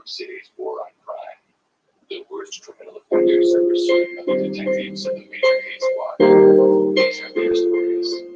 City's war on crime. The worst criminal offenders are pursued by the detectives of the major hate squad. These are their stories.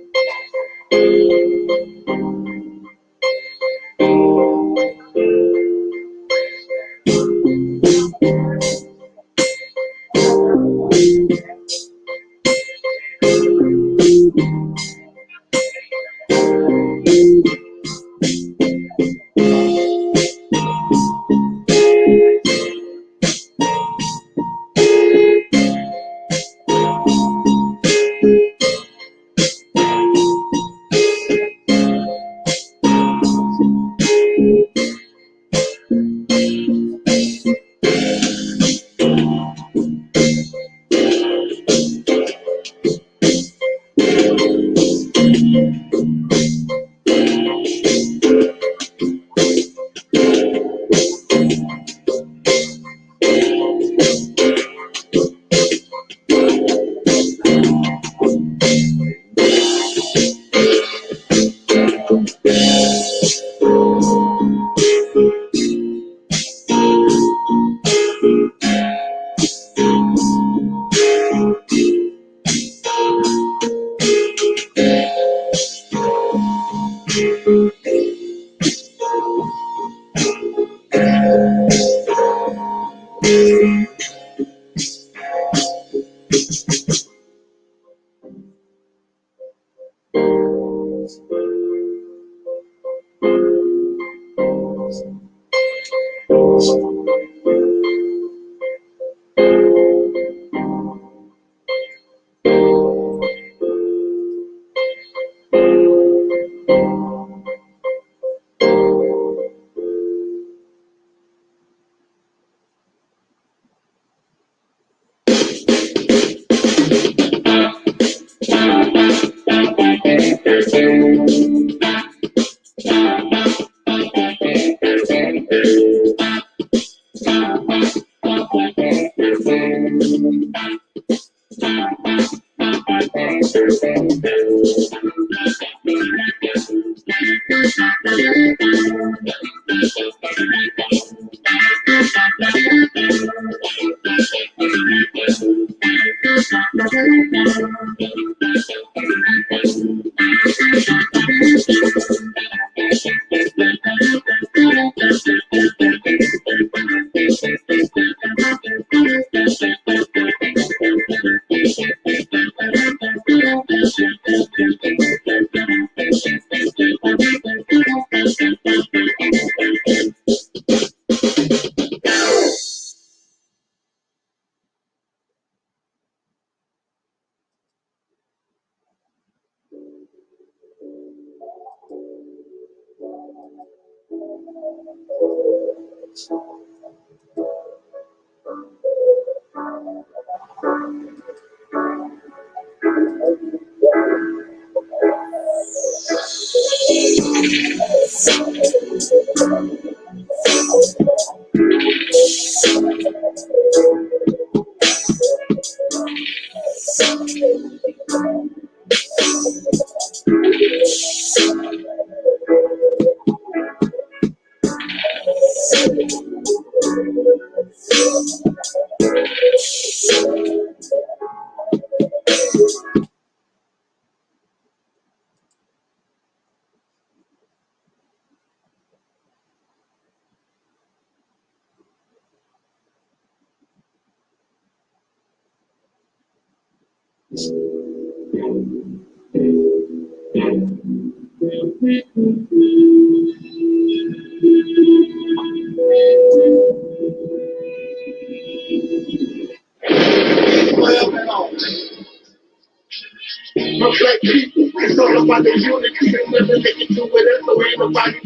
Black people is all about the unity and never make it to it, so ain't nobody.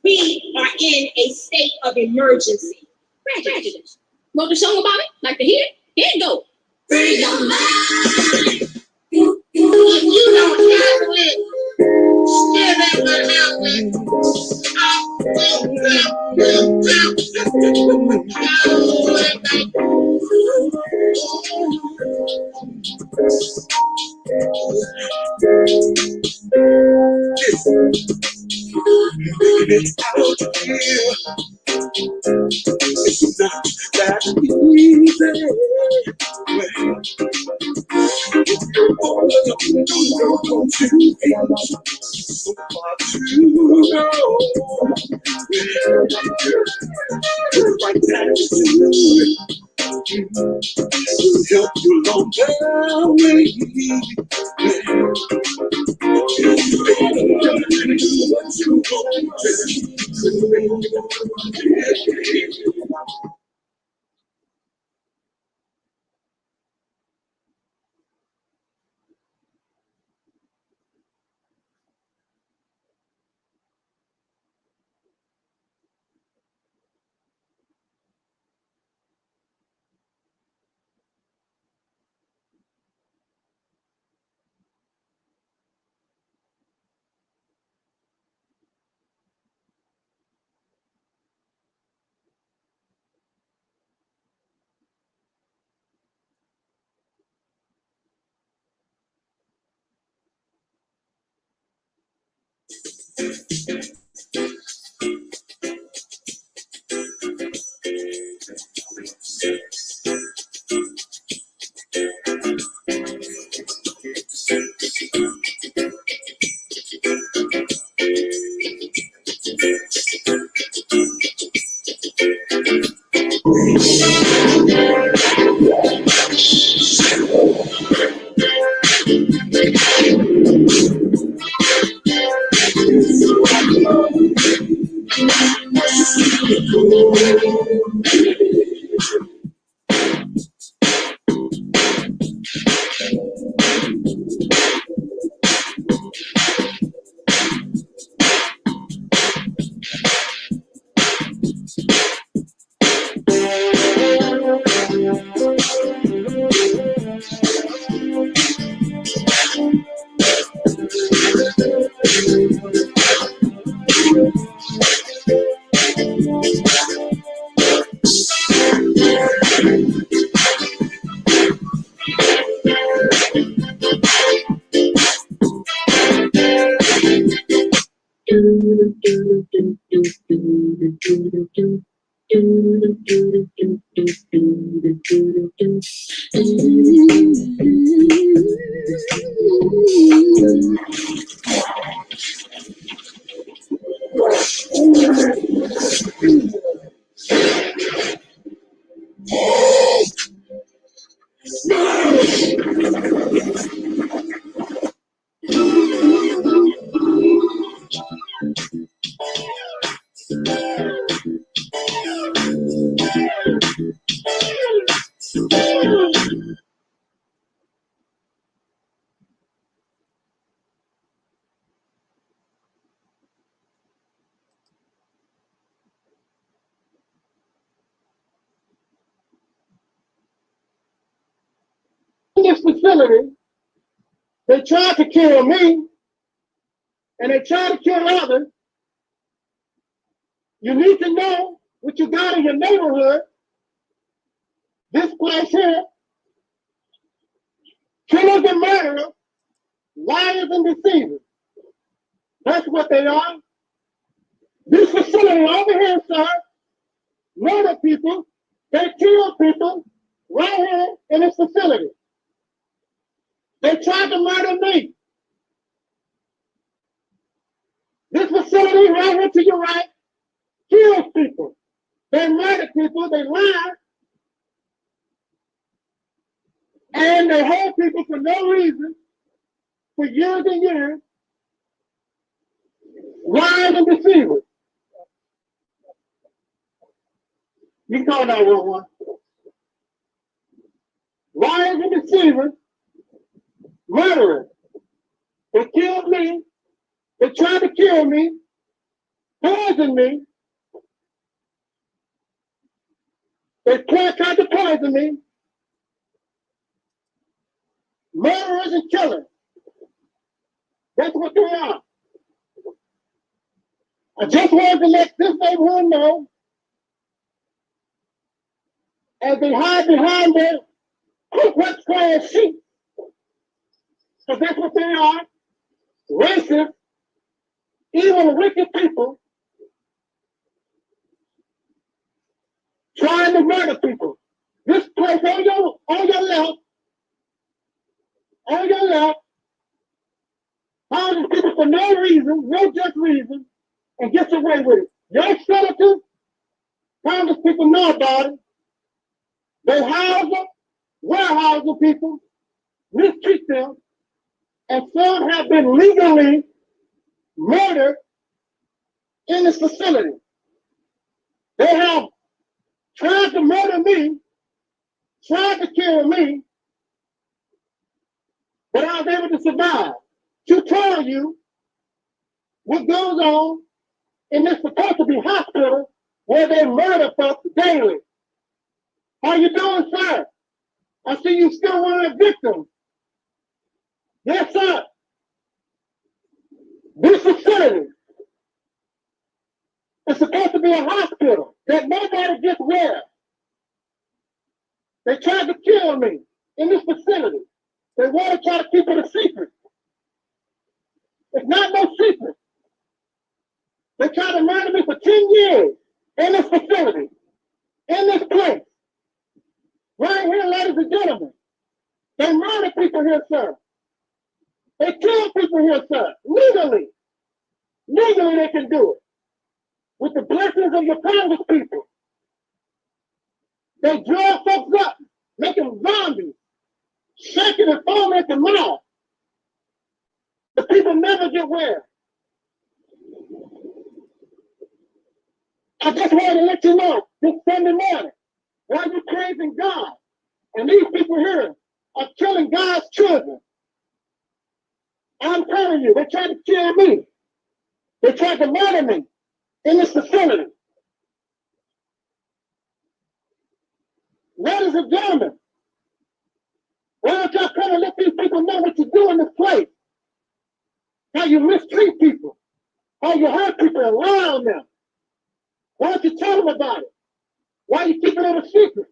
We are in a state of emergency. Tragedy. Want to show them about it? Like to hear it? Here it go. Freedom. If you don't handle it, still ain't gonna help it. It's out here. It's not that easy. If you're all alone, you know what to be. So far to go. The right attitude will help you along the way. This facility, they tried to kill me, and they tried to kill others. You need to know what you got in your neighborhood. This place here, killers and murderers, liars and deceivers. That's what they are. This facility over here, sir, murder people, they kill people right here in this facility. They tried to murder me. This facility right here to your right kills people. They murder people, they lie, and they hold people for no reason for years and years, lies and deceivers. You can call 911. Liars and deceivers, murderers. They killed me. They tried to kill me, poison me. They tried to poison me. Murderers and killers. That's what they are. I just wanted to let this neighborhood know, as they hide behind their Ku Klux Klan sheep, because that's what they are, racist, evil, wicked people trying to murder people. This place on your left, houses people for no reason, no just reason, and gets away with it. Your senators, Congress people know about it. They house them, warehouse the people, mistreat them, and some have been legally murdered in this facility. They have tried to murder me, tried to kill me, but I was able to survive. To tell you what goes on in this supposed to be hospital where they murder folks daily. How you doing, sir? I see you still one of the victims. Yes, sir. This facility is supposed to be a hospital that nobody gets where. They tried to kill me in this facility. They want to try to keep it a secret. It's not no secret. They tried to murder me for 10 years in this facility, in this place. Right here, ladies and gentlemen. They murder people here, sir. They kill people here, sir. Legally. Legally they can do it. With the blessings of your Congress people. They draw folks up, make them zombies, shaking and foaming at the mouth. The people never get well. I just wanted to let you know this Sunday morning, while you're praising God, and these people here are killing God's children. I'm telling you, they tried to kill me. They tried to murder me in this facility. Ladies and gentlemen, why don't y'all come and let these people know what you do in this place? How you mistreat people, how you hurt people and lie on them. Why don't you tell them about it? Why you keep it in a secret?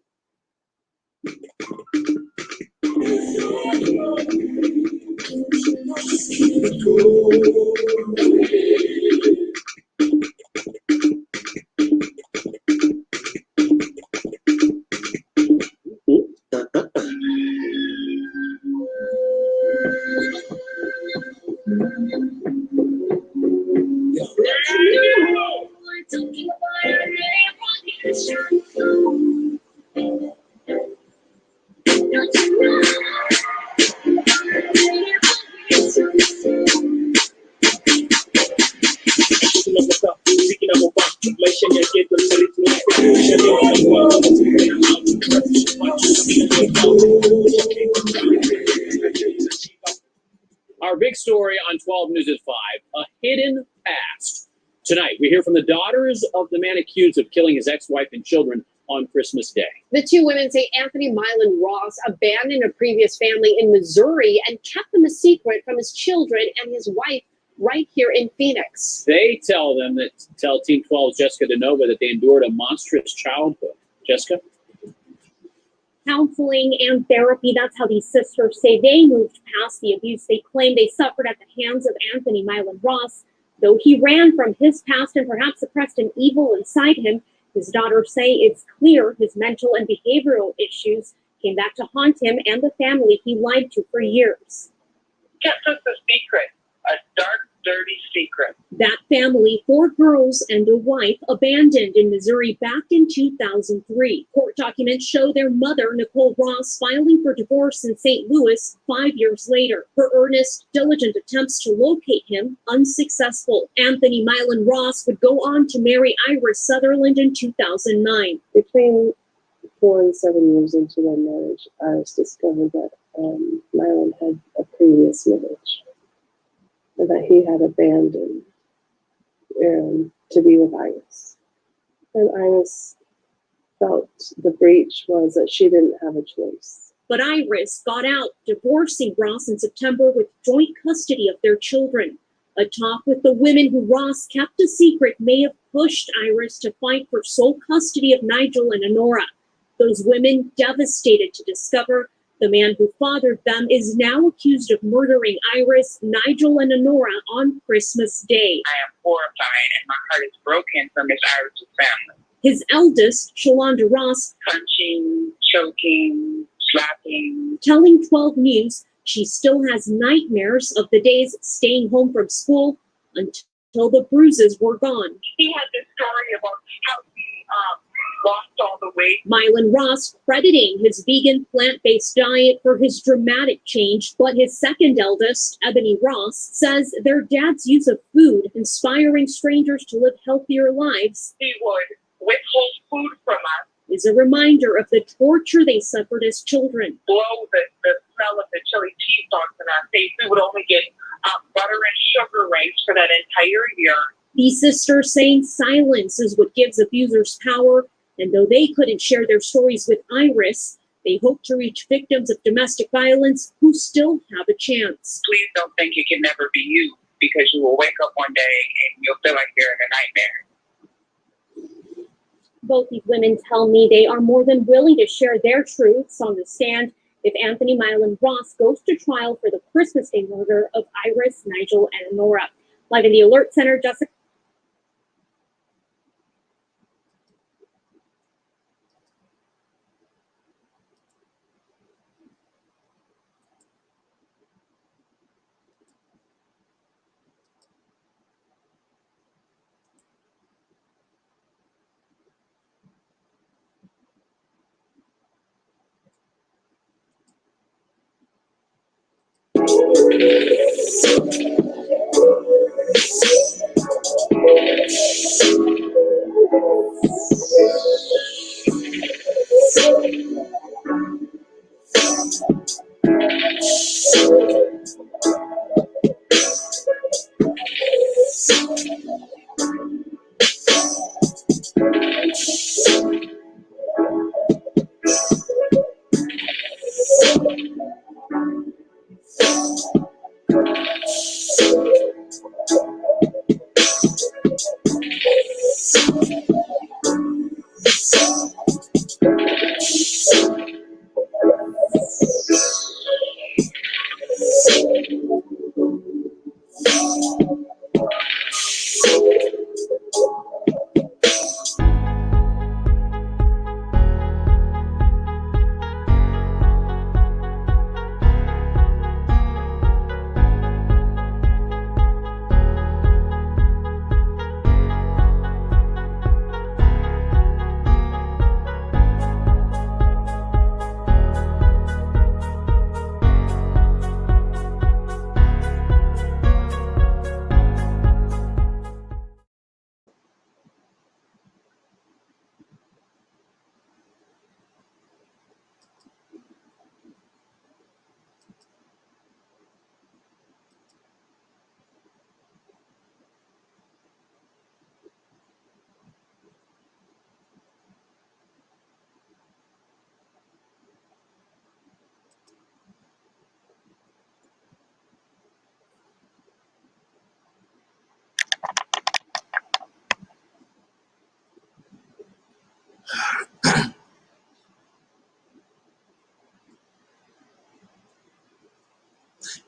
Our big story on 12 News at 5, a hidden past. Tonight, we hear from the daughters of the man accused of killing his ex-wife and children on Christmas Day. The two women say Anthony Milan Ross abandoned a previous family in Missouri and kept them a secret from his children and his wife right here in Phoenix. They tell Team 12's Jessica DeNova that they endured a monstrous childhood. Jessica? Counseling and therapy, that's how these sisters say they moved past the abuse they claim they suffered at the hands of Anthony Milan Ross. Though he ran from his past and perhaps suppressed an evil inside him, his daughters say it's clear his mental and behavioral issues came back to haunt him and the family he lied to for years. Just a secret, a dark, dirty secret. That family, 4 girls and a wife, abandoned in Missouri back in 2003. Court documents show their mother, Nicole Ross, filing for divorce in St. Louis 5 years later. Her earnest, diligent attempts to locate him unsuccessful. Anthony Milan Ross would go on to marry Iris Sutherland in 2009. Between 4 and 7 years into their marriage, Iris discovered that Myron had a previous marriage. that he had abandoned to be with Iris. And Iris felt the breach was that she didn't have a choice. But Iris got out, divorcing Ross in September with joint custody of their children. A talk with the women who Ross kept a secret may have pushed Iris to fight for sole custody of Nigel and Honora. Those women devastated to discover the man who fathered them is now accused of murdering Iris, Nigel, and Honora on Christmas Day. I am horrified and my heart is broken for Miss Iris' family. His eldest, Shalonda Ross, Punching, choking, slapping. telling 12 News she still has nightmares of the days staying home from school until the bruises were gone. He had this story about how he lost all the weight. Mylan Ross crediting his vegan plant-based diet for his dramatic change, but his second eldest, Ebony Ross, says their dad's use of food, inspiring strangers to live healthier lives, He would withhold food from us, is a reminder of the torture they suffered as children. blow the smell of the chili cheese dogs in our face. We would only get butter and sugar rice for that entire year. These sisters saying silence is what gives abusers power, and though they couldn't share their stories with Iris, they hope to reach victims of domestic violence who still have a chance. Please don't think it can never be you, because you will wake up one day and you'll feel like you're in a nightmare. Both these women tell me they are more than willing to share their truths on the stand if Anthony Mylan Ross goes to trial for the Christmas Day murder of Iris, Nigel, and Honora. Live in the Alert Center, Jessica.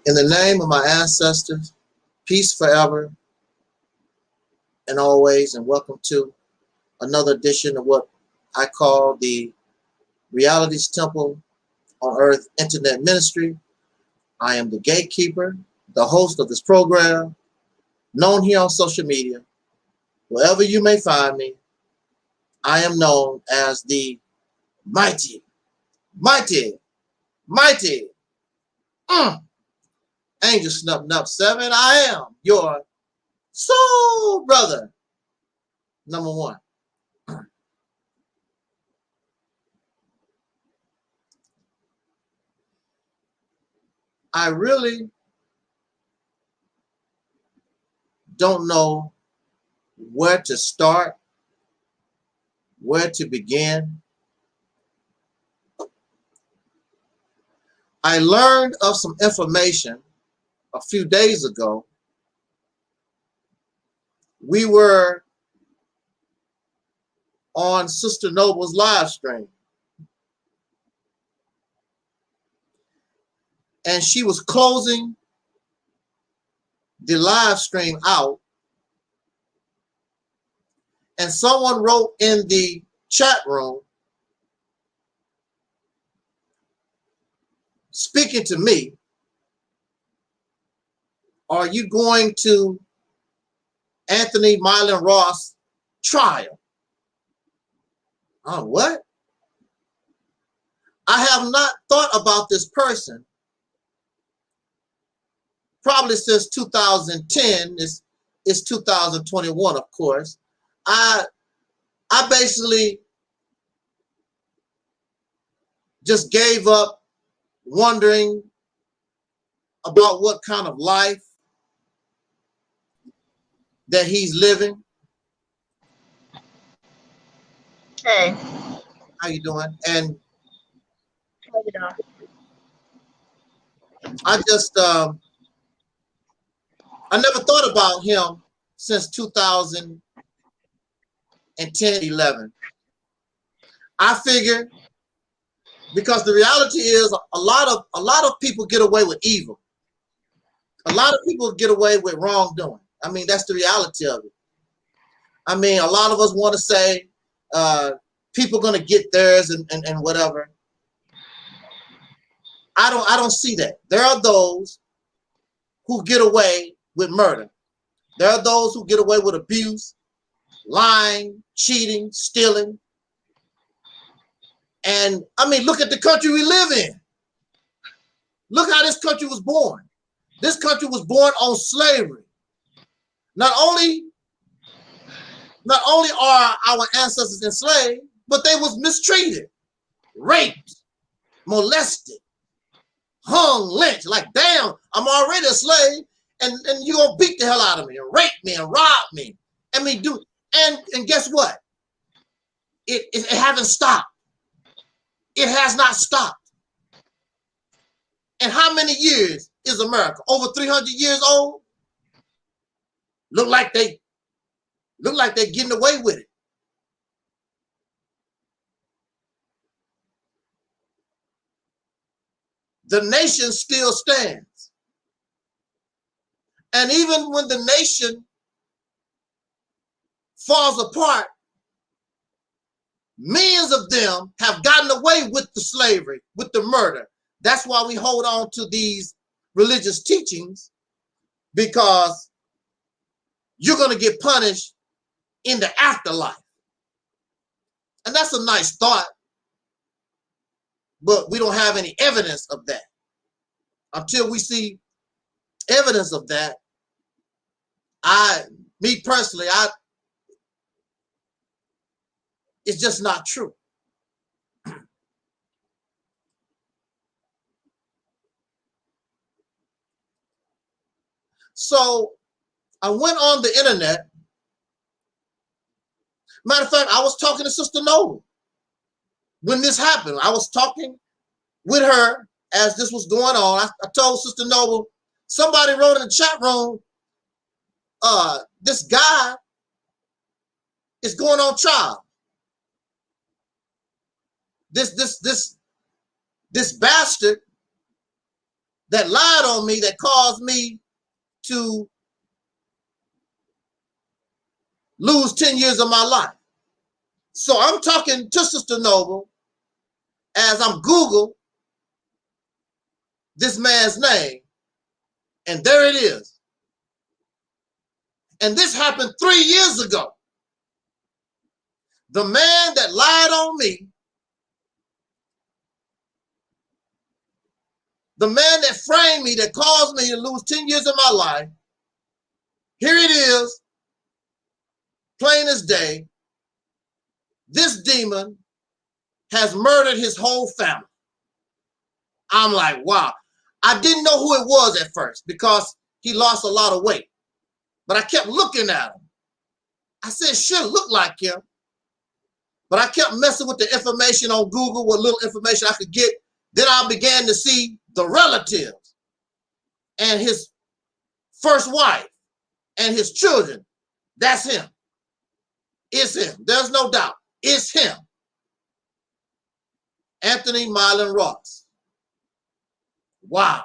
In the name of my ancestors, peace forever and always, and welcome to another edition of what I call the Reality's Temple on Earth Internet Ministry. I am the gatekeeper, the host of this program, known here on social media. Wherever you may find me, I am known as the mighty Angelsnup 7. I am your soul brother, number one. I really don't know where to start, where to begin. I learned of some information a few days ago. We were on Sister Noble's live stream, and she was closing the live stream out, and someone wrote in the chat room, speaking to me, are you going to Anthony Milan Ross trial? Oh, what? I have not thought about this person probably since 2010. It's 2021, of course. I basically just gave up wondering about what kind of life that he's living. Hey. How you doing? And How you doing? I just, I never thought about him since 2010, 11. I figured, because the reality is a lot of people get away with evil. A lot of people get away with wrongdoing. I mean, that's the reality of it. I mean, a lot of us want to say people gonna get theirs and whatever. I don't see that. There are those who get away with murder. There are those who get away with abuse, lying, cheating, stealing. And I mean, look at the country we live in. Look how this country was born. This country was born on slavery. Not only are our ancestors enslaved, but they was mistreated, raped, molested, hung, lynched. Like, damn, I'm already a slave, and you're gonna beat the hell out of me and rape me and rob me. I mean, and guess what? It hasn't stopped. It has not stopped. And how many years is America? Over 300 years old? Look like they're getting away with it. The nation still stands. And even when the nation falls apart, millions of them have gotten away with the slavery, with the murder. That's why we hold on to these religious teachings, because you're going to get punished in the afterlife. And that's a nice thought, but we don't have any evidence of that. Until we see evidence of that, me personally, it's just not true. So I went on the internet. Matter of fact, I was talking to Sister Noble when this happened. I was talking with her as this was going on. I told Sister Noble, somebody wrote in the chat room, this guy is going on trial. This bastard that lied on me, that caused me to lose 10 years of my life. So I'm talking to Sister Noble as I'm Google this man's name, and there it is. And this happened 3 years ago. The man that lied on me, the man that framed me, that caused me to lose 10 years of my life, here it is, plain as day. This demon has murdered his whole family. I'm like, wow. I didn't know who it was at first because he lost a lot of weight. but I kept looking at him. I said, sure, look like him. But I kept messing with the information on Google, what little information I could get. Then I began to see the relatives and his first wife and his children. That's him. It's him. There's no doubt. It's him. Anthony Milan Ross. Wow.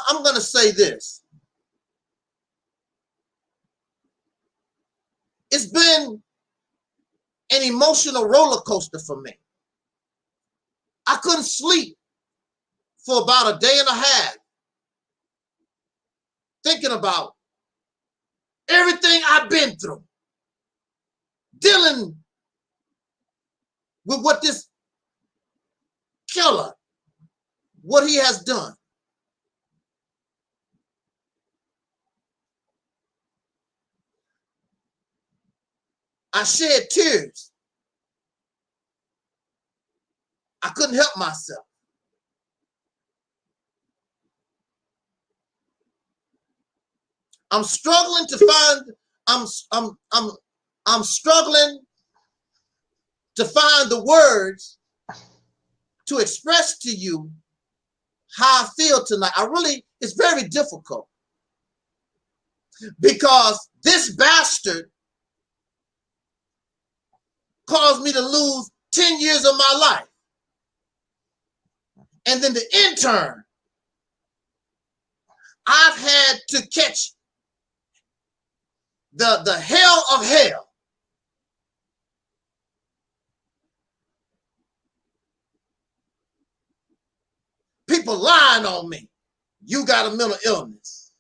I'm going to say this. It's been an emotional roller coaster for me. I couldn't sleep for about a day and a half thinking about everything I've been through, dealing with what this killer, what he has done. I shed tears. I couldn't help myself. I'm struggling to find, I'm struggling to find the words to express to you how I feel tonight. It's very difficult because this bastard caused me to lose 10 years of my life. And then the intern, I've had to catch the hell of hell. People lying on me. You got a mental illness.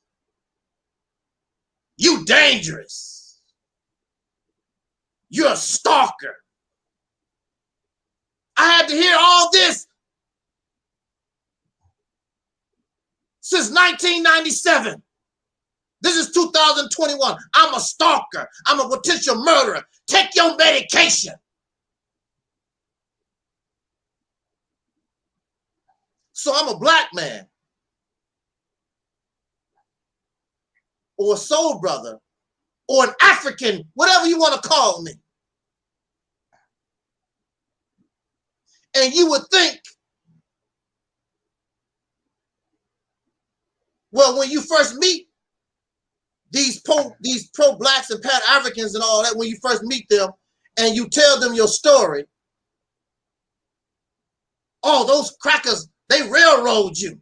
You dangerous. You're a stalker. I had to hear all this since 1997. This is 2021. I'm a stalker. I'm a potential murderer. Take your medication. So I'm a black man or a soul brother or an African, whatever you want to call me. And you would think, well, when you first meet these pro-blacks and pan-Africans and all that, when you first meet them and you tell them your story, oh, those crackers, they railroad you.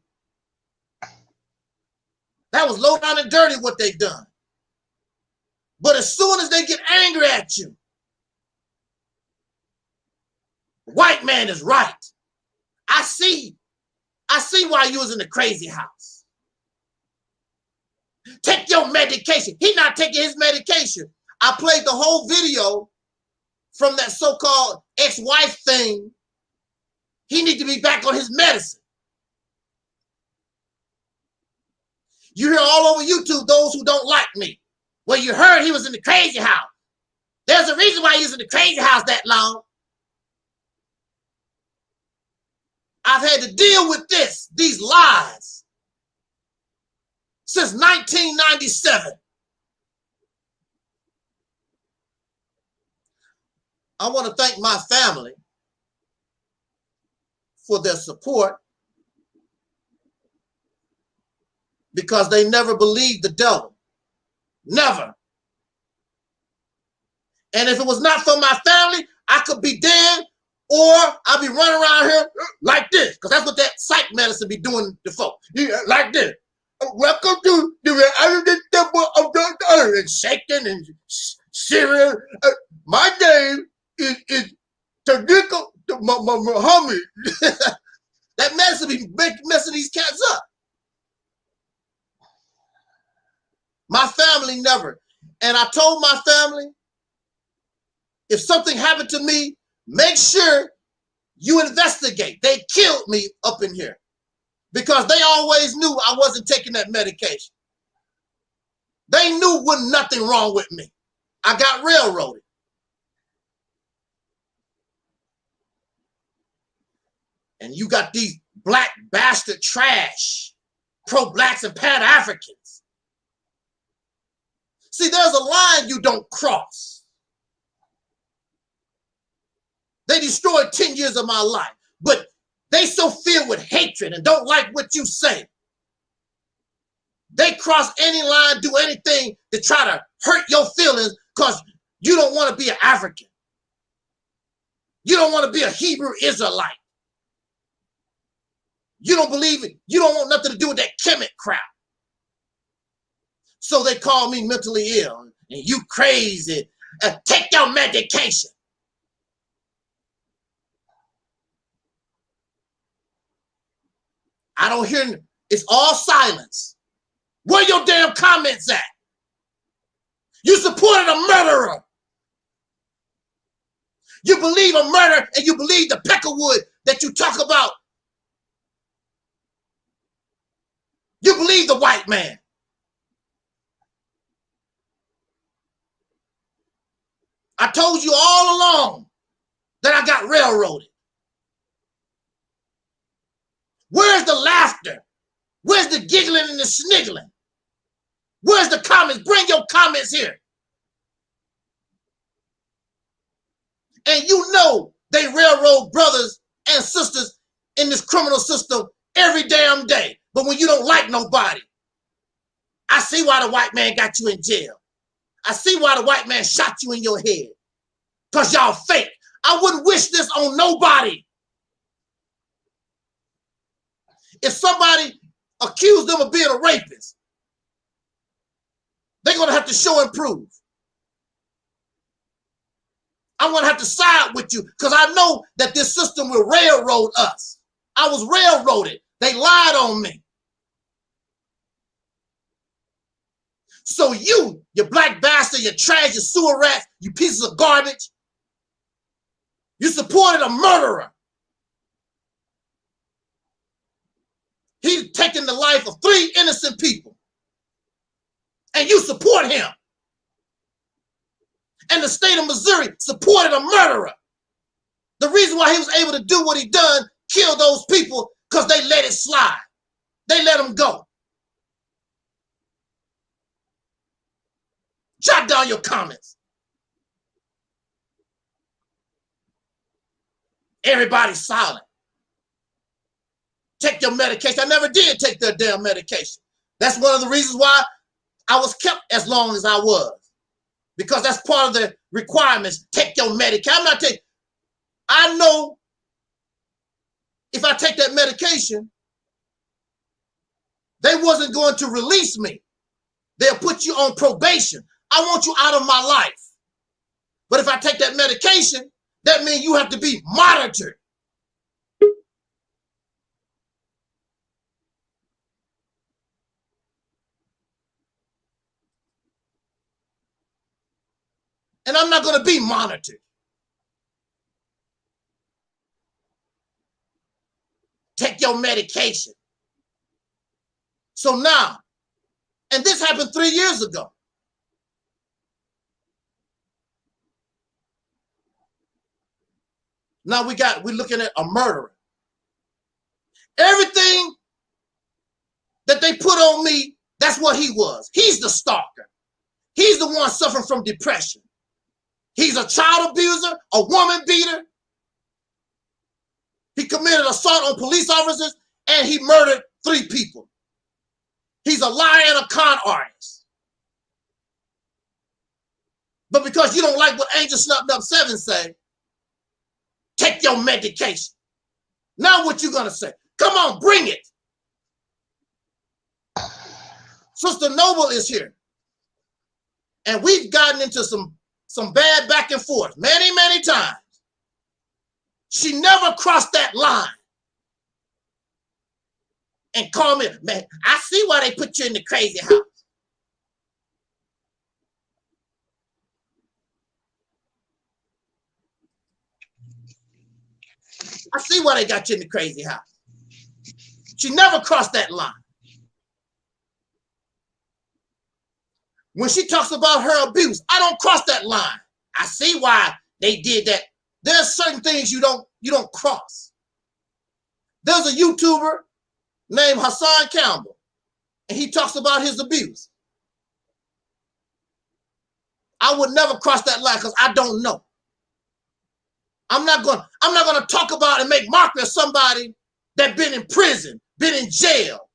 That was low down and dirty what they done. But as soon as they get angry at you, the white man is right. I see why you was in the crazy house. Take your medication. He not taking his medication. I played the whole video from that so-called ex-wife thing. He need to be back on his medicine. You hear all over YouTube those who don't like me. Well, you heard he was in the crazy house. There's a reason why he was in the crazy house that long. I've had to deal with these lies since 1997. I want to thank my family for their support because they never believed the devil. Never. And if it was not for my family, I could be dead or I'll be running around here like this, because that's what that psych medicine be doing to folks. Like this. Welcome to the Reality Temple of the Earth, and shaking and serious. My name is Taalik Muhammad. That medicine be messing these cats up. My family never. And I told my family, if something happened to me, make sure you investigate. They killed me up in here because they always knew I wasn't taking that medication. They knew wasn't nothing wrong with me. I got railroaded. And you got these black bastard trash, pro-blacks and pan-Africans. See, there's a line you don't cross. They destroyed 10 years of my life, but they so filled with hatred and don't like what you say. They cross any line, do anything to try to hurt your feelings because you don't want to be an African. You don't want to be a Hebrew Israelite. You don't believe it. You don't want nothing to do with that Kemet crowd. So they call me mentally ill and you crazy. Take your medication. I don't hear, it's all silence. Where your damn comments at? You supported a murderer. You believe a murder and you believe the Peckerwood that you talk about. You believe the white man. I told you all along that I got railroaded. Where's the laughter? Where's the giggling and the sniggling? Where's the comments? Bring your comments here. And you know they railroad brothers and sisters in this criminal system every damn day. But when you don't like nobody, I see why the white man got you in jail. I see why the white man shot you in your head. Because y'all fake. I wouldn't wish this on nobody. If somebody accused them of being a rapist, they're going to have to show and prove. I'm going to have to side with you because I know that this system will railroad us. I was railroaded. They lied on me. So you black bastard, you trash, you sewer rats, you pieces of garbage, you supported a murderer. He's taken the life of 3 innocent people. And you support him. And the state of Missouri supported a murderer. The reason why he was able to do what he done, kill those people, because they let it slide. They let him go. Jot down your comments. Everybody's silent. Take your medication. I never did take their damn medication. That's one of the reasons why I was kept as long as I was. Because that's part of the requirements. Take your medication. I'm not taking. I know if I take that medication, they wasn't going to release me. They'll put you on probation. I want you out of my life. But if I take that medication, that means you have to be monitored. And I'm not going to be monitored. Take your medication. So now, and this happened 3 years ago. Now we're looking at a murderer. Everything that they put on me, that's what he was. He's the stalker. He's the one suffering from depression. He's a child abuser, a woman beater. He committed assault on police officers and he murdered 3 people. He's a liar and a con artist. But because you don't like what Angelsnup 7 say, take your medication. Now what you gonna say? Come on, bring it. Sister Noble is here. And we've gotten into some bad back and forth many, many times. She never crossed that line and called me, man, I see why they put you in the crazy house. I see why they got you in the crazy house. She never crossed that line. When she talks about her abuse, I don't cross that line. I see why they did that. There's certain things you don't cross. There's a YouTuber named Hassan Campbell, and he talks about his abuse. I would never cross that line because I don't know. I'm not gonna talk about and make mockery of somebody that been in prison, been in jail,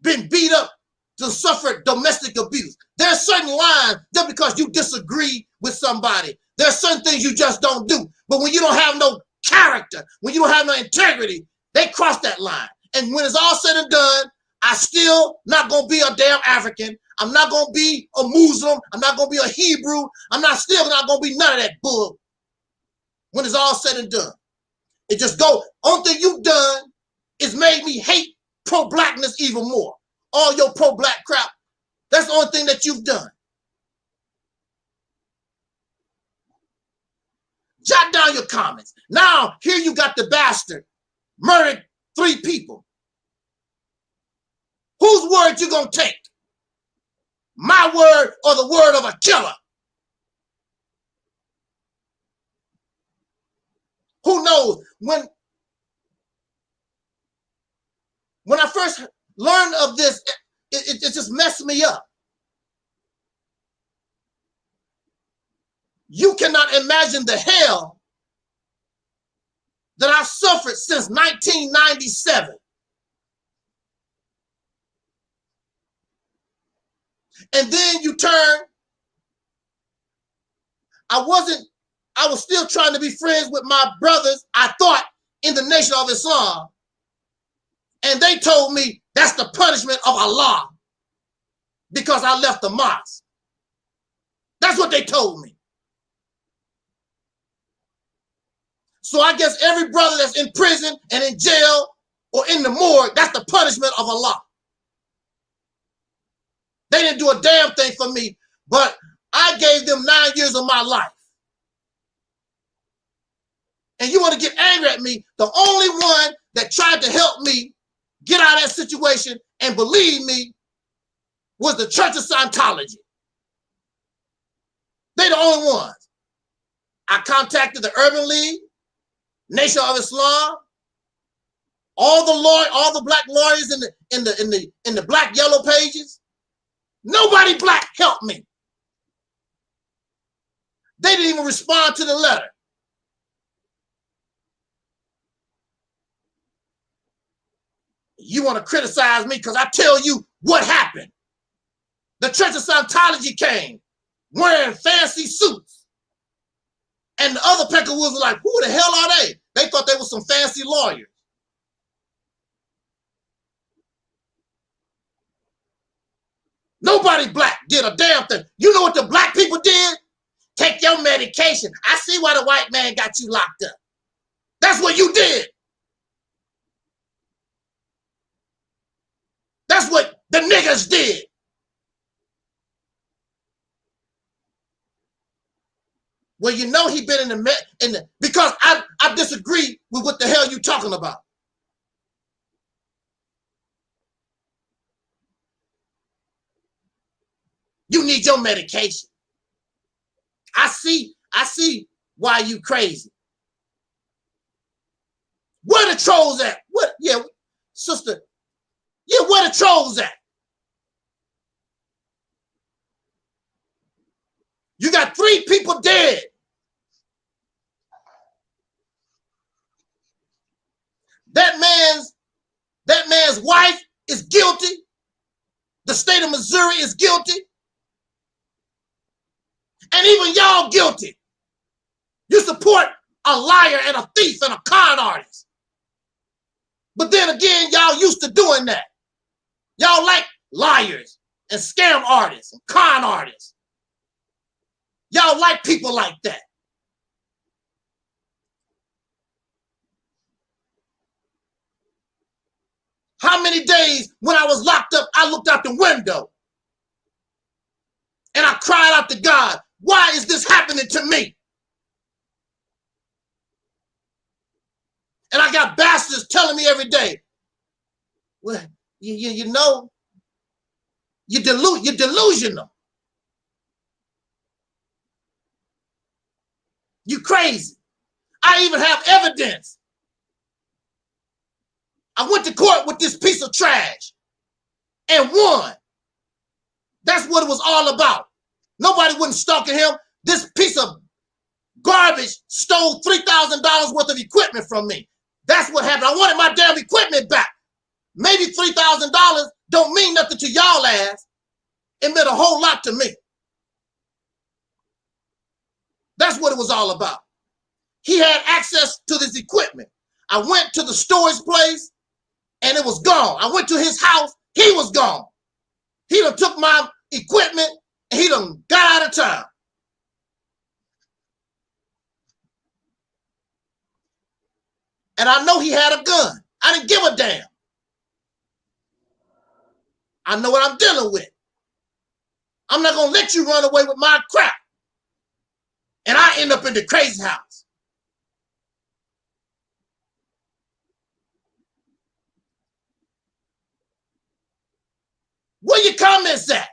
been beat up, to suffer domestic abuse. There are certain lines just because you disagree with somebody. There are certain things you just don't do. But when you don't have no character, when you don't have no integrity, they cross that line. And when it's all said and done, I still not gonna be a damn African. I'm not gonna be a Muslim. I'm not gonna be a Hebrew. Still not gonna be none of that bull. When it's all said and done, it just go. Only thing you've done is made me hate pro-blackness even more. All your pro-black crap, that's the only thing that you've done. Jot down your comments. Now, here you got the bastard murdered 3 people. Whose word you gonna take? My word or the word of a killer? Who knows? When I first learned of this, it just messed me up. You cannot imagine the hell that I suffered since 1997. And then you turn, I was still trying to be friends with my brothers, I thought, in the Nation of Islam. And they told me that's the punishment of Allah because I left the mosque. That's what they told me. So I guess every brother that's in prison and in jail or in the morgue, that's the punishment of Allah. They didn't do a damn thing for me, but I gave them 9 years of my life. And you want to get angry at me? The only one that tried to help me get out of that situation and believe me was the Church of Scientology. They the only ones. I contacted the Urban League, Nation of Islam, all the black lawyers in the black yellow pages. Nobody black helped me. They didn't even respond to the letter. You want to criticize me because I tell you what happened. The Church of Scientology came wearing fancy suits. And the other Peckerwoods were like, who the hell are they? They thought they were some fancy lawyers. Nobody black did a damn thing. You know what the black people did? Take your medication. I see why the white man got you locked up. That's what you did. That's what the niggas did. Well, you know he been in the because I disagree with what the hell you talking about. You need your medication. I see why you crazy. Where the trolls at? What? Yeah, sister. Yeah, where the trolls at? You got 3 people dead. That man's wife is guilty. The state of Missouri is guilty. And even y'all guilty. You support a liar and a thief and a con artist. But then again, y'all used to doing that. Y'all like liars and scam artists and con artists. Y'all like people like that. How many days when I was locked up, I looked out the window and I cried out to God, why is this happening to me? And I got bastards telling me every day, well, you know, you're delusional. You crazy. I even have evidence I went to court with this piece of trash and won. That's what it was all about. Nobody wasn't stalking him. This piece of garbage stole $3,000 worth of equipment from me. That's what happened. I wanted my damn equipment back. Maybe $3,000 don't mean nothing to y'all ass. It meant a whole lot to me. That's what it was all about. He had access to this equipment. I went to the storage place and it was gone. I went to his house, he was gone. He done took my equipment and he done got out of town. And I know he had a gun. I didn't give a damn. I know what I'm dealing with. I'm not going to let you run away with my crap. And I end up in the crazy house. Where your comments at?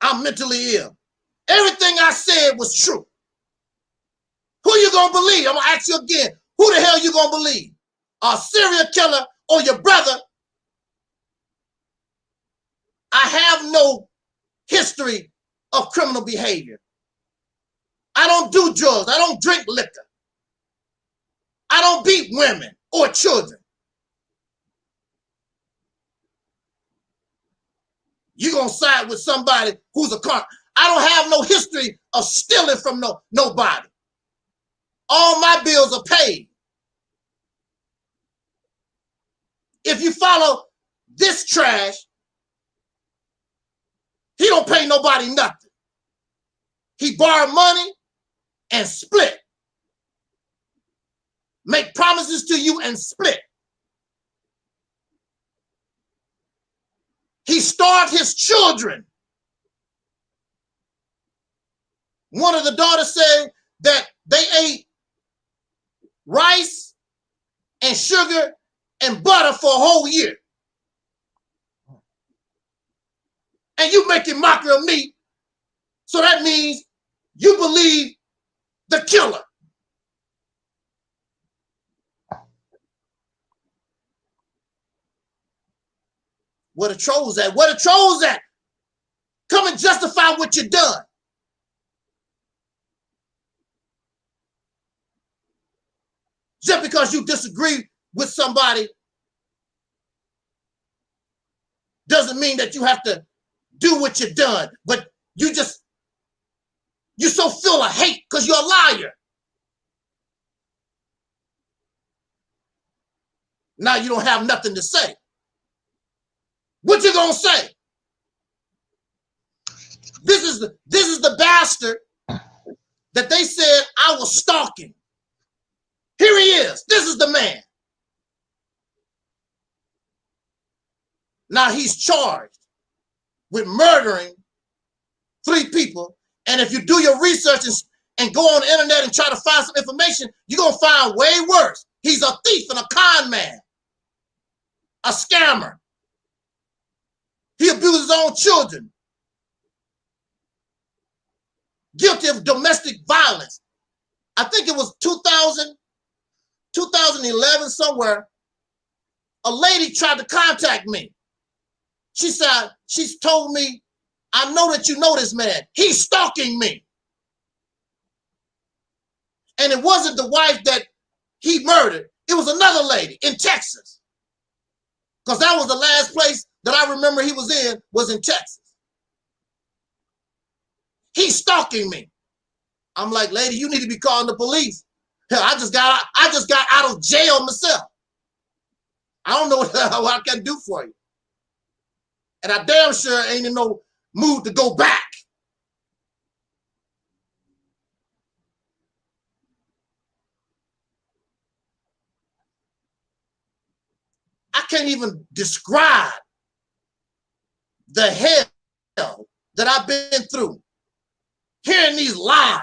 I'm mentally ill. Everything I said was true. Who you gonna believe? I'm gonna ask you again. Who the hell you gonna believe? A serial killer or your brother? I have no history of criminal behavior. I don't do drugs. I don't drink liquor. I don't beat women or children. You gonna side with somebody who's a con. I don't have no history of stealing from nobody. All my bills are paid. If you follow this trash, he don't pay nobody nothing. He borrowed money and split. Make promises to you and split. He starved his children. One of the daughters said that they ate rice and sugar and butter for a whole year. And you making mockery of me, so that means you believe the killer. Where the trolls at? Where the trolls at? Come and justify what you done. Just because you disagree with somebody doesn't mean that you have to do what you done. But you so full of hate because you're a liar. Now you don't have nothing to say. What you gonna say? This is the bastard that they said I was stalking. Here he is. This is the man. Now he's charged with murdering 3 people. And if you do your research and go on the internet and try to find some information, you're gonna find way worse. He's a thief and a con man, a scammer. He abused his own children. Guilty of domestic violence. I think it was 2011 somewhere. A lady tried to contact me. She said, she's told me, I know that you know this man. He's stalking me. And it wasn't the wife that he murdered. It was another lady in Texas. Because that was the last place that I remember he was in Texas. He's stalking me. I'm like, lady, you need to be calling the police. Hell, I just got out of jail myself. I don't know what the hell I can do for you. And I damn sure ain't in no mood to go back. I can't even describe the hell that I've been through hearing these lies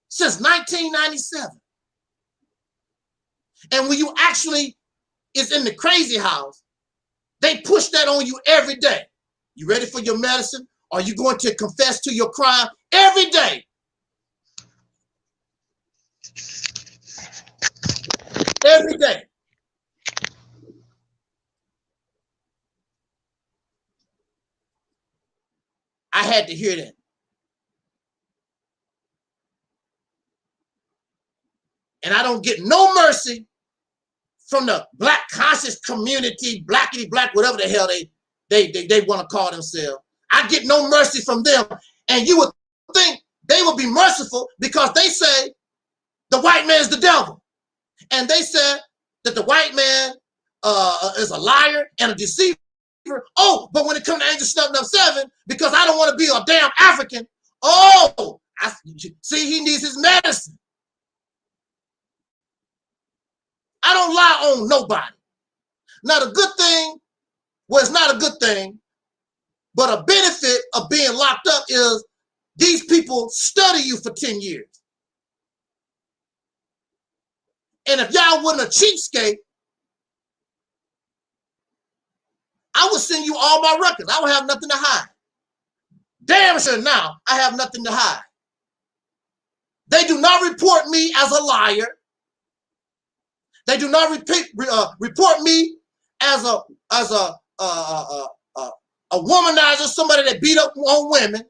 since 1997. And when you actually is in the crazy house, they push that on you every day. You ready for your medicine? Are you going to confess to your crime? Every day. every day. I had to hear that. And I don't get no mercy from the black conscious community, blackity black, whatever the hell they want to call themselves. I get no mercy from them. And you would think they would be merciful because they say the white man is the devil. And they said that the white man is a liar and a deceiver. Oh, but when it comes to Angelsnup 7, because I don't want to be a damn African, oh, I see he needs his medicine. I don't lie on nobody. Now, the good thing, well, it's not a good thing, but a benefit of being locked up is these people study you for 10 years. And if y'all wasn't a cheapskate, I would send you all my records. I would have nothing to hide. Damn sure now, I have nothing to hide. They do not report me as a liar. They do not report me as a womanizer, somebody that beat up on women.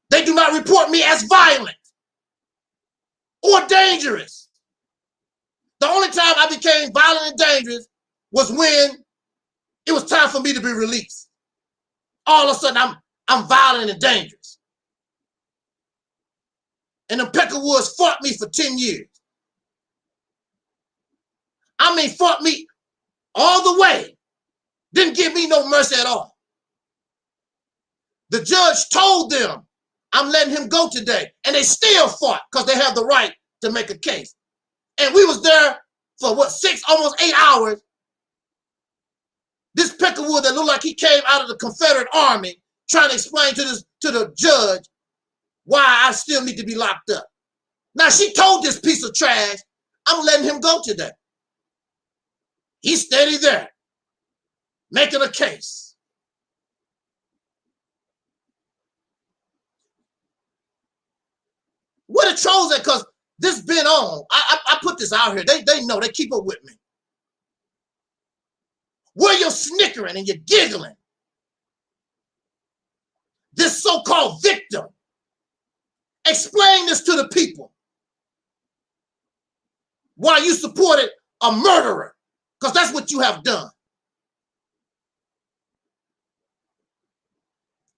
They do not report me as violent or dangerous. The only time I became violent and dangerous was when it was time for me to be released. All of a sudden, I'm violent and dangerous. And the Peckerwoods fought me for 10 years. I mean, fought me all the way. Didn't give me no mercy at all. The judge told them, I'm letting him go today. And they still fought because they have the right to make a case. And we was there for what, 6, almost 8 hours. This Peckerwood that looked like he came out of the Confederate Army trying to explain to the judge why I still need to be locked up. Now, she told this piece of trash, I'm letting him go today. He's steady there, making a case. What a trolls at, because this been on. I put this out here. They know, they keep up with me. Where you're snickering and you're giggling. This so-called victim. Explain this to the people. Why you supported a murderer. Because that's what you have done.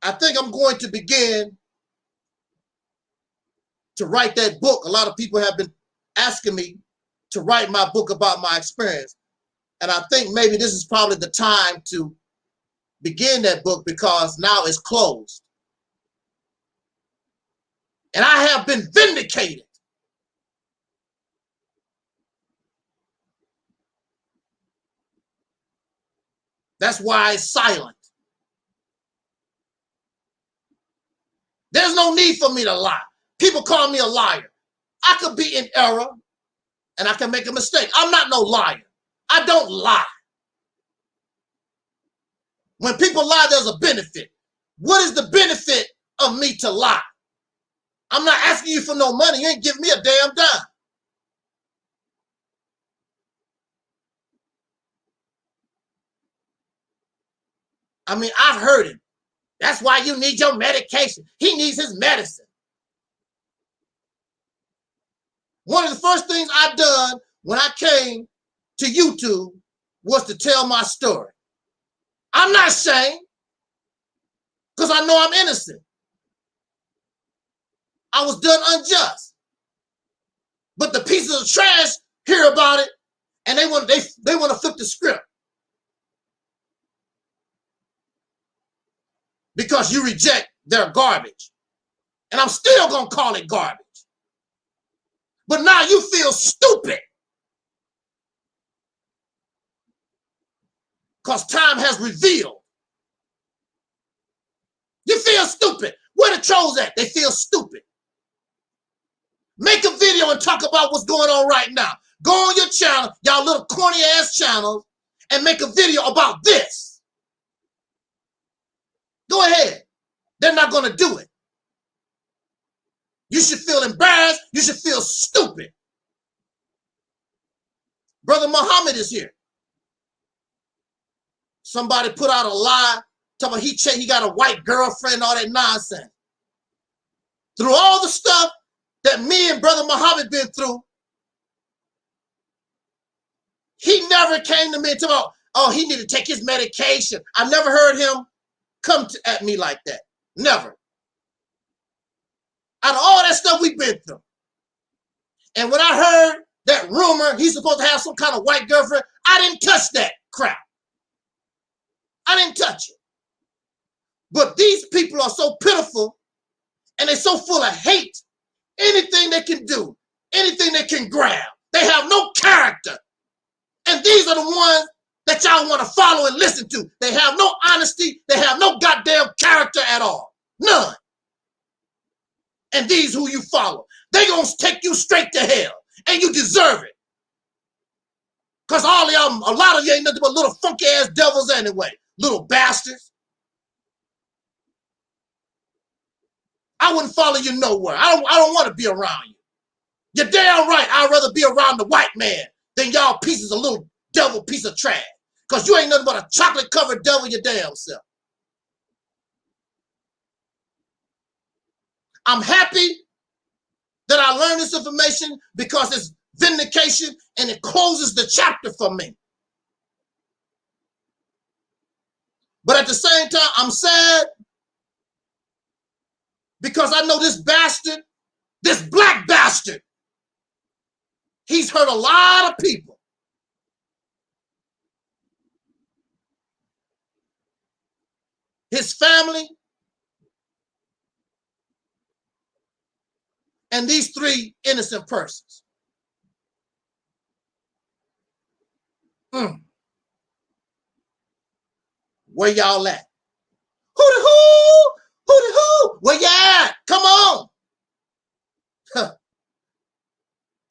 I think I'm going to begin to write that book. A lot of people have been asking me to write my book about my experience. And I think maybe this is probably the time to begin that book because now it's closed. And I have been vindicated. That's why it's silent. There's no need for me to lie. People call me a liar. I could be in error and I can make a mistake. I'm not no liar. I don't lie. When people lie, there's a benefit. What is the benefit of me to lie? I'm not asking you for no money. You ain't giving me a damn dime. I mean, I've heard him. That's why you need your medication. He needs his medicine. One of the first things I done when I came to YouTube was to tell my story. I'm not ashamed because I know I'm innocent. I was done unjust. But the pieces of trash hear about it and they want to flip the script. Because you reject their garbage. And I'm still going to call it garbage. But now you feel stupid. Because time has revealed. You feel stupid. Where the trolls at? They feel stupid. Make a video and talk about what's going on right now. Go on your channel, y'all little corny ass channels, and make a video about this. Go ahead. They're not going to do it. You should feel embarrassed. You should feel stupid. Brother Muhammad is here. Somebody put out a lie, talking about he got a white girlfriend, all that nonsense. Through all the stuff that me and Brother Muhammad been through, he never came to me and told me, oh, he need to take his medication. I never heard him come at me like that. Never. Out of all that stuff we've been through. And when I heard that rumor he's supposed to have some kind of white girlfriend, I didn't touch that crap. I didn't touch it. But these people are so pitiful and they're so full of hate. Anything they can do, anything they can grab. They have no character. And these are the ones that y'all want to follow and listen to. They have no honesty. They have no goddamn character at all. None. And these who you follow, they gonna take you straight to hell. And you deserve it. Because all of y'all, a lot of you ain't nothing but little funky ass devils anyway. Little bastards. I wouldn't follow you nowhere. I don't want to be around you. You're damn right. I'd rather be around the white man than y'all pieces of little devil piece of trash. Because you ain't nothing but a chocolate covered devil your damn self. I'm happy that I learned this information because it's vindication and it closes the chapter for me. But at the same time, I'm sad because I know this bastard, this black bastard, he's hurt a lot of people. His family and these 3 innocent persons. Where y'all at? Who the who? Who the who? Where you at? Come on.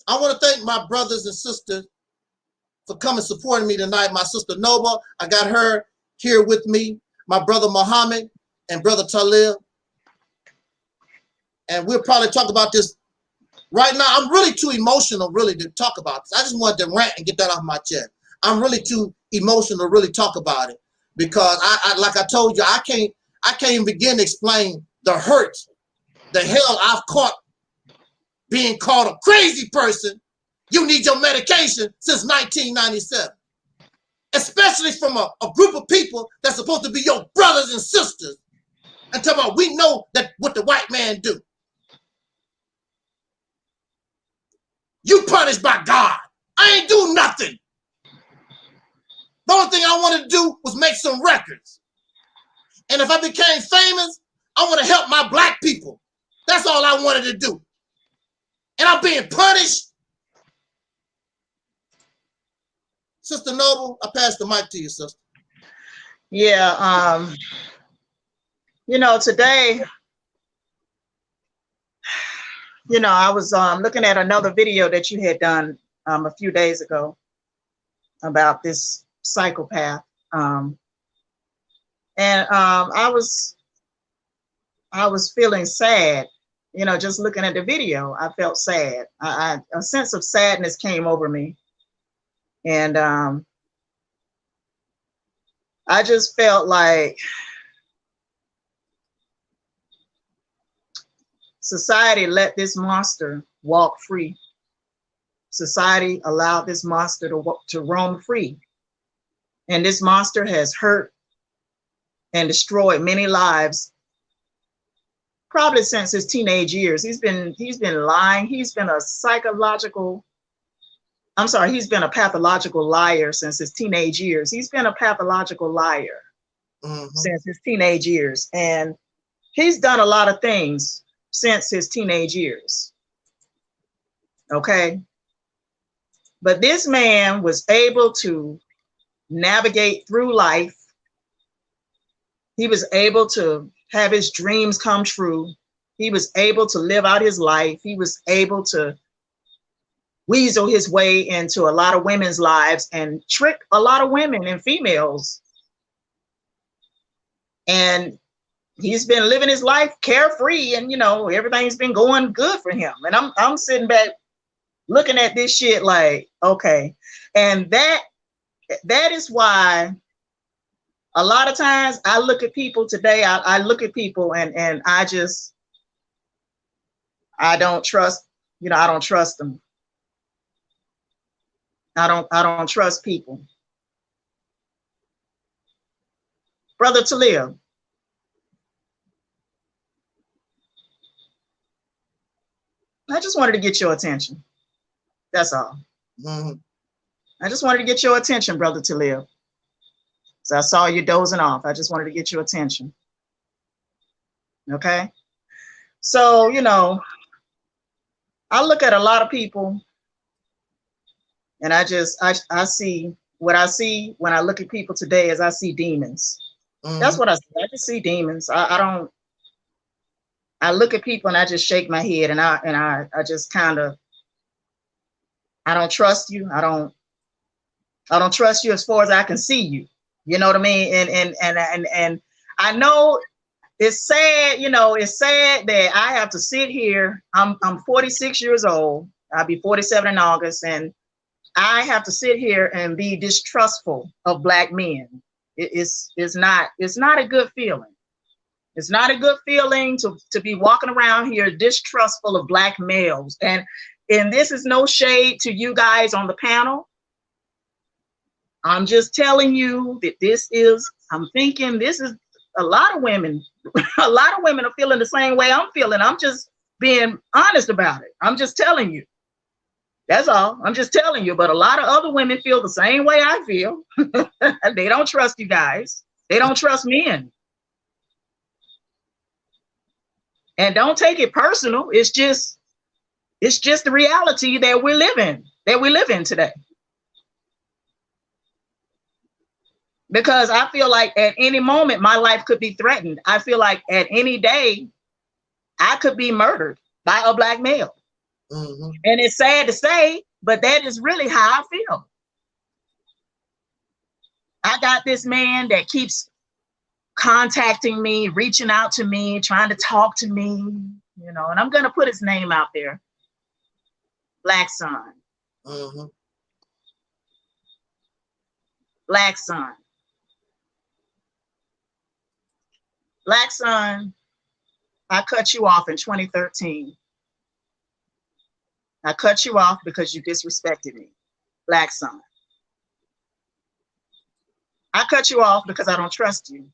I want to thank my brothers and sisters for coming supporting me tonight. My sister Noba, I got her here with me. My brother Muhammad and brother Taalik. And we'll probably talk about this right now. I'm really too emotional really to talk about this. I just wanted to rant and get that off my chest. I'm really too emotional to really talk about it because I like I told you, I can't even begin to explain the hurt, the hell I've caught being called a crazy person. You need your medication since 1997. Especially from a group of people that's supposed to be your brothers and sisters. And tell about we know that what the white man do. You punished by God. I ain't do nothing. The only thing I wanted to do was make some records. And if I became famous, I want to help my black people. That's all I wanted to do. And I'm being punished. Sister Noble, I pass the mic to you, sister. Yeah, you know, today, you know, I was looking at another video that you had done a few days ago about this psychopath. And I was feeling sad, you know, just looking at the video. I felt sad. A sense of sadness came over me. And I just felt like society let this monster walk free. Society allowed this monster to roam free. And this monster has hurt and destroyed many lives, probably since his teenage years. He's been lying. He's been a pathological liar since his teenage years. He's been a pathological liar since his teenage years. And he's done a lot of things since his teenage years. Okay. But this man was able to navigate through life. He was able to have his dreams come true. He was able to live out his life. He was able to weasel his way into a lot of women's lives and trick a lot of women and females. And he's been living his life carefree, and you know, everything's been going good for him. And I'm sitting back looking at this shit like, okay. And that is why a lot of times I look at people today, I look at people and I don't trust, you know, I don't trust them. I don't trust people. Brother Taalik, I just wanted to get your attention. That's all. I just wanted to get your attention, Brother Taalik. So I saw you dozing off. I just wanted to get your attention. Okay? So, you know, I look at a lot of people and I see what I see when I look at people today is I see demons. That's what I see. I just see demons. I look at people and I just shake my head and I just kind of, I don't trust you. I don't trust you as far as I can see you. You know what I mean? And I know it's sad, you know, it's sad that I have to sit here. I'm 46 years old. I'll be 47 in August, and I have to sit here and be distrustful of Black men. It's not a good feeling. It's not a good feeling to be walking around here distrustful of Black males. And this is no shade to you guys on the panel. I'm just telling you that I'm thinking this is a lot of women. A lot of women are feeling the same way I'm feeling. I'm just being honest about it. I'm just telling you. That's all. I'm just telling you. But a lot of other women feel the same way I feel. They don't trust you guys. They don't trust men. And don't take it personal. It's just the reality that we live in today. Because I feel like at any moment my life could be threatened. I feel like at any day I could be murdered by a Black male. And it's sad to say, but that is really how I feel. I got this man that keeps contacting me, reaching out to me, trying to talk to me, you know, and I'm going to put his name out there. Black Son. Black Son. Black Son, I cut you off in 2013. I cut you off because you disrespected me. Black Son. I cut you off because I don't trust you.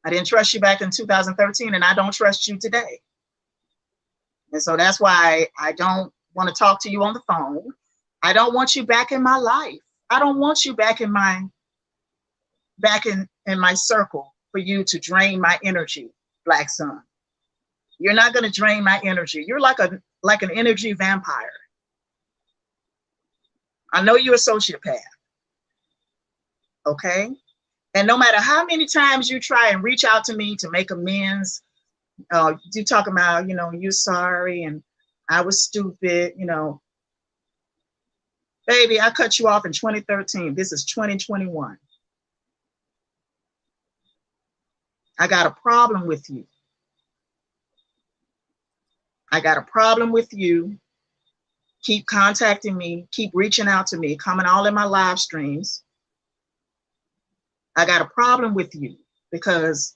I didn't trust you back in 2013, and I don't trust you today. And so that's why I don't want to talk to you on the phone. I don't want you back in my life. I don't want you back in my circle for you to drain my energy, Black Son. You're not going to drain my energy. You're like an energy vampire. I know you're a sociopath. Okay? And no matter how many times you try and reach out to me to make amends, you talk about, you know, you're sorry and I was stupid, you know. Baby, I cut you off in 2013. This is 2021. I got a problem with you. I got a problem with you. Keep contacting me, keep reaching out to me, coming all in my live streams. I got a problem with you because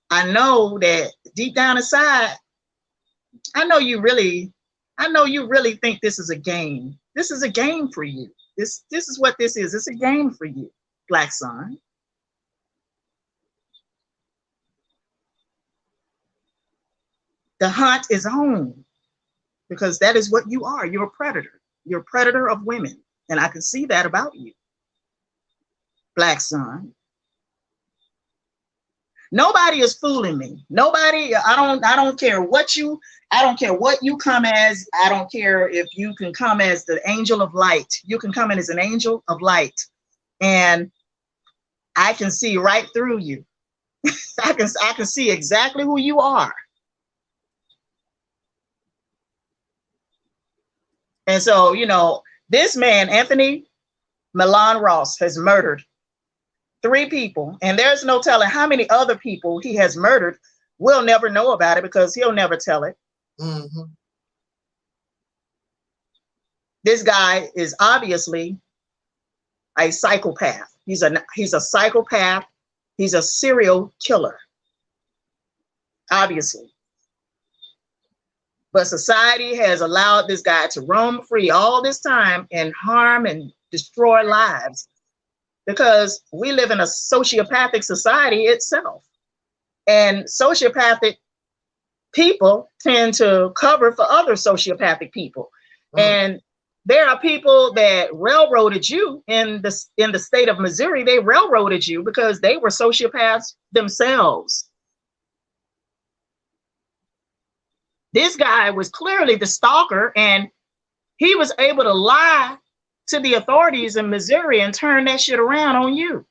I know that deep down inside, I know you really think this is a game. This is a game for you. This is what this is. It's a game for you, Black Son. The hunt is on because that is what you are. You're a predator. You're a predator of women. And I can see that about you, Black Son. Nobody is fooling me. Nobody, I don't care what you come as. I don't care if you can come as the angel of light. You can come in as an angel of light. And I can see right through you. I can see exactly who you are. And so, you know, this man, Anthony Milan Ross, has murdered 3 people. And there's no telling how many other people he has murdered. We'll never know about it because he'll never tell it. this guy is obviously a psychopath. He's a psychopath. He's a serial killer, obviously. But society has allowed this guy to roam free all this time and harm and destroy lives, because we live in a sociopathic society itself. And sociopathic people tend to cover for other sociopathic people. And there are people that railroaded you in the state of Missouri. They railroaded you because they were sociopaths themselves. This guy was clearly the stalker, and he was able to lie to the authorities in Missouri and turn that shit around on you.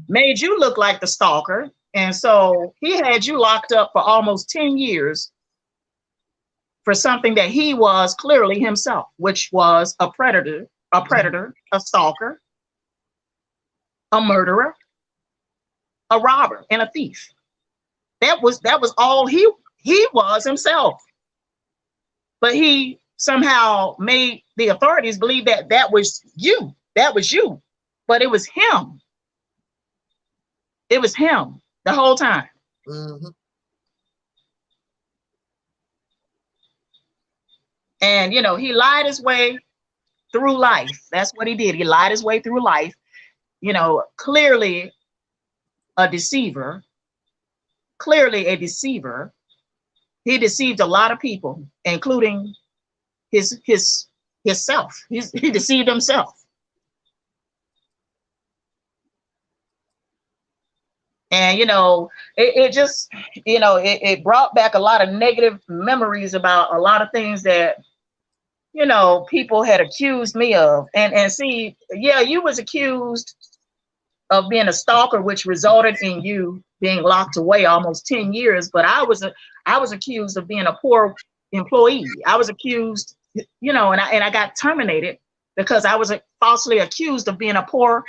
Made you look like the stalker. And so he had you locked up for almost 10 years for something that he was clearly himself, which was a predator, a stalker, a murderer, a robber, and a thief. That was all he was himself. But he somehow made the authorities believe that that was you. But it was him. It was him the whole time. And, you know, he lied his way through life. That's what he did. He lied his way through life. You know, clearly a deceiver. Clearly a deceiver. He deceived a lot of people, including himself. He deceived himself. And, you know, it just, you know, it brought back a lot of negative memories about a lot of things that, you know, people had accused me of. And see, yeah, you was accused of being a stalker, which resulted in you being locked away almost 10 years. But I was accused of being a poor employee. I was accused, you know, and I got terminated because I was falsely accused of being a poor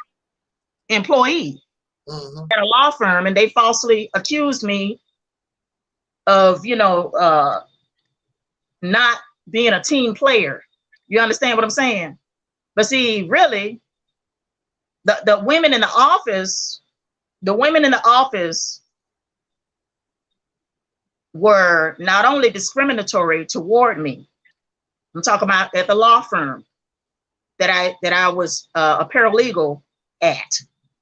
employee at a law firm, and they falsely accused me of, you know, not being a team player. You understand what I'm saying? But see, really, the women in the office, were not only discriminatory toward me. I'm talking about at the law firm that I was a paralegal at.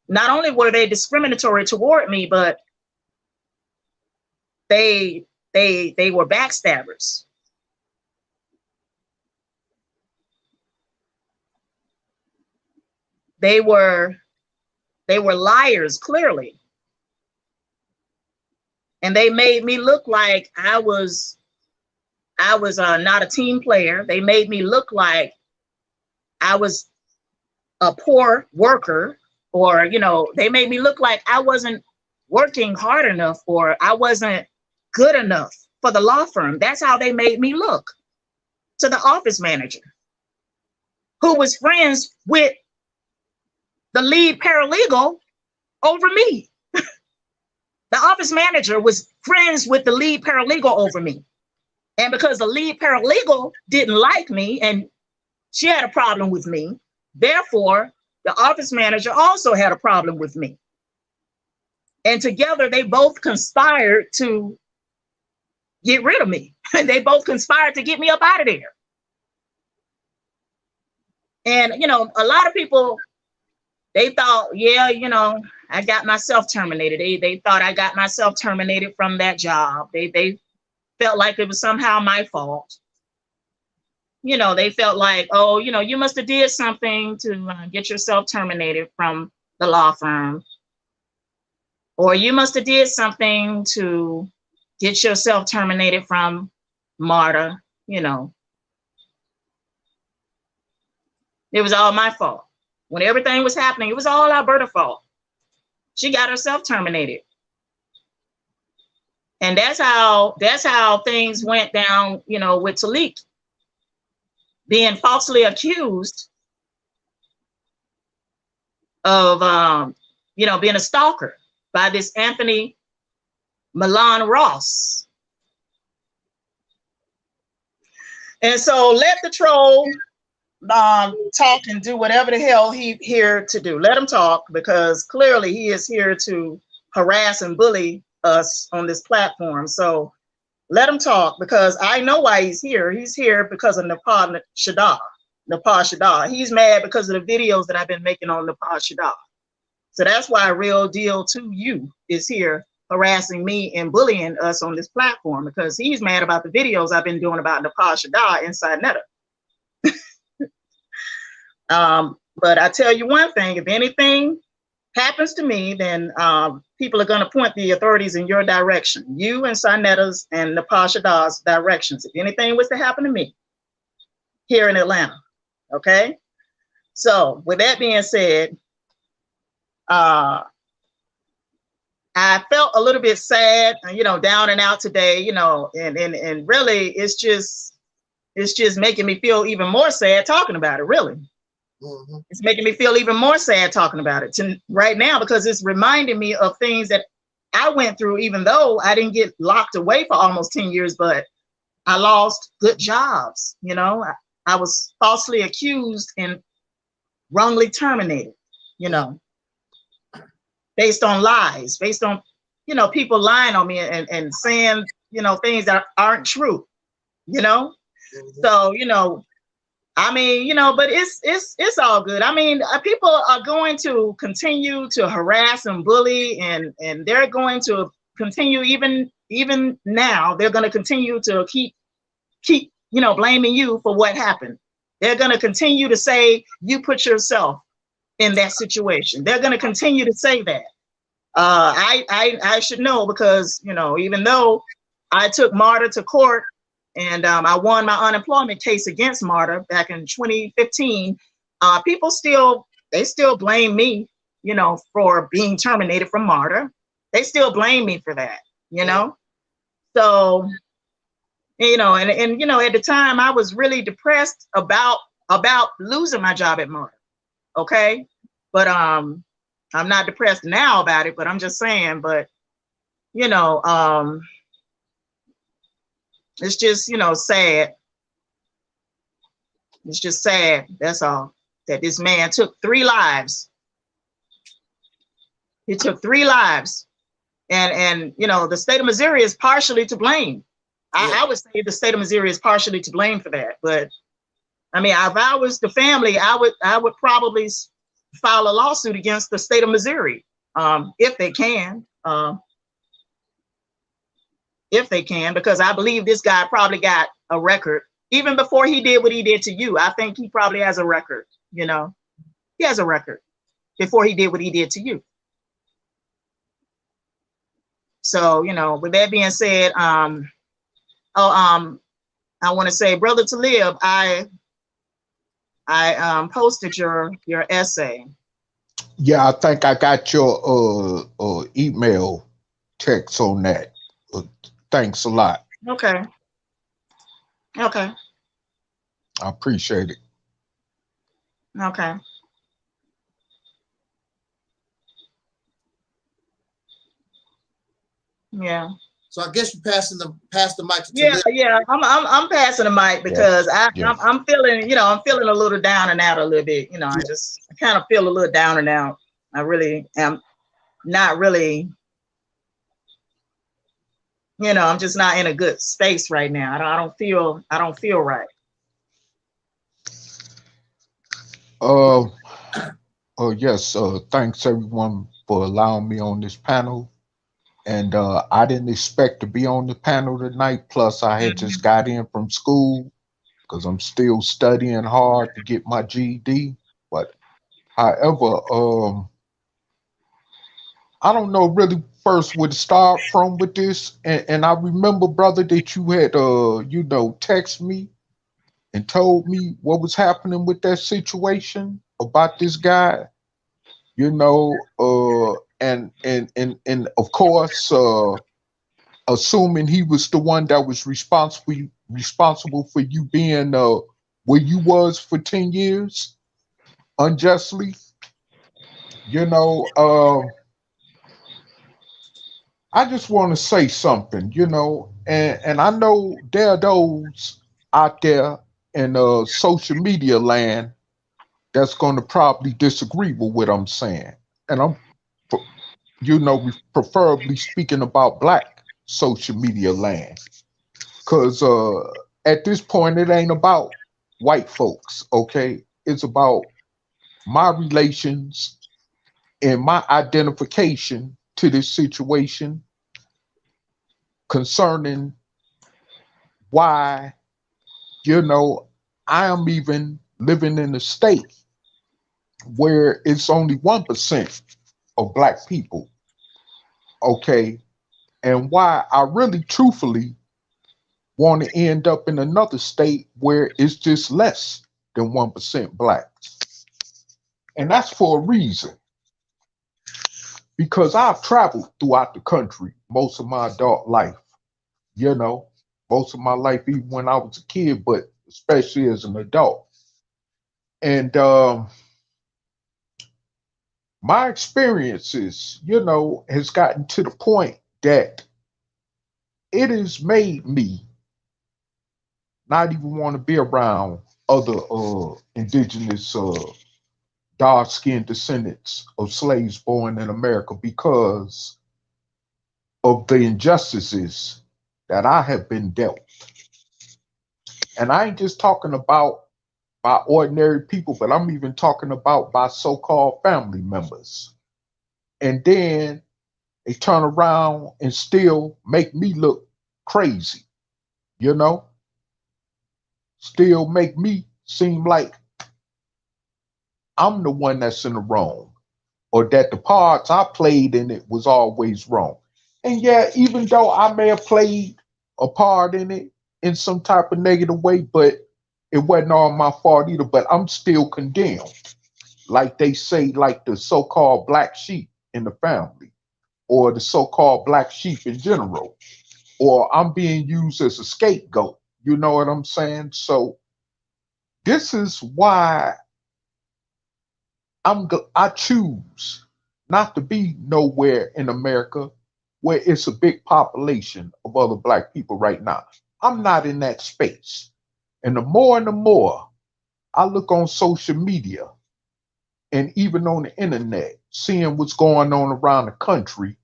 Not only were they discriminatory toward me, but they were backstabbers. They were liars, clearly. And they made me look like I was not a team player. They made me look like I was a poor worker, or, you know, they made me look like I wasn't working hard enough, or I wasn't good enough for the law firm. That's how they made me look to the office manager, who was friends with the lead paralegal over me. The office manager was friends with the lead paralegal over me. And because the lead paralegal didn't like me and she had a problem with me, therefore, the office manager also had a problem with me. And together, they both conspired to get rid of me. They both conspired to get me up out of there. And, you know, a lot of people, they thought, yeah, you know, I got myself terminated. They thought I got myself terminated from that job. They felt like it was somehow my fault. You know, they felt like, oh, you know, you must have did something to get yourself terminated from the law firm. Or you must have did something to get yourself terminated from MARTA, you know. It was all my fault. When everything was happening, it was all Alberta's fault. She got herself terminated. And that's how things went down, you know, with Taalik being falsely accused of, you know, being a stalker by this Anthony Milan Ross. And so let the troll talk and do whatever the hell he here to do. Let him talk, because clearly he is here to harass and bully us on this platform. So let him talk, because I know why he's here. He's here because of Nepal Shadar. He's mad because of the videos that I've been making on Nepal Shadar. So that's why Real Deal to You is here harassing me and bullying us on this platform, because he's mad about the videos I've been doing about Nepal Shadar inside Netta. But I tell you one thing, if anything happens to me, then people are going to point the authorities in your direction, you and Sinetta's and Nepal Shadar's directions, if anything was to happen to me here in Atlanta. Okay, so with that being said, I felt a little bit sad, you know, down and out today, you know, and really it's just making me feel even more sad talking about it. Really. Mm-hmm. It's making me feel even more sad talking about it right now, because it's reminding me of things that I went through, even though I didn't get locked away for almost 10 years, but I lost good jobs. You know, I was falsely accused and wrongly terminated, you know, based on lies, based on, you know, people lying on me and saying, you know, things that aren't true, you know. Mm-hmm. So, you know, I mean, you know, but it's all good. I mean, people are going to continue to harass and bully, and they're going to continue even now. They're going to continue to keep you know, blaming you for what happened. They're going to continue to say you put yourself in that situation. They're going to continue to say that. I should know, because, you know, even though I took Marta to court, and I won my unemployment case against Marta back in 2015. People still blame me, you know, for being terminated from Marta. They still blame me for that, you know. So, you know, and you know, at the time I was really depressed about losing my job at Marta. Okay, but I'm not depressed now about it. But I'm just saying. But you know, it's just, you know, sad. It's just sad, that's all, that this man took 3 lives. He took 3 lives. And you know, the state of Missouri is partially to blame. I would say the state of Missouri is partially to blame for that. But I mean, if I was the family, I would probably file a lawsuit against the state of Missouri, if they can. If they can, because I believe this guy probably got a record even before he did what he did to you. I think he probably has a record, you know. He has a record before he did what he did to you. So, you know, with that being said, I want to say, Brother Talib, I posted your essay. Yeah, I think I got your email text on that. Thanks a lot. Okay. Okay. I appreciate it. Okay. Yeah. So I guess you pass the mic to Talib. Yeah. I'm passing the mic, because I'm feeling, you know, I'm feeling a little down and out a little bit. You know, I kind of feel a little down and out. I really am not really. You know, I'm just not in a good space right now. I don't feel right. Yes. Thanks everyone for allowing me on this panel. And I didn't expect to be on the panel tonight. Plus, I had just got in from school, because I'm still studying hard to get my GED. But however, I don't know really first where to start from with this. And I remember, brother, that you had, you know, text me and told me what was happening with that situation about this guy, you know, and of course, assuming he was the one that was responsible for you being where you was for 10 years unjustly, you know. I just want to say something, you know, and I know there are those out there in social media land that's going to probably disagree with what I'm saying. And I'm, preferably speaking about Black social media land. Because at this point, it ain't about white folks, okay? It's about my relations and my identification to this situation concerning why, I am even living in a state where it's only 1% of Black people, okay? And why I really truthfully want to end up in another state where it's just less than 1% Black. And that's for a reason. Because I've traveled throughout the country most of my adult life, most of my life, even when I was a kid, but especially as an adult. And my experiences, has gotten to the point that it has made me not even want to be around other indigenous dark-skinned descendants of slaves born in America because of the injustices that I have been dealt. And I ain't just talking about by ordinary people, but I'm even talking about by so-called family members. And then they turn around and still make me look crazy, Still make me seem like I'm the one that's in the wrong, or that the parts I played in it was always wrong. And yeah, even though I may have played a part in it in some type of negative way, but it wasn't all my fault either, but I'm still condemned. Like they say, like the so-called black sheep in the family, or the so-called black sheep in general, or I'm being used as a scapegoat. You know what I'm saying? So this is why I choose not to be nowhere in America where it's a big population of other Black people right now. I'm not in that space. And the more I look on social media and even on the internet, seeing what's going on around the country,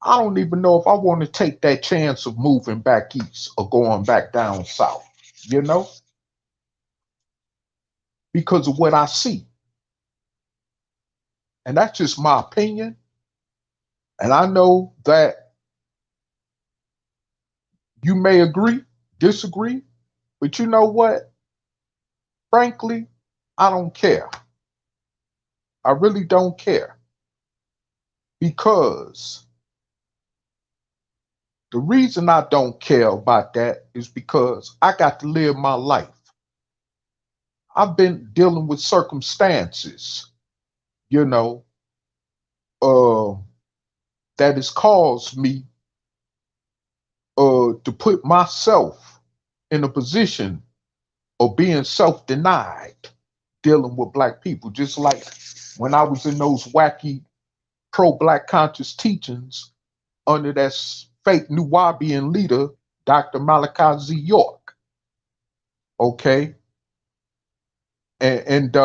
I don't even know if I want to take that chance of moving back east or going back down south, because of what I see. And that's just my opinion. And I know that you may agree, disagree, but you know what? Frankly, I don't care. I really don't care. Because the reason I don't care about that is because I got to live my life. I've been dealing with circumstances, that has caused me to put myself in a position of being self-denied, dealing with Black people. Just like when I was in those wacky pro-Black conscious teachings under that fake Nuwaubian leader, Dr. Malachi Z. York. Okay? And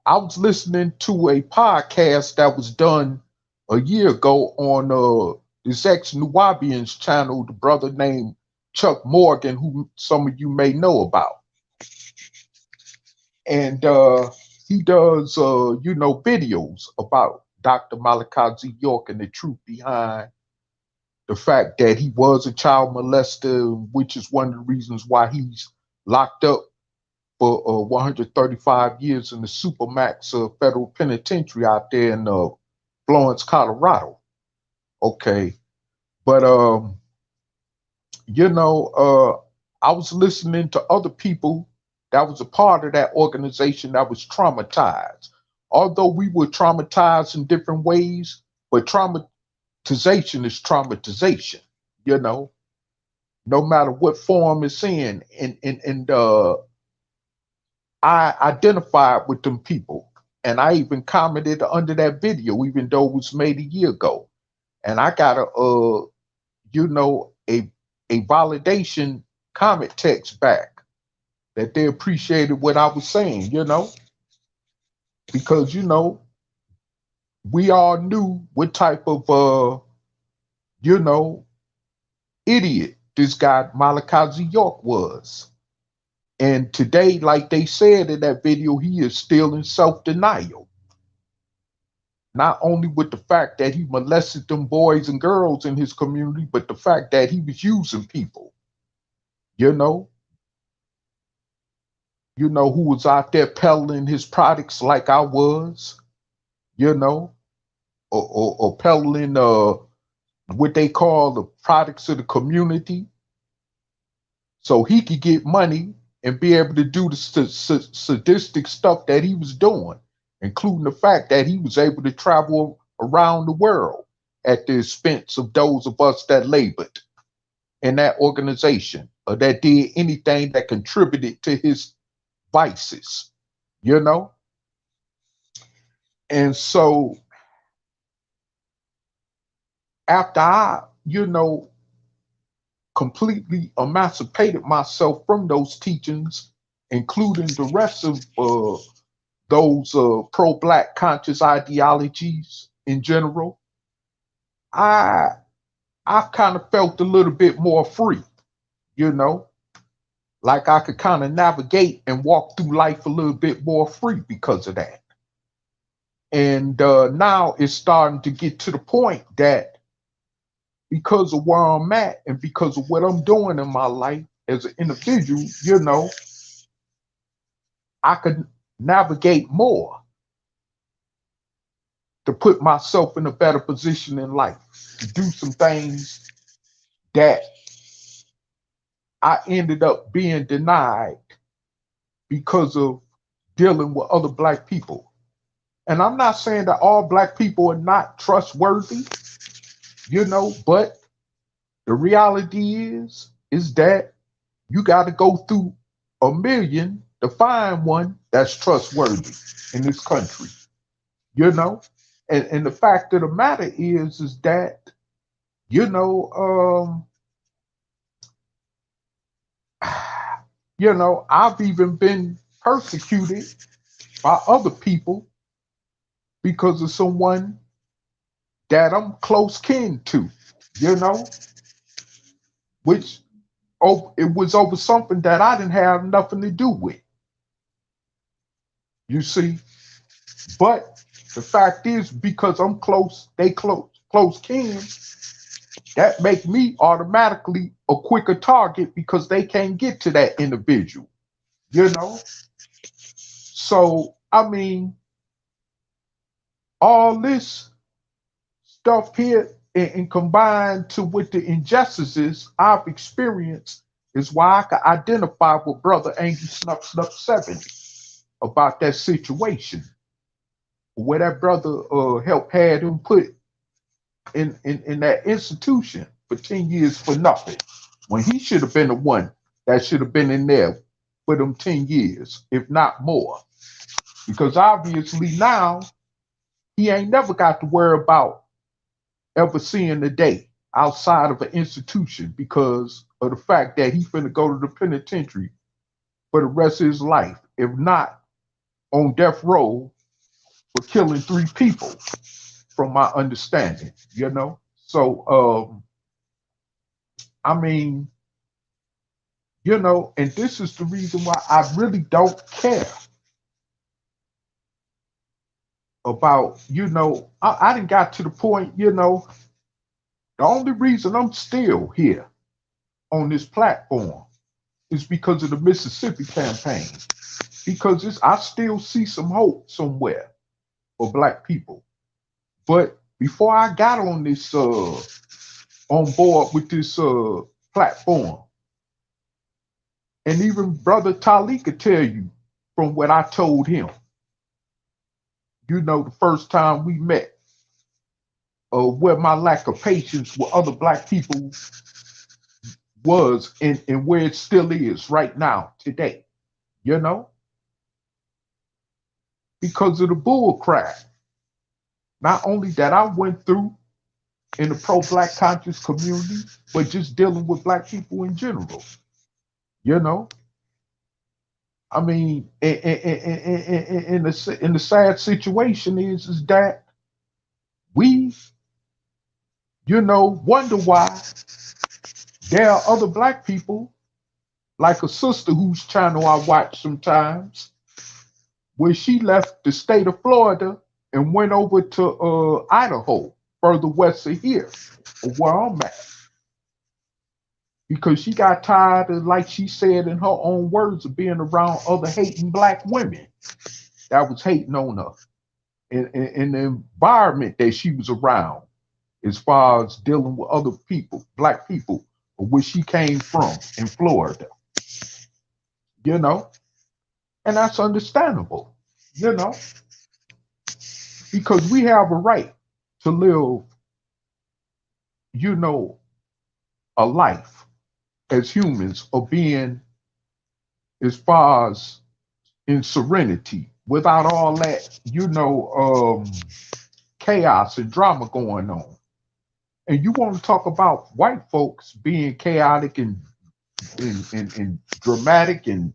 I was listening to a podcast that was done a year ago on this ex-Nuwaubians channel, the brother named Chuck Morgan, who some of you may know about. And he does, videos about Dr. Malachi Z. York and the truth behind the fact that he was a child molester, which is one of the reasons why he's locked up for 135 years in the Supermax federal penitentiary out there in Florence, Colorado. Okay. But, I was listening to other people that was a part of that organization that was traumatized. Although we were traumatized in different ways, but traumatization is traumatization, no matter what form it's in. And I identified with them people. And I even commented under that video, even though it was made a year ago. And I got a validation comment text back that they appreciated what I was saying, you know, because, you know, we all knew what type of, you know, idiot this guy Malachi York was. And today, like they said in that video, he is still in self-denial. Not only with the fact that he molested them boys and girls in his community, but the fact that he was using people, you know, who was out there peddling his products like I was, you know, or peddling what they call the products of the community, so he could get money and be able to do the sadistic stuff that he was doing, including the fact that he was able to travel around the world at the expense of those of us that labored in that organization or that did anything that contributed to his vices, you know? And so after I, you know, completely emancipated myself from those teachings, including the rest of those pro-Black conscious ideologies in general, I kind of felt a little bit more free, you know, like I could kind of navigate and walk through life a little bit more free because of that. And now it's starting to get to the point that because of where I'm at and because of what I'm doing in my life as an individual, you know, I could navigate more to put myself in a better position in life, to do some things that I ended up being denied because of dealing with other Black people. And I'm not saying that all Black people are not trustworthy, you know, but the reality is that you got to go through 1 million to find one that's trustworthy in this country, you know? And the fact of the matter is that, you know, I've even been persecuted by other people because of someone that I'm close kin to, you know, which it was over something that I didn't have nothing to do with, you see. But the fact is, because I'm close, they close kin, that make me automatically a quicker target because they can't get to that individual, you know. So, I mean, all this stuff here and combined to with the injustices I've experienced is why I can identify with Brother Angelsnup 7 about that situation, where that brother helped had him put in that institution for 10 years for nothing, when he should have been the one that should have been in there for them 10 years, if not more. Because obviously now he ain't never got to worry about ever seeing the day outside of an institution because of the fact that he's finna go to the penitentiary for the rest of his life, if not on death row for killing 3 people, from my understanding, you know? So, I mean, you know, and this is the reason why I really don't care about, you know, I done got to the point, you know, the only reason I'm still here on this platform is because of the Mississippi campaign, because I still see some hope somewhere for Black people. But before I got on this, on board with this platform, and even Brother Taalik could tell you from what I told him, you know, the first time we met, where my lack of patience with other Black people was and where it still is right now, today, you know? Because of the bull crap, not only that I went through in the pro-Black conscious community, but just dealing with Black people in general. You know, I mean, in the sad situation is that we, you know, wonder why there are other black people, like a sister whose channel I watch sometimes, where she left the state of Florida and went over to Idaho, further west of here, of where I'm at. Because she got tired of, like she said in her own words, of being around other hating black women that was hating on her in the environment that she was around, as far as dealing with other people, black people, where she came from in Florida. You know, and that's understandable, you know, because we have a right to live, you know, a life as humans of being, as far as in serenity, without all that, you know, chaos and drama going on. And you want to talk about white folks being chaotic and dramatic and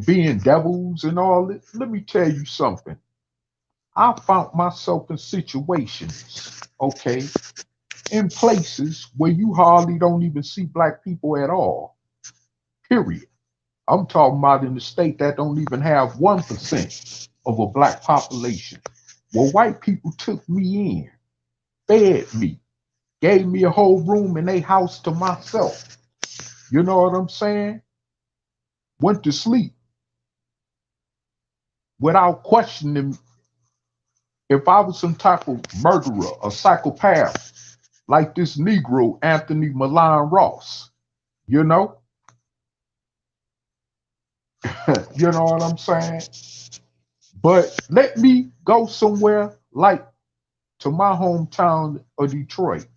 being devils and all that. Let me tell you something. I found myself in situations, okay, in places where you hardly don't even see black people at all. Period. I'm talking about in the state that don't even have 1% of a black population. Well, white people took me in, fed me, gave me a whole room in their house to myself. You know what I'm saying? Went to sleep without questioning if I was some type of murderer, a psychopath, like this Negro, Milan Ross, you know? You know what I'm saying? But let me go somewhere like to my hometown of Detroit,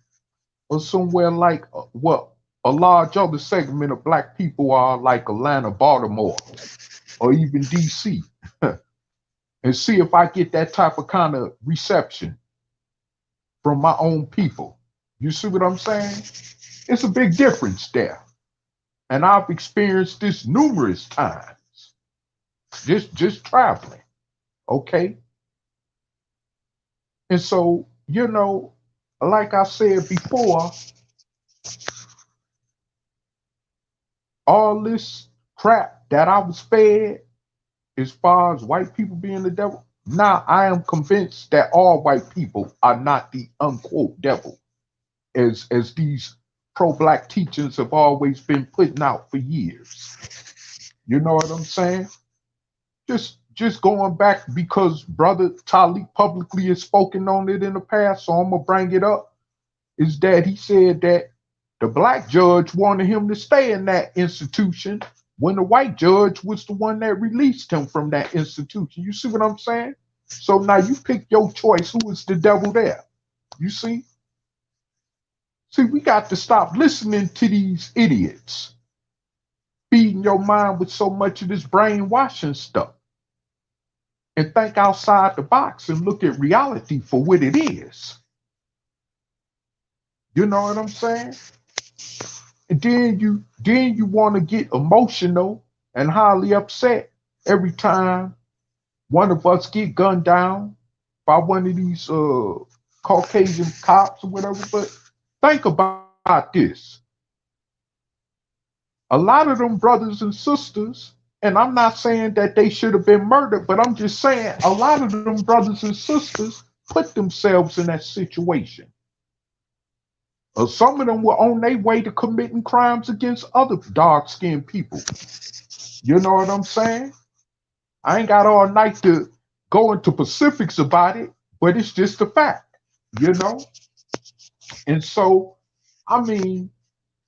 or somewhere like what a large other segment of black people are, like Atlanta, Baltimore, or even DC, and see if I get that type of kind of reception from my own people. You see what I'm saying? It's a big difference there. And I've experienced this numerous times, just traveling, okay? And so, you know, like I said before, all this crap that I was fed as far as white people being the devil, now I am convinced that all white people are not the unquote devil, as these pro-black teachings have always been putting out for years. You know what I'm saying? Just going back, because Brother Taalik publicly has spoken on it in the past, so I'm gonna bring it up, is that he said that the black judge wanted him to stay in that institution when the white judge was the one that released him from that institution. You see what I'm saying? So now you pick your choice. Who is the devil there? You see? See, we got to stop listening to these idiots feeding your mind with so much of this brainwashing stuff, and think outside the box and look at reality for what it is. You know what I'm saying? And then you want to get emotional and highly upset every time one of us get gunned down by one of these Caucasian cops or whatever. But think about this. A lot of them brothers and sisters, and I'm not saying that they should have been murdered, but I'm just saying a lot of them brothers and sisters put themselves in that situation. Some of them were on their way to committing crimes against other dark-skinned people. You know what I'm saying? I ain't got all night to go into specifics about it, but it's just a fact, you know? And so, I mean,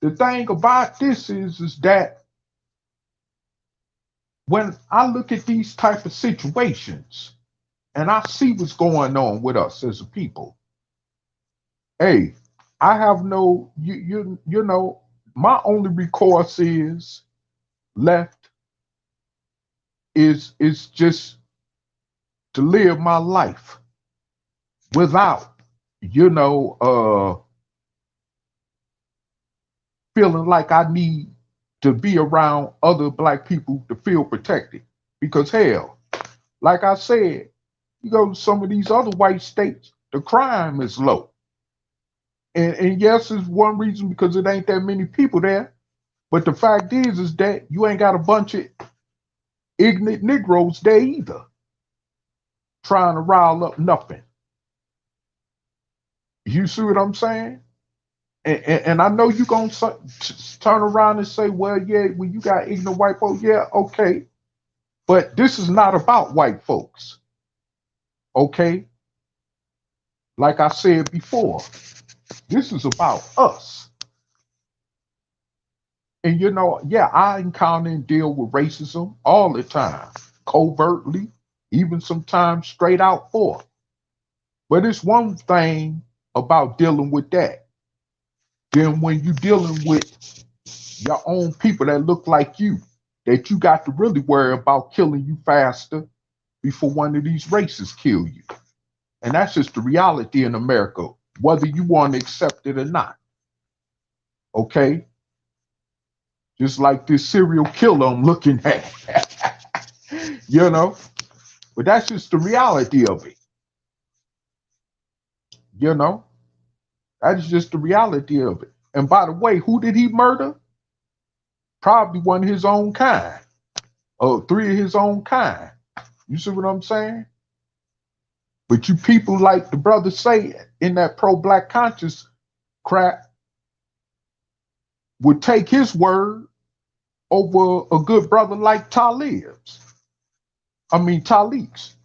the thing about this is that when I look at these type of situations and I see what's going on with us as a people, hey, I have no, you know, my only recourse is left is just to live my life without, you know, feeling like I need to be around other black people to feel protected. Because hell, like I said, you go to some of these other white states, the crime is low. And yes, it's one reason because it ain't that many people there. But the fact is that you ain't got a bunch of ignorant Negroes there either, trying to rile up nothing. You see what I'm saying? And I know you're going to turn around and say, well, yeah, when you got ignorant white folks, yeah, okay. But this is not about white folks, okay? Like I said before, this is about us. And you know, yeah, I encounter and deal with racism all the time, covertly, even sometimes straight out forth. But it's one thing about dealing with that. Then when you're dealing with your own people that look like you, that you got to really worry about killing you faster before one of these races kill you. And that's just the reality in America, whether you want to accept it or not. Okay? Just like this serial killer I'm looking at. You know? But that's just the reality of it. You know? That is just the reality of it. And by the way, who did he murder? Probably one of his own kind. Or 3 of his own kind. You see what I'm saying? But you people, like the brother say in that pro-black conscious crap, would take his word over a good brother like Taalik's.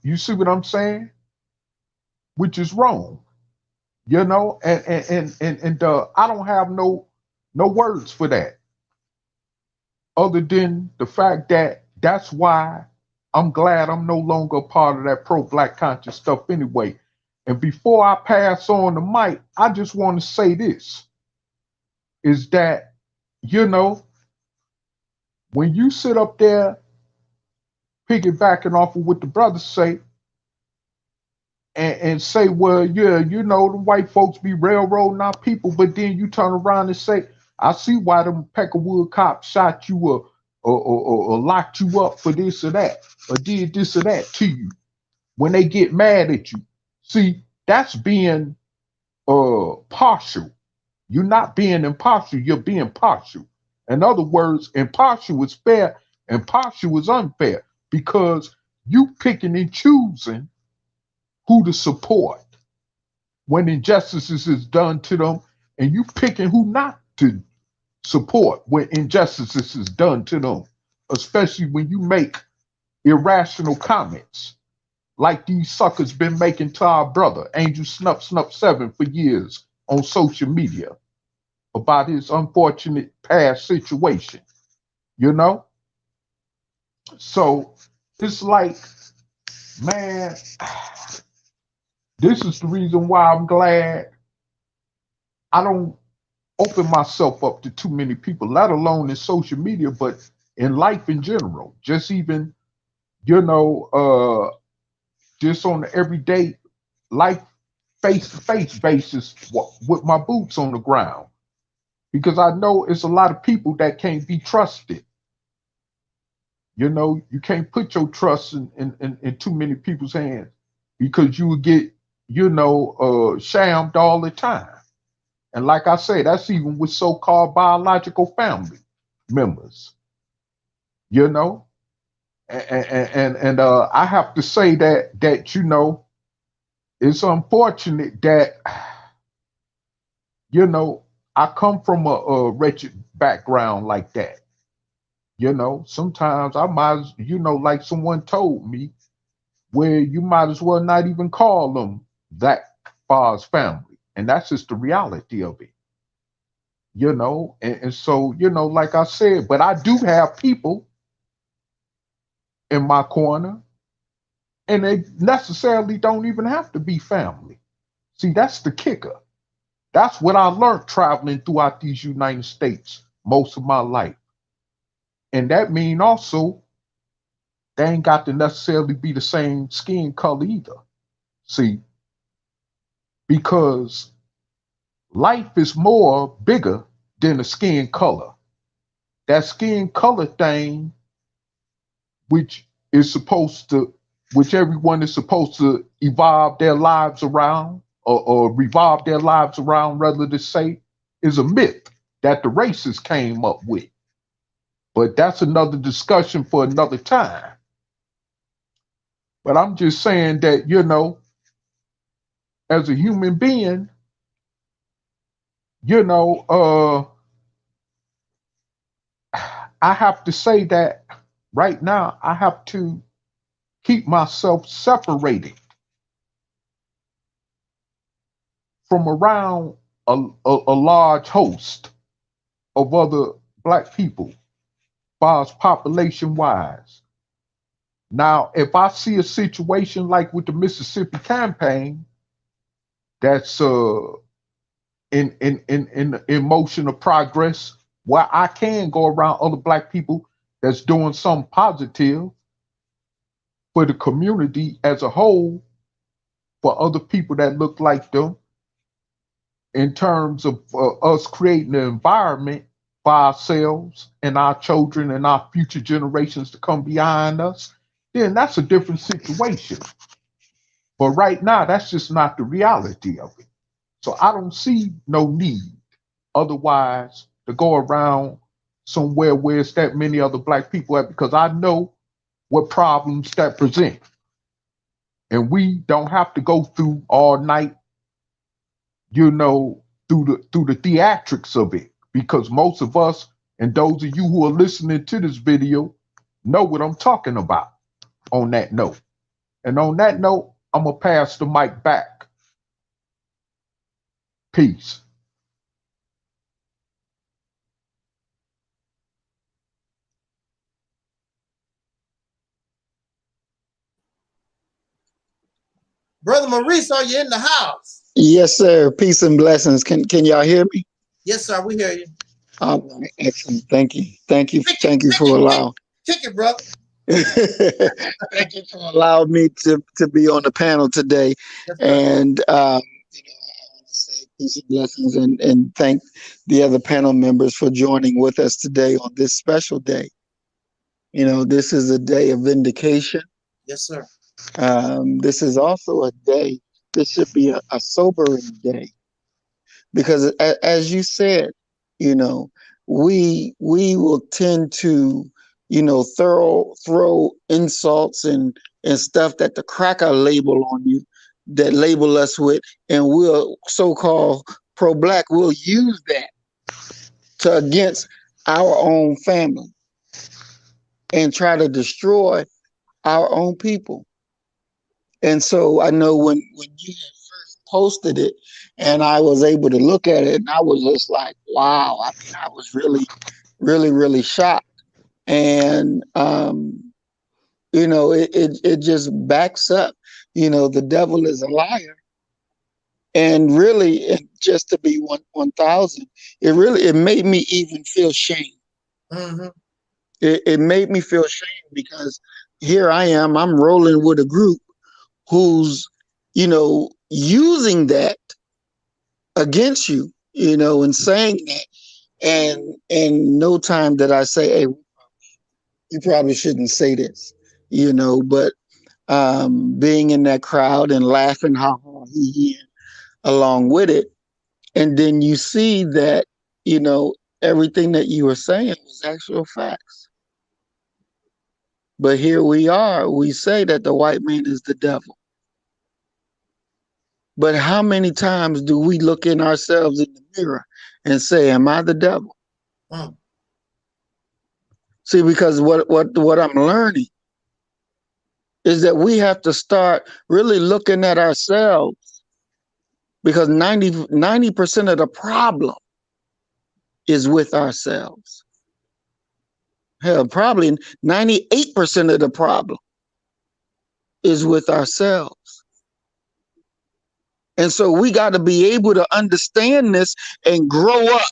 You see what I'm saying? Which is wrong. You know, and I don't have no words for that. Other than the fact that that's why I'm glad I'm no longer a part of that pro-black conscious stuff anyway. And before I pass on the mic, I just want to say this, is that, you know, when you sit up there piggybacking off of what the brothers say and say, well, yeah, you know, the white folks be railroading our people, but then you turn around and say, I see why them Peckerwood cops shot you or locked you up for this or that, or did this or that to you when they get mad at you. See, that's being partial. You're not being impartial, you're being partial. In other words, impartial is fair and partial is unfair because you picking and choosing who to support when injustices is done to them, and you picking who not to support when injustices is done to them, especially when you make irrational comments like these suckers been making to our brother Angelsnup 7 for years on social media about his unfortunate past situation, you know? So it's like, man, this is the reason why I'm glad I don't open myself up to too many people, let alone in social media, but in life in general. Just even, you know, just on the everyday life face-to-face basis with my boots on the ground. Because I know it's a lot of people that can't be trusted. You know, you can't put your trust in too many people's hands because you will get, you know, shammed all the time. And like I say, that's even with so-called biological family members, you know? And I have to say that, you know, it's unfortunate that, you know, I come from a wretched background like that. You know, sometimes I might, you know, like someone told me, where you might as well not even call them that far as family. And that's just the reality of it. You know, and so, you know, like I said, but I do have people in my corner, and they necessarily don't even have to be family. See, that's the kicker. That's what I learned traveling throughout these United States most of my life. And that mean also, they ain't got to necessarily be the same skin color either. See, because life is more bigger than the skin color. that skin color thing, which everyone is supposed to evolve their lives around, or revolve their lives around, rather to say, is a myth that the racists came up with. But that's another discussion for another time. But I'm just saying that, you know, as a human being, you know, I have to say that right now I have to keep myself separated from around a large host of other Black people, as far as population-wise. Now, if I see a situation like with the Mississippi campaign, that's in motion of progress, where I can go around other Black people that's doing something positive for the community as a whole, for other people that look like them, in terms of us creating an environment for ourselves and our children and our future generations to come behind us, then that's a different situation. But right now, that's just not the reality of it. So I don't see no need otherwise to go around somewhere where it's that many other Black people at, because I know what problems that present. And we don't have to go through all night, you know, through the theatrics of it, because most of us, and those of you who are listening to this video, know what I'm talking about on that note. And on that note, I'm going to pass the mic back. Peace. Brother Maurice, are you in the house? Yes, sir. Peace and blessings. Can y'all hear me? Yes, sir. We hear you. Excellent. Thank you. Thank you. Thank you for allowing. Kick it, brother. Thank you for allowing me to be on the panel today. Yes, and you know, I want to say peace and blessings and thank the other panel members for joining with us today on this special day. You know, this is a day of vindication. Yes, sir. This is also a day. This should be a sobering day, because as you said, you know, we will tend to, you know, throw insults and stuff that the cracker label on you, that label us with, and we'll so-called pro-Black, we'll use that to against our own family and try to destroy our own people. And so I know when you first posted it and I was able to look at it, and I was just like, wow. I mean, I was really, really, really shocked. And, you know, it just backs up, you know, the devil is a liar. And really, just to be 1,000, it made me even feel shame. Mm-hmm. It made me feel shame, because here I am, I'm rolling with a group who's, you know, using that against you, you know, and saying that. And no time that I say, hey, you probably shouldn't say this, you know, but being in that crowd and laughing how he along with it. And then you see that, you know, everything that you were saying was actual facts. But here we are, we say that the white man is the devil. But how many times do we look in ourselves in the mirror and say, am I the devil? Mm. See, because what I'm learning is that we have to start really looking at ourselves, because 90% of the problem is with ourselves. Hell, probably 98% of the problem is with ourselves. And so we got to be able to understand this and grow up.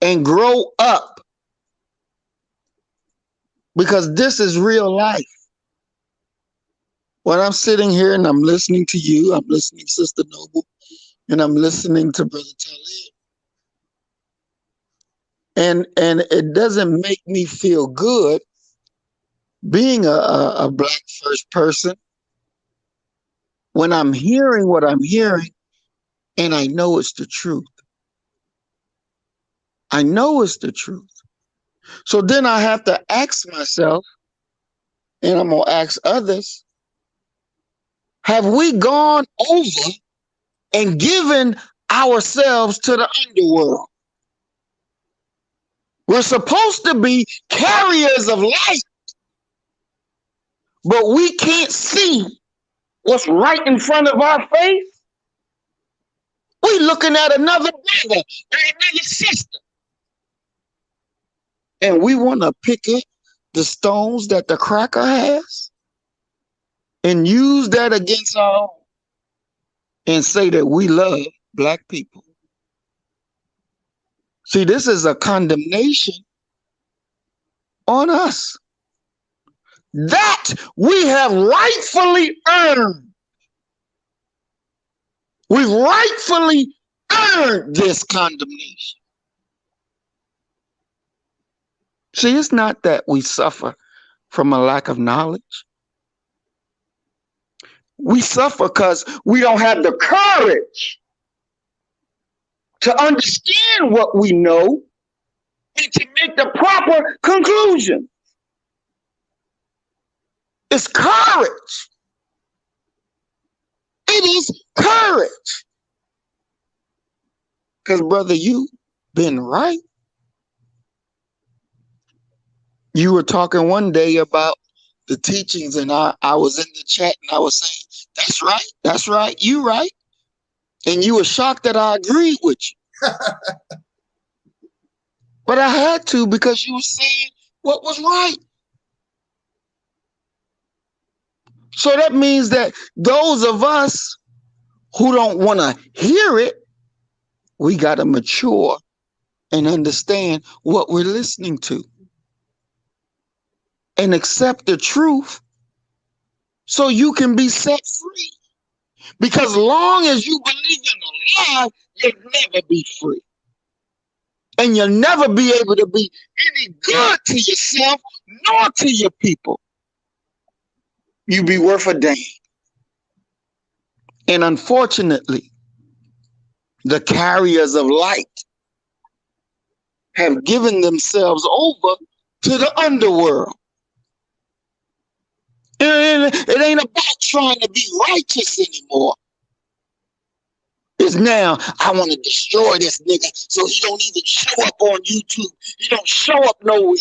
And grow up. Because this is real life. When I'm sitting here and I'm listening to you, I'm listening to Sister Noble, and I'm listening to Brother Taalik, And it doesn't make me feel good being a black first person when I'm hearing what I'm hearing and I know it's the truth. I know it's the truth. So then I have to ask myself, and I'm going to ask others, have we gone over and given ourselves to the underworld? We're supposed to be carriers of light, but we can't see what's right in front of our face. We're looking at another brother or another sister, and we want to pick up the stones that the cracker has and use that against our own and say that we love black people. See, this is a condemnation on us that we have rightfully earned. We've rightfully earned this condemnation. See, it's not that we suffer from a lack of knowledge. We suffer because we don't have the courage to understand what we know and to make the proper conclusion. It's courage. It is courage. Because, brother, you've been right. You were talking one day about the teachings, and I was in the chat and I was saying, that's right, you right. And you were shocked that I agreed with you. But I had to, because you were saying what was right. So that means that those of us who don't want to hear it, we got to mature and understand what we're listening to and accept the truth so you can be set free. Because long as you believe in a lie, you'll never be free. And you'll never be able to be any good to yourself nor to your people. You'll be worth a damn. And unfortunately, the carriers of light have given themselves over to the underworld. And it ain't about trying to be righteous anymore. It's now, I want to destroy this nigga so he don't even show up on YouTube. He don't show up nowhere.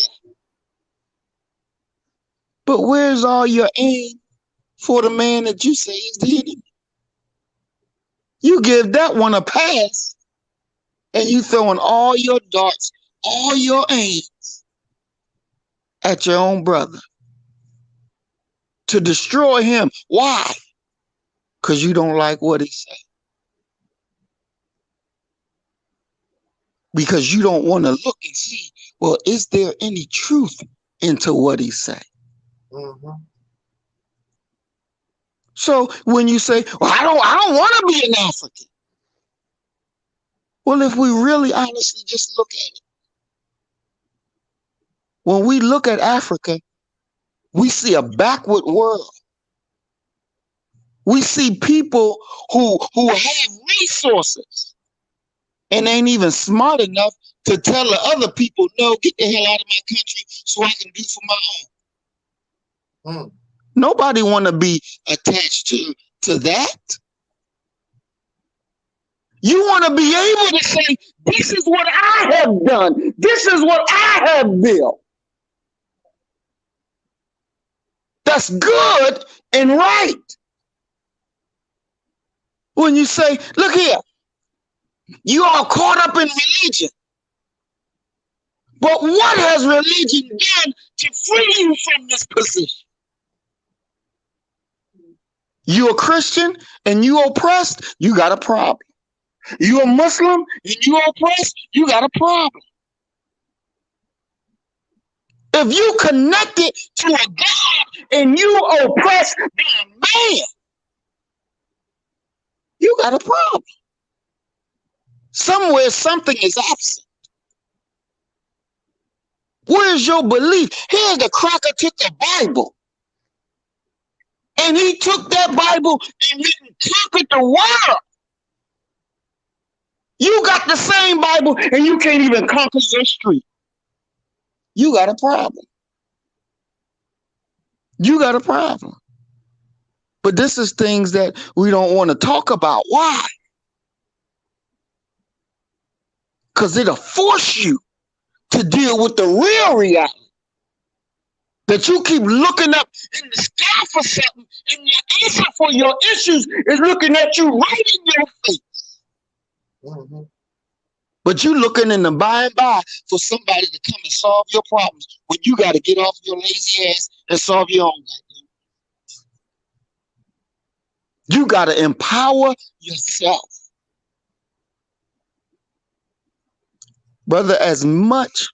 But where's all your aim for the man that you say is the enemy? You give that one a pass, and you throwing all your darts, all your aims at your own brother to destroy him. Why? Because you don't like what he said. Because you don't want to look and see, well, is there any truth into what he said? Mm-hmm. So when you say, well, I don't want to be an African. Well, if we really honestly just look at it, when we look at Africa, we see a backward world. We see people who have resources and ain't even smart enough to tell the other people, no, get the hell out of my country so I can do for my own. Mm. Nobody want to be attached to that. You want to be able to say, this is what I have done. This is what I have built. That's good and right. When you say, look here, you are caught up in religion. But what has religion done to free you from this position? You a Christian and you oppressed, you got a problem. You a Muslim and you oppressed, you got a problem. If you connected to a God and you oppressed by a man, you got a problem. Somewhere something is absent. Where's your belief? Here's the cracker took the Bible. And he took that Bible and went and conquered the world. You got the same Bible and you can't even conquer your street. You got a problem. You got a problem. But this is things that we don't want to talk about. Why? Because it'll force you to deal with the real reality. That you keep looking up in the sky for something, and your answer for your issues is looking at you right in your face. Mm-hmm. But you looking in the by and by for somebody to come and solve your problems when you got to get off your lazy ass and solve your own. You got to empower yourself. Brother, as much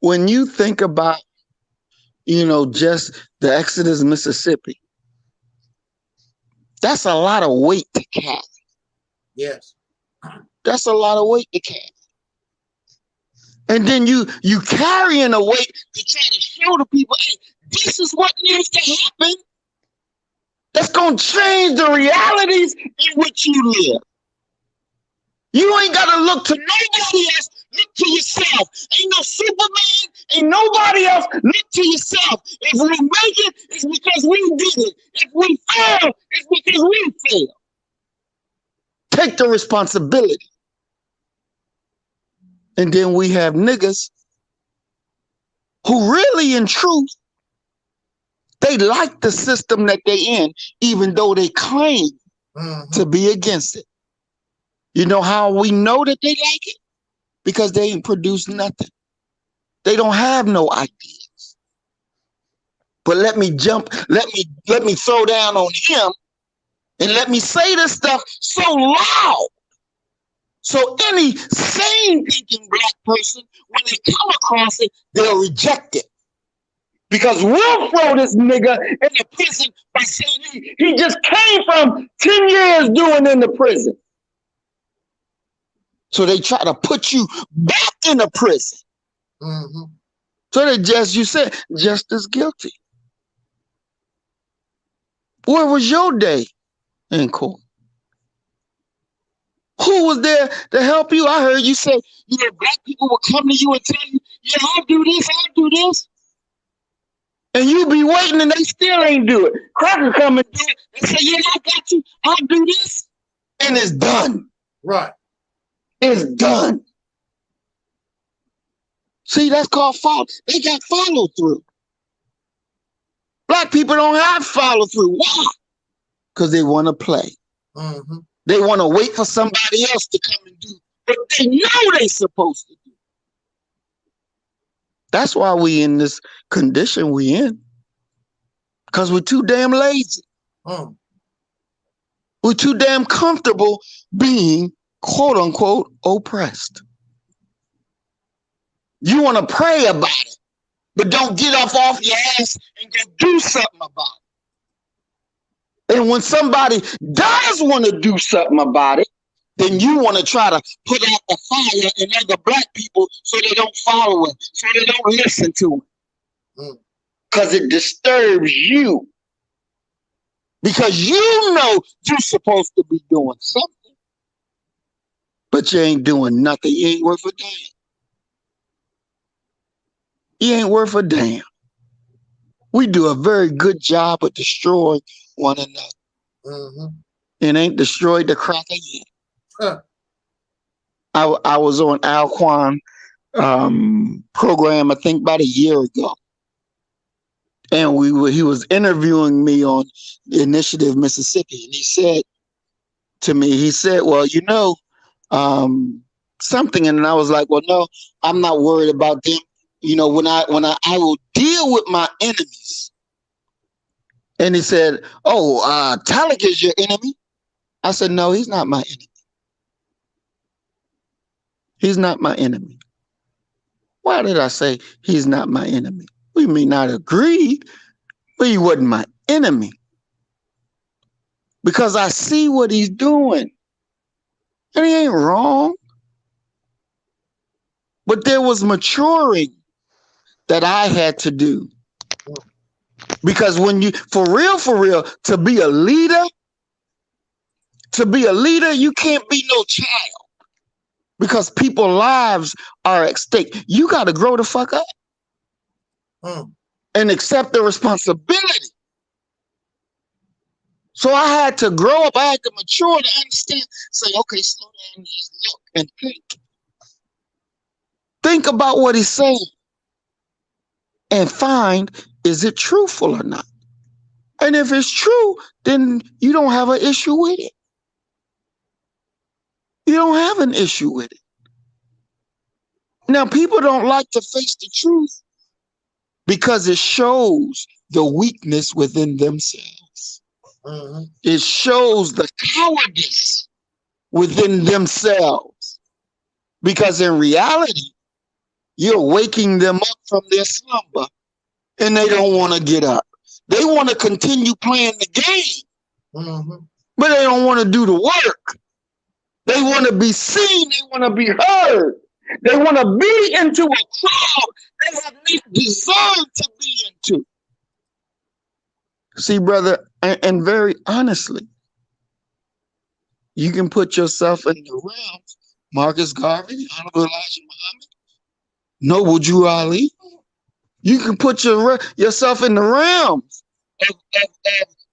when you think about, just the Exodus, Mississippi, that's a lot of weight to carry. Yes. That's a lot of weight to carry. And then you carrying a weight to try to show the people, hey, this is what needs to happen. That's going to change the realities in which you live. You ain't got to look to nobody else. Look to yourself. Ain't no Superman. Ain't nobody else. Look to yourself. If we make it, it's because we did it. If we fail, it's because we failed. Take the responsibility. And then we have niggas who really, in truth, they like the system that they in, even though they claim to be against it. You know how we know that they like it? Because they ain't produced nothing. They don't have no ideas. But let me throw down on him and let me say this stuff so loud. So any sane thinking black person, when they come across it, they'll reject it. Because we'll throw this nigga in the prison by saying he just came from 10 years doing in the prison. So they try to put you back in the prison. Mm-hmm. So they you said, just as guilty. Where was your day in court? Who was there to help you? I heard you say, black people will come to you and tell you, yeah, I'll do this, I'll do this. And you be waiting and they still ain't do it. Cracker come and do it and say, yeah, I got you, I'll do this. And it's done. Right. It's done. See, that's called follow. They got follow through. Black people don't have follow through. Why? Because they want to play. Mm-hmm. They want to wait for somebody else to come and do what they know they're supposed to do. That's why we in this condition we in. Because we're too damn lazy. We're too damn comfortable being, quote unquote, oppressed. You want to pray about it, but don't get off your ass and go do something about it. And when somebody does want to do something about it, then you want to try to put out the fire in other black people so they don't follow it, so they don't listen to it. Because it disturbs you. Because you know you're supposed to be doing something. But you ain't doing nothing. You ain't worth a damn. You ain't worth a damn. We do a very good job of destroying one another. Mm-hmm. And ain't destroyed the cracker yet. Huh. I was on Alquan program, I think about a year ago. And he was interviewing me on the Initiative Mississippi. And he said to me, well, something. And I was like, well, no, I'm not worried about them. When I will deal with my enemies. And he said, Taalik is your enemy. I said, no, he's not my enemy. He's not my enemy. Why did I say he's not my enemy? We may not agree, but he wasn't my enemy. Because I see what he's doing. And he ain't wrong. But there was maturing that I had to do. Because when you, for real, to be a leader, you can't be no child. Because people's lives are at stake. You got to grow the fuck up and accept the responsibility. So I had to grow up. I had to mature to understand. Say, okay, slow down and just look and think. Think about what he's saying and find, is it truthful or not? And if it's true, then you don't have an issue with it. You don't have an issue with it. Now, people don't like to face the truth because it shows the weakness within themselves. It shows the cowardice within themselves. Because in reality, you're waking them up from their slumber and they don't want to get up. They want to continue playing the game, but they don't want to do the work. They want to be seen. They want to be heard. They want to be into a crowd they have not deserved to be into. See, brother, and very honestly, you can put yourself in the realms. Marcus Garvey, Honorable Elijah Muhammad, Noble Drew Ali. You can put yourself in the realms of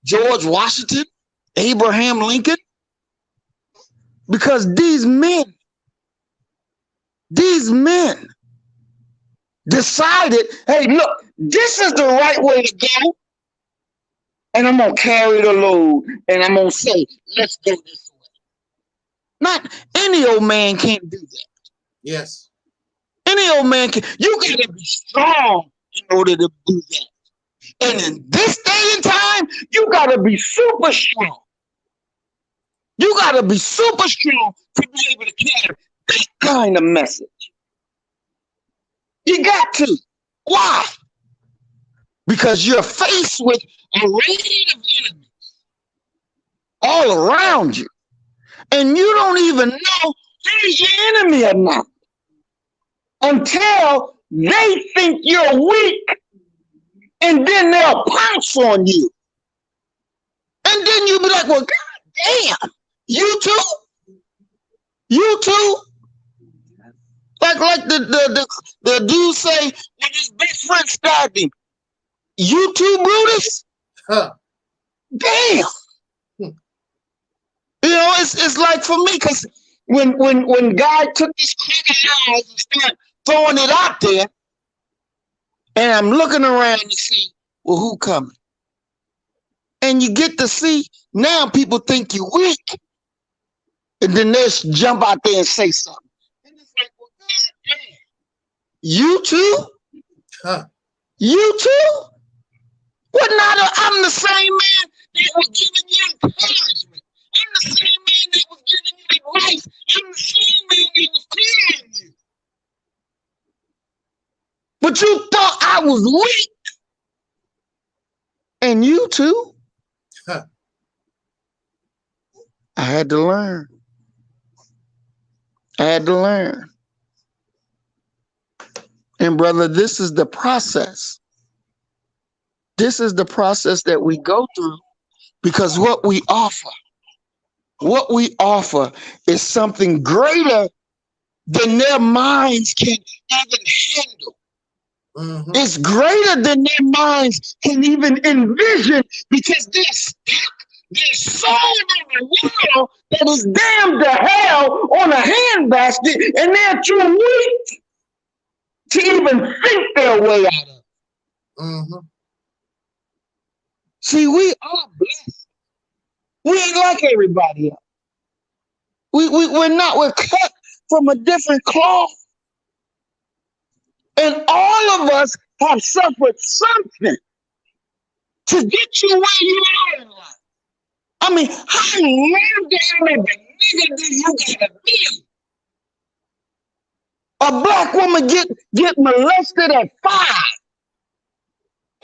George Washington, Abraham Lincoln, because these men decided, hey, look, this is the right way to go, and I'm going to carry the load, and I'm going to say, let's go this way. Not any old man can't do that. Yes. Any old man can. You got to be strong in order to do that. And in this day and time, you got to be super strong. You got to be super strong to be able to carry that kind of message. You got to. Why? Because you're faced with a rain of enemies all around you. And you don't even know who's your enemy or not until they think you're weak, and then they'll pounce on you. And then you'll be like, well, God damn, you too? You too? Like the dude say when his best friend stabbed him, you too, Brutus? Huh. Damn. You know, it's like for me, because when God took this crocodile and started throwing it out there, and I'm looking around to see, well, who coming? And you get to see, now people think you're weak. And then they'll jump out there and say something. And it's like, well, God damn. You too? Huh. You too? Well, not I'm the same man that was giving you encouragement. I'm the same man that was giving you advice. I'm the same man that was clearing you. But you thought I was weak. And you too? Huh. I had to learn. I had to learn. And brother, this is the process. This is the process that we go through, because what we offer is something greater than their minds can even handle. It's greater than their minds can even envision, because they're stuck. They're sold in a world that is damned to hell on a handbasket, and they're too weak to even think their way out of it. See, we are blessed. We ain't like everybody else. We're cut from a different cloth. And all of us have suffered something to get you where you are in life. I mean, how long damn of a nigga do you gotta be? A black woman get molested at 5.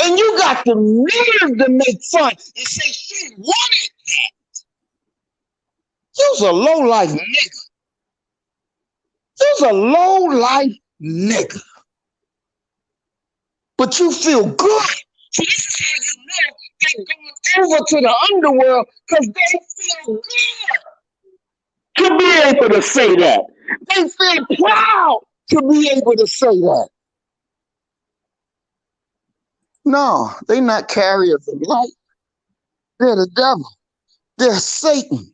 And you got the nerve to make fun and say she wanted that. You's a low-life nigga. You's a low-life nigga. but you feel good. So this is how you know they're going over to the underworld, because they feel good to be able to say that. They feel proud to be able to say that. No, they're not carriers of light. They're the devil. They're Satan.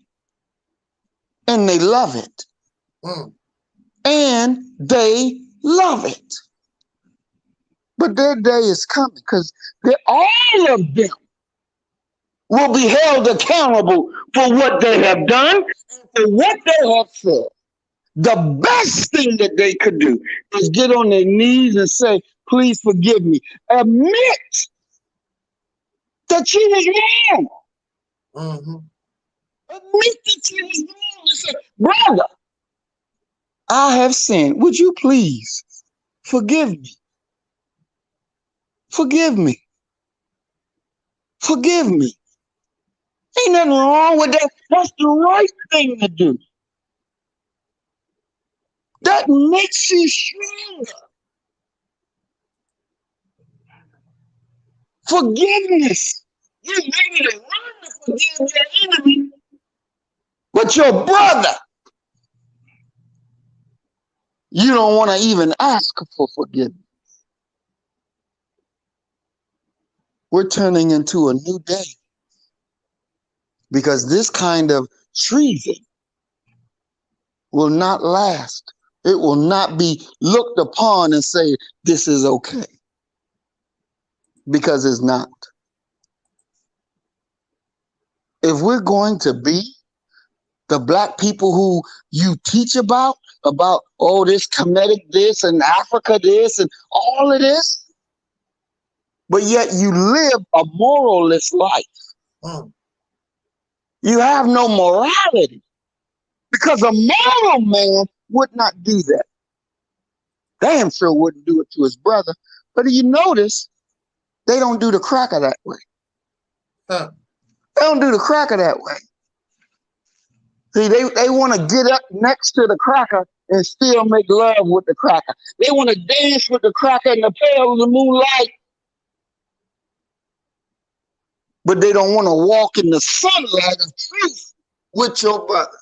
And they love it. And they love it. But their day is coming, because all of them will be held accountable for what they have done and for what they have said. The best thing that they could do is get on their knees and say, please forgive me. Admit that you was wrong. Admit that you was wrong and say, brother, I have sinned. Would you please forgive me? Forgive me. Forgive me. Ain't nothing wrong with that. That's the right thing to do. That makes you stronger. Forgiveness. You're ready to run to forgive your enemy. But your brother, you don't want to even ask for forgiveness. We're turning into a new day, because this kind of treason will not last. It will not be looked upon and say, this is okay. Because it's not. If we're going to be the black people who you teach about, oh, this Kemetic this and Africa this and all of this, but yet you live a moralless life. You have no morality, because a moral man would not do that. Damn sure wouldn't do it to his brother. But you notice, they don't do the cracker that way. They don't do the cracker that way. See, they want to get up next to the cracker and still make love with the cracker. They want to dance with the cracker in the pale of the moonlight, but they don't want to walk in the sunlight of truth with your brother.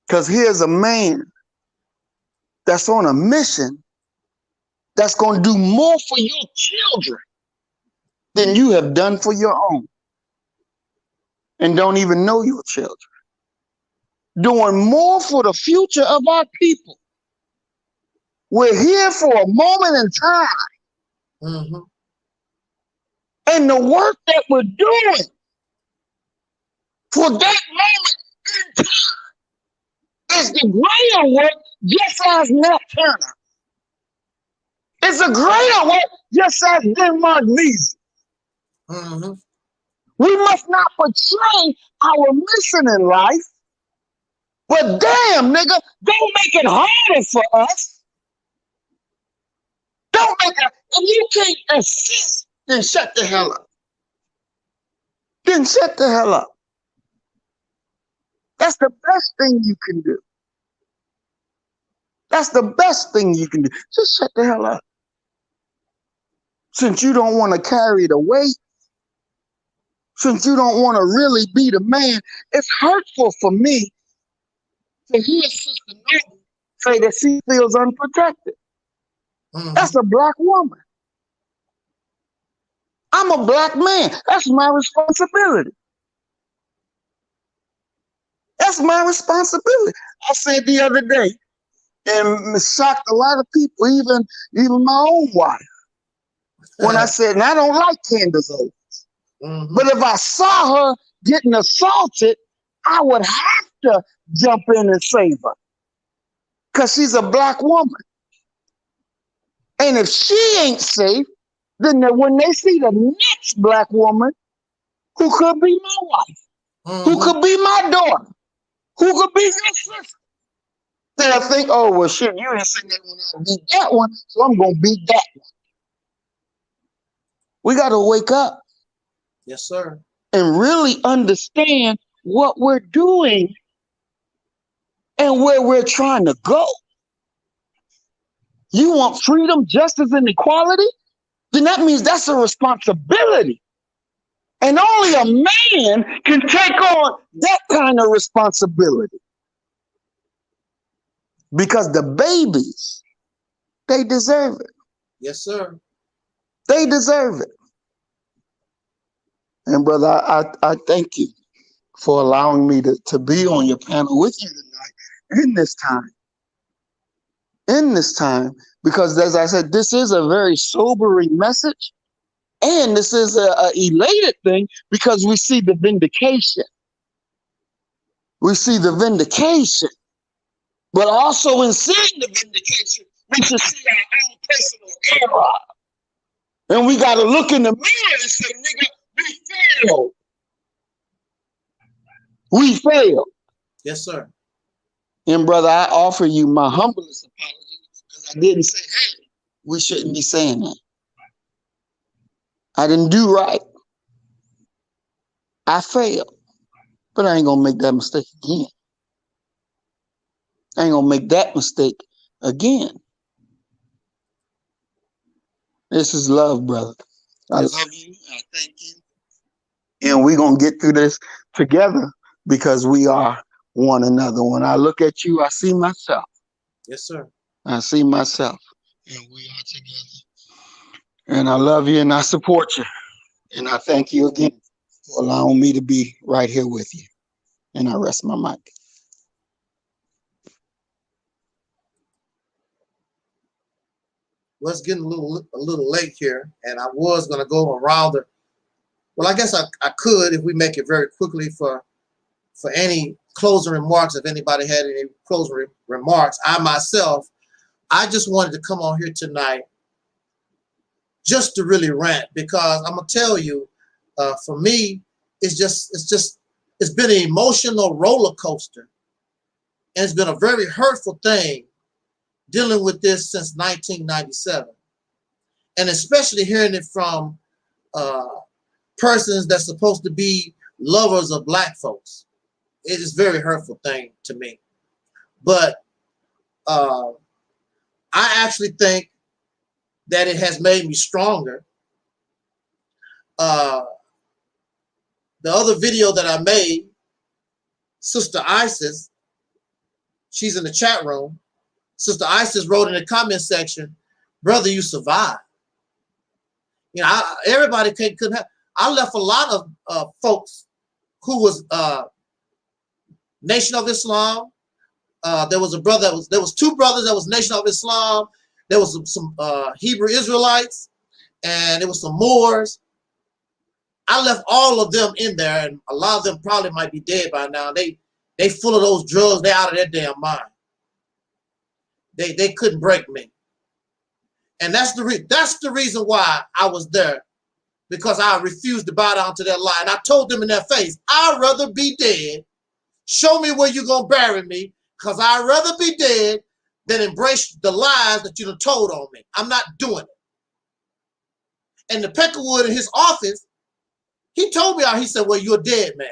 Because here's a man that's on a mission that's going to do more for your children than you have done for your own, and don't even know your children. Doing more for the future of our people. We're here for a moment in time. And the work that we're doing for that moment in time is the greater work, just as ēt terna. It's a greater work, just as Denmark-Visa. We must not betray our mission in life, but damn, nigga, don't make it harder for us. Don't make it, if you can't assist, then shut the hell up. Then shut the hell up. That's the best thing you can do. That's the best thing you can do. Just shut the hell up. Since you don't want to carry the weight, since you don't want to really be the man, it's hurtful for me to hear Sister Noble say that she feels unprotected. That's a black woman. I'm a black man. That's my responsibility. That's my responsibility. I said the other day, and it shocked a lot of people, even my own wife, when I said, and I don't like Candace Owens, but if I saw her getting assaulted, I would have to jump in and save her, because she's a black woman. And if she ain't safe, then when they see the next black woman, who could be my wife, who could be my daughter, who could be your sister, they'll think, oh, well, shit, you ain't seen that one, I beat that one, so I'm going to beat that one. We got to wake up. Yes, sir. And really understand what we're doing and where we're trying to go. You want freedom, justice, and equality? Then that means that's a responsibility. And only a man can take on that kind of responsibility. Because the babies, they deserve it. Yes, sir. They deserve it. And brother, I thank you for allowing me to be on your panel with you tonight in this time. In this time, because as I said, this is a very sobering message. And this is a elated thing because we see the vindication. We see the vindication. But also in seeing the vindication, we should see our own personal error. And we got to look in the mirror and say, nigga, we failed. We failed. Yes, sir. And brother, I offer you my humblest apology because I didn't say, hey, we shouldn't be saying that. I didn't do right. I failed. But I ain't going to make that mistake again. I ain't going to make that mistake again. This is love, brother. I love you. I thank you. And we're going to get through this together because we are one another. When I look at you, I see myself. Yes, sir. I see myself. And we are together. And I love you and I support you. And I thank you again for allowing me to be right here with you. And I rest my mic. Well, it's getting a little late here, and I was going to go around the. Well, I guess I could if we make it very quickly for any closing remarks. If anybody had any closing remarks, I just wanted to come on here tonight just to really rant, because I'm gonna tell you, for me, it's been an emotional roller coaster, and it's been a very hurtful thing dealing with this since 1997, and especially hearing it from persons that's supposed to be lovers of black folks. It is a very hurtful thing to me. But I actually think that it has made me stronger. The other video that I made, Sister Isis, she's in the chat room. Sister Isis wrote in the comment section, "Brother, you survived." You know, everybody couldn't have. I left a lot of folks who was Nation of Islam. There was a brother. There was two brothers that was Nation of Islam. There was some Hebrew Israelites, and there was some Moors. I left all of them in there, and a lot of them probably might be dead by now. They full of those drugs. They out of their damn mind. They couldn't break me, and that's the reason why I was there, because I refused to bow down to that lie. And I told them in their face, I'd rather be dead. Show me where you're gonna bury me, because I'd rather be dead than embrace the lies that you done told on me. I'm not doing it. And the Peckerwood in his office, he told me out. He said, "Well, you're a dead man."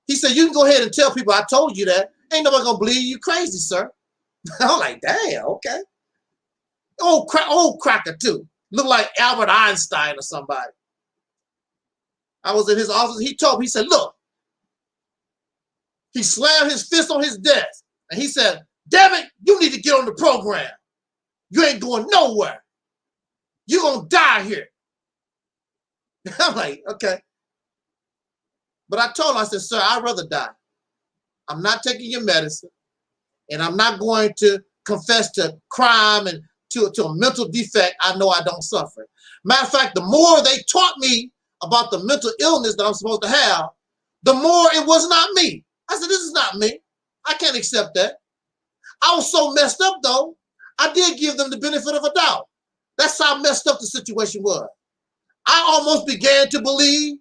He said, "You can go ahead and tell people I told you that. Ain't nobody gonna believe you crazy, sir." I'm like, damn, okay. Old cracker too. Look like Albert Einstein or somebody. I was in his office. He told me, he said, "Look." He slammed his fist on his desk and he said, "Damn it, you need to get on the program. You ain't going nowhere. You're gonna die here." I'm like, okay. But I told him, I said, "Sir, I'd rather die. I'm not taking your medicine, and I'm not going to confess to crime and to a mental defect I know I don't suffer." Matter of fact, the more they taught me about the mental illness that I'm supposed to have, the more it was not me. I said, "This is not me. I can't accept that." I was so messed up, though. I did give them the benefit of a doubt. That's how messed up the situation was. I almost began to believe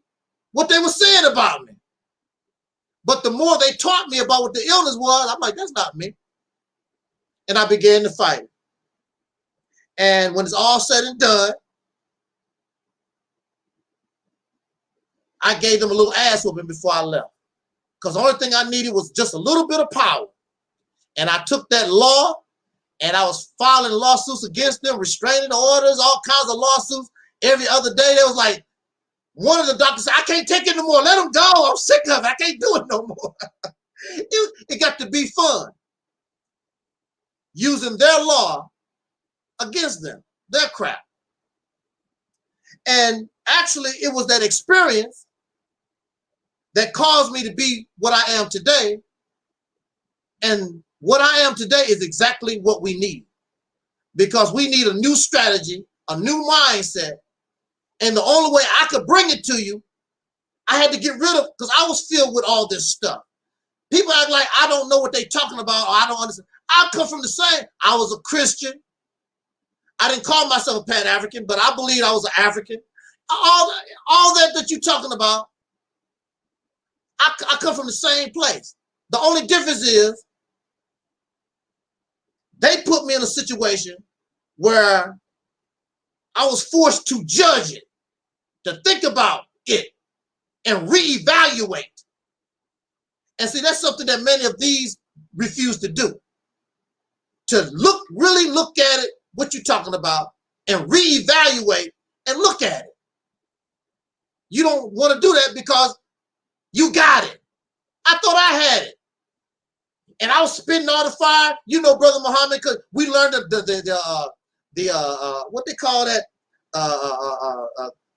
what they were saying about me. But the more they taught me about what the illness was, I'm like, that's not me. And I began to fight it. And when it's all said and done, I gave them a little ass whooping before I left. Because the only thing I needed was just a little bit of power. And I took that law and I was filing lawsuits against them, restraining orders, all kinds of lawsuits. Every other day, there was like, one of the doctors said, I can't take it no more. Let them go. I'm sick of it. I can't do it no more. It got to be fun. Using their law against them, their crap. And actually, it was that experience that caused me to be what I am today. And what I am today is exactly what we need. Because we need a new strategy, a new mindset. And the only way I could bring it to you, I had to get rid of, because I was filled with all this stuff. People act like I don't know what they're talking about, or I don't understand. I come from the same. I was a Christian. I didn't call myself a Pan-African, but I believed I was an African. All that you're talking about, I come from the same place. The only difference is they put me in a situation where I was forced to judge it, to think about it, and reevaluate. And see, that's something that many of these refuse to do. To really look at it, what you're talking about, and reevaluate and look at it. You don't want to do that because you got it. I thought I had it. And I was spitting all the fire. You know, Brother Muhammad, because we learned what they call that,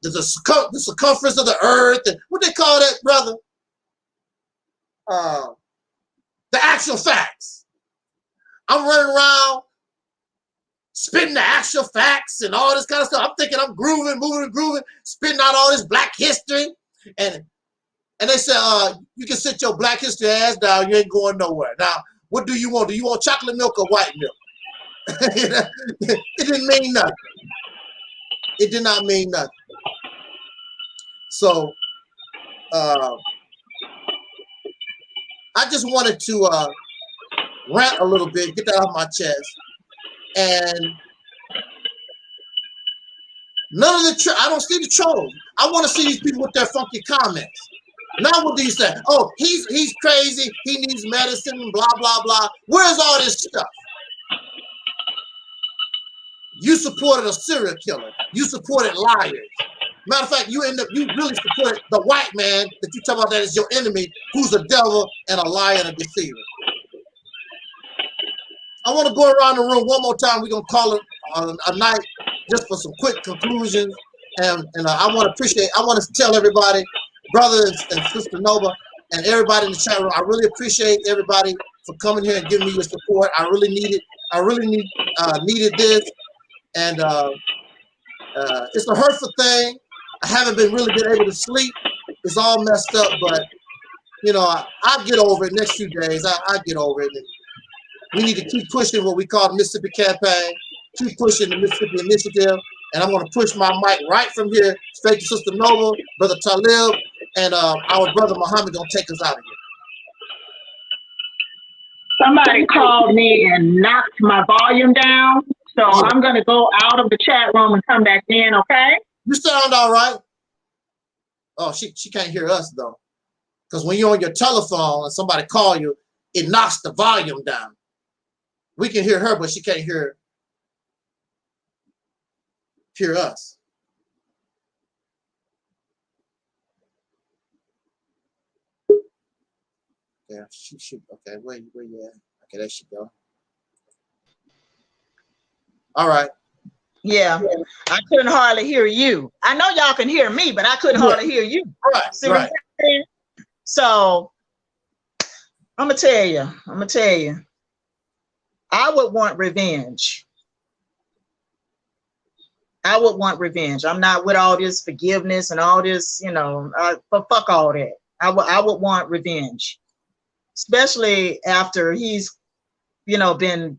the circumference of the earth, and what they call that, brother? The actual facts. I'm running around spitting the actual facts and all this kind of stuff. I'm thinking I'm grooving, moving and grooving, spitting out all this black history. And they said, you can sit your black history ass down, you ain't going nowhere. Now, what do you want? Do you want chocolate milk or white milk? It didn't mean nothing. It did not mean nothing. So, I just wanted to rant a little bit, get that off my chest. And none of the, I don't see the trolls. I want to see these people with their funky comments. Not what these say. Oh, he's crazy. He needs medicine, blah, blah, blah. Where's all this stuff? You supported a serial killer. You supported liars. Matter of fact, you really supported the white man that you talk about that is your enemy, who's a devil and a liar and a deceiver. I want to go around the room one more time. We're going to call it a night just for some quick conclusions. And I want to tell everybody, brother and sister Nova, and everybody in the chat room, I really appreciate everybody for coming here and giving me your support. I really needed this. And it's a hurtful thing. I haven't really been able to sleep. It's all messed up, but you know, I'll get over it next few days. I'll get over it. And we need to keep pushing what we call the Mississippi campaign, keep pushing the Mississippi initiative, and I'm going to push my mic right from here straight to Sister Nova, Brother Taalik, and our brother Muhammad going to take us out of here. Somebody called me and knocked my volume down, so I'm going to go out of the chat room and come back in, okay? You sound all right. Oh, she can't hear us, though. Because when you're on your telephone and somebody call you, it knocks the volume down. We can hear her, but she can't hear us. Yeah, she should. Okay, where you at? Okay, there she go. All right. Yeah, I couldn't hardly hear you. I know y'all can hear me, but I couldn't hardly hear you. Right, see what I'm saying? So I'm gonna tell you, I would want revenge. I would want revenge. I'm not with all this forgiveness and all this, you know, but fuck all that. I would want revenge, especially after he's been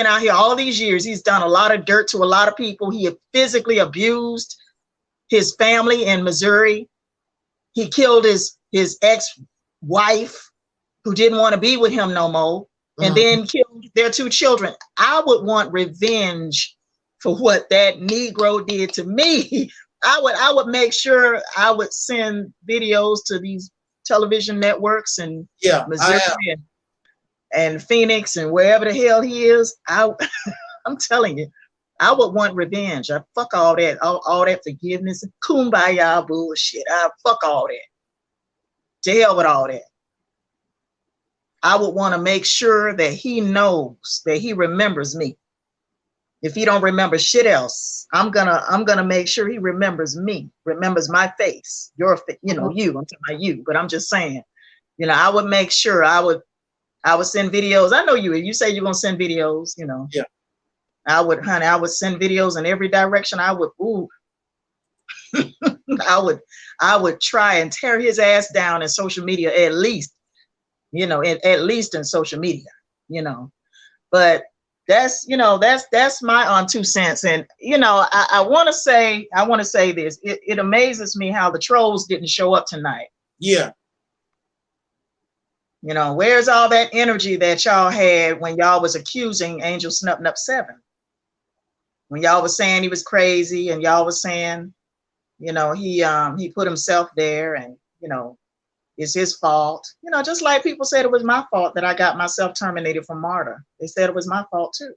out here all these years. He's done a lot of dirt to a lot of people. He had physically abused his family in Missouri. He killed his ex-wife who didn't want to be with him no more, and then killed their 2 children. I would want revenge for what that Negro did to me. I would make sure I would send videos to these television networks and Missouri and Phoenix and wherever the hell he is, I'm telling you, I would want revenge. I fuck all that, all that forgiveness and kumbaya bullshit. I fuck all that. To hell with all that. I would want to make sure that he knows that he remembers me. If he don't remember shit else, I'm gonna make sure he remembers me, remembers my face, your face, you know, you. I'm talking about you, but I'm just saying, you know, I would make sure I would send videos. I know you say you're gonna send videos, you know. Yeah. I would send videos in every direction. I would, I would try and tear his ass down in social media, at least, you know, at least in social media, you know. But that's, you know, that's my 2 cents. And, you know, I want to say this. It amazes me how the trolls didn't show up tonight. Yeah. You know, where's all that energy that y'all had when y'all was accusing Angelsnup 7? When y'all was saying he was crazy, and y'all was saying, you know, he put himself there, and, you know, it's his fault. You know, just like people said it was my fault that I got myself terminated from MARTA. They said it was my fault too.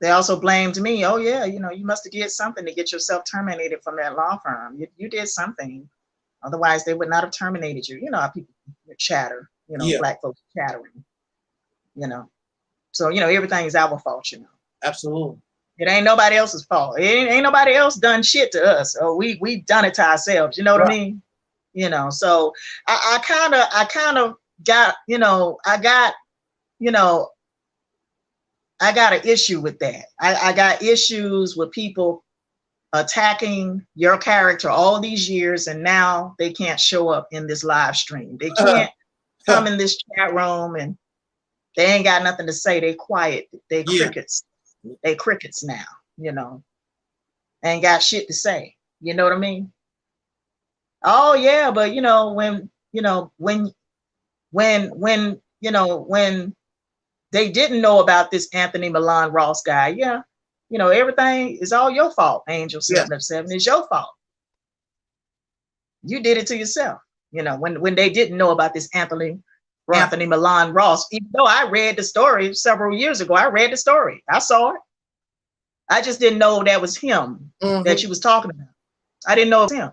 They also blamed me. Oh yeah, you know, you must have did something to get yourself terminated from that law firm. You did something. Otherwise, they would not have terminated you. You know how people chatter, you know, Yeah. Black folks chattering, you know. So, you know, everything is our fault, you know. Absolutely. It ain't nobody else's fault. It ain't nobody else done shit to us. Or we done it to ourselves. You know what I mean? You know, so I kind of got, you know, I got an issue with that. I got issues with people attacking your character all these years, and now they can't show up in this live stream. They can't come in this chat room, and they ain't got nothing to say. They quiet. They crickets. They crickets now, you know. Ain't got shit to say. You know what I mean? Oh yeah, but you know, when they didn't know about this Anthony Milan Ross guy, yeah, you know, everything is all your fault, Angelsnup 7. It's your fault. You did it to yourself. You know, when they didn't know about this Anthony Milan Ross, even though I read the story several years ago, I read the story. I saw it. I just didn't know that was him that you was talking about. I didn't know it was him.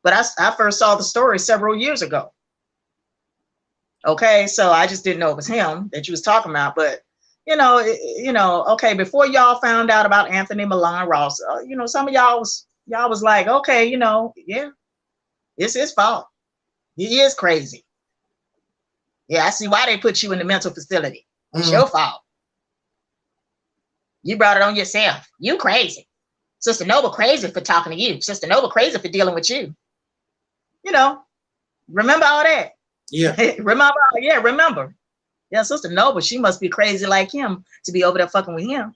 But I first saw the story several years ago. Okay, so I just didn't know it was him that you was talking about. But you know, okay, before y'all found out about Anthony Milan Ross, you know, some of y'all was like, okay, you know, yeah, it's his fault. He is crazy. Yeah, I see why they put you in the mental facility. It's your fault. You brought it on yourself. You crazy. Sister Noble crazy for talking to you. Sister Noble crazy for dealing with you. You know, remember all that? Yeah. Remember. Yeah, Sister Noble, she must be crazy like him to be over there fucking with him.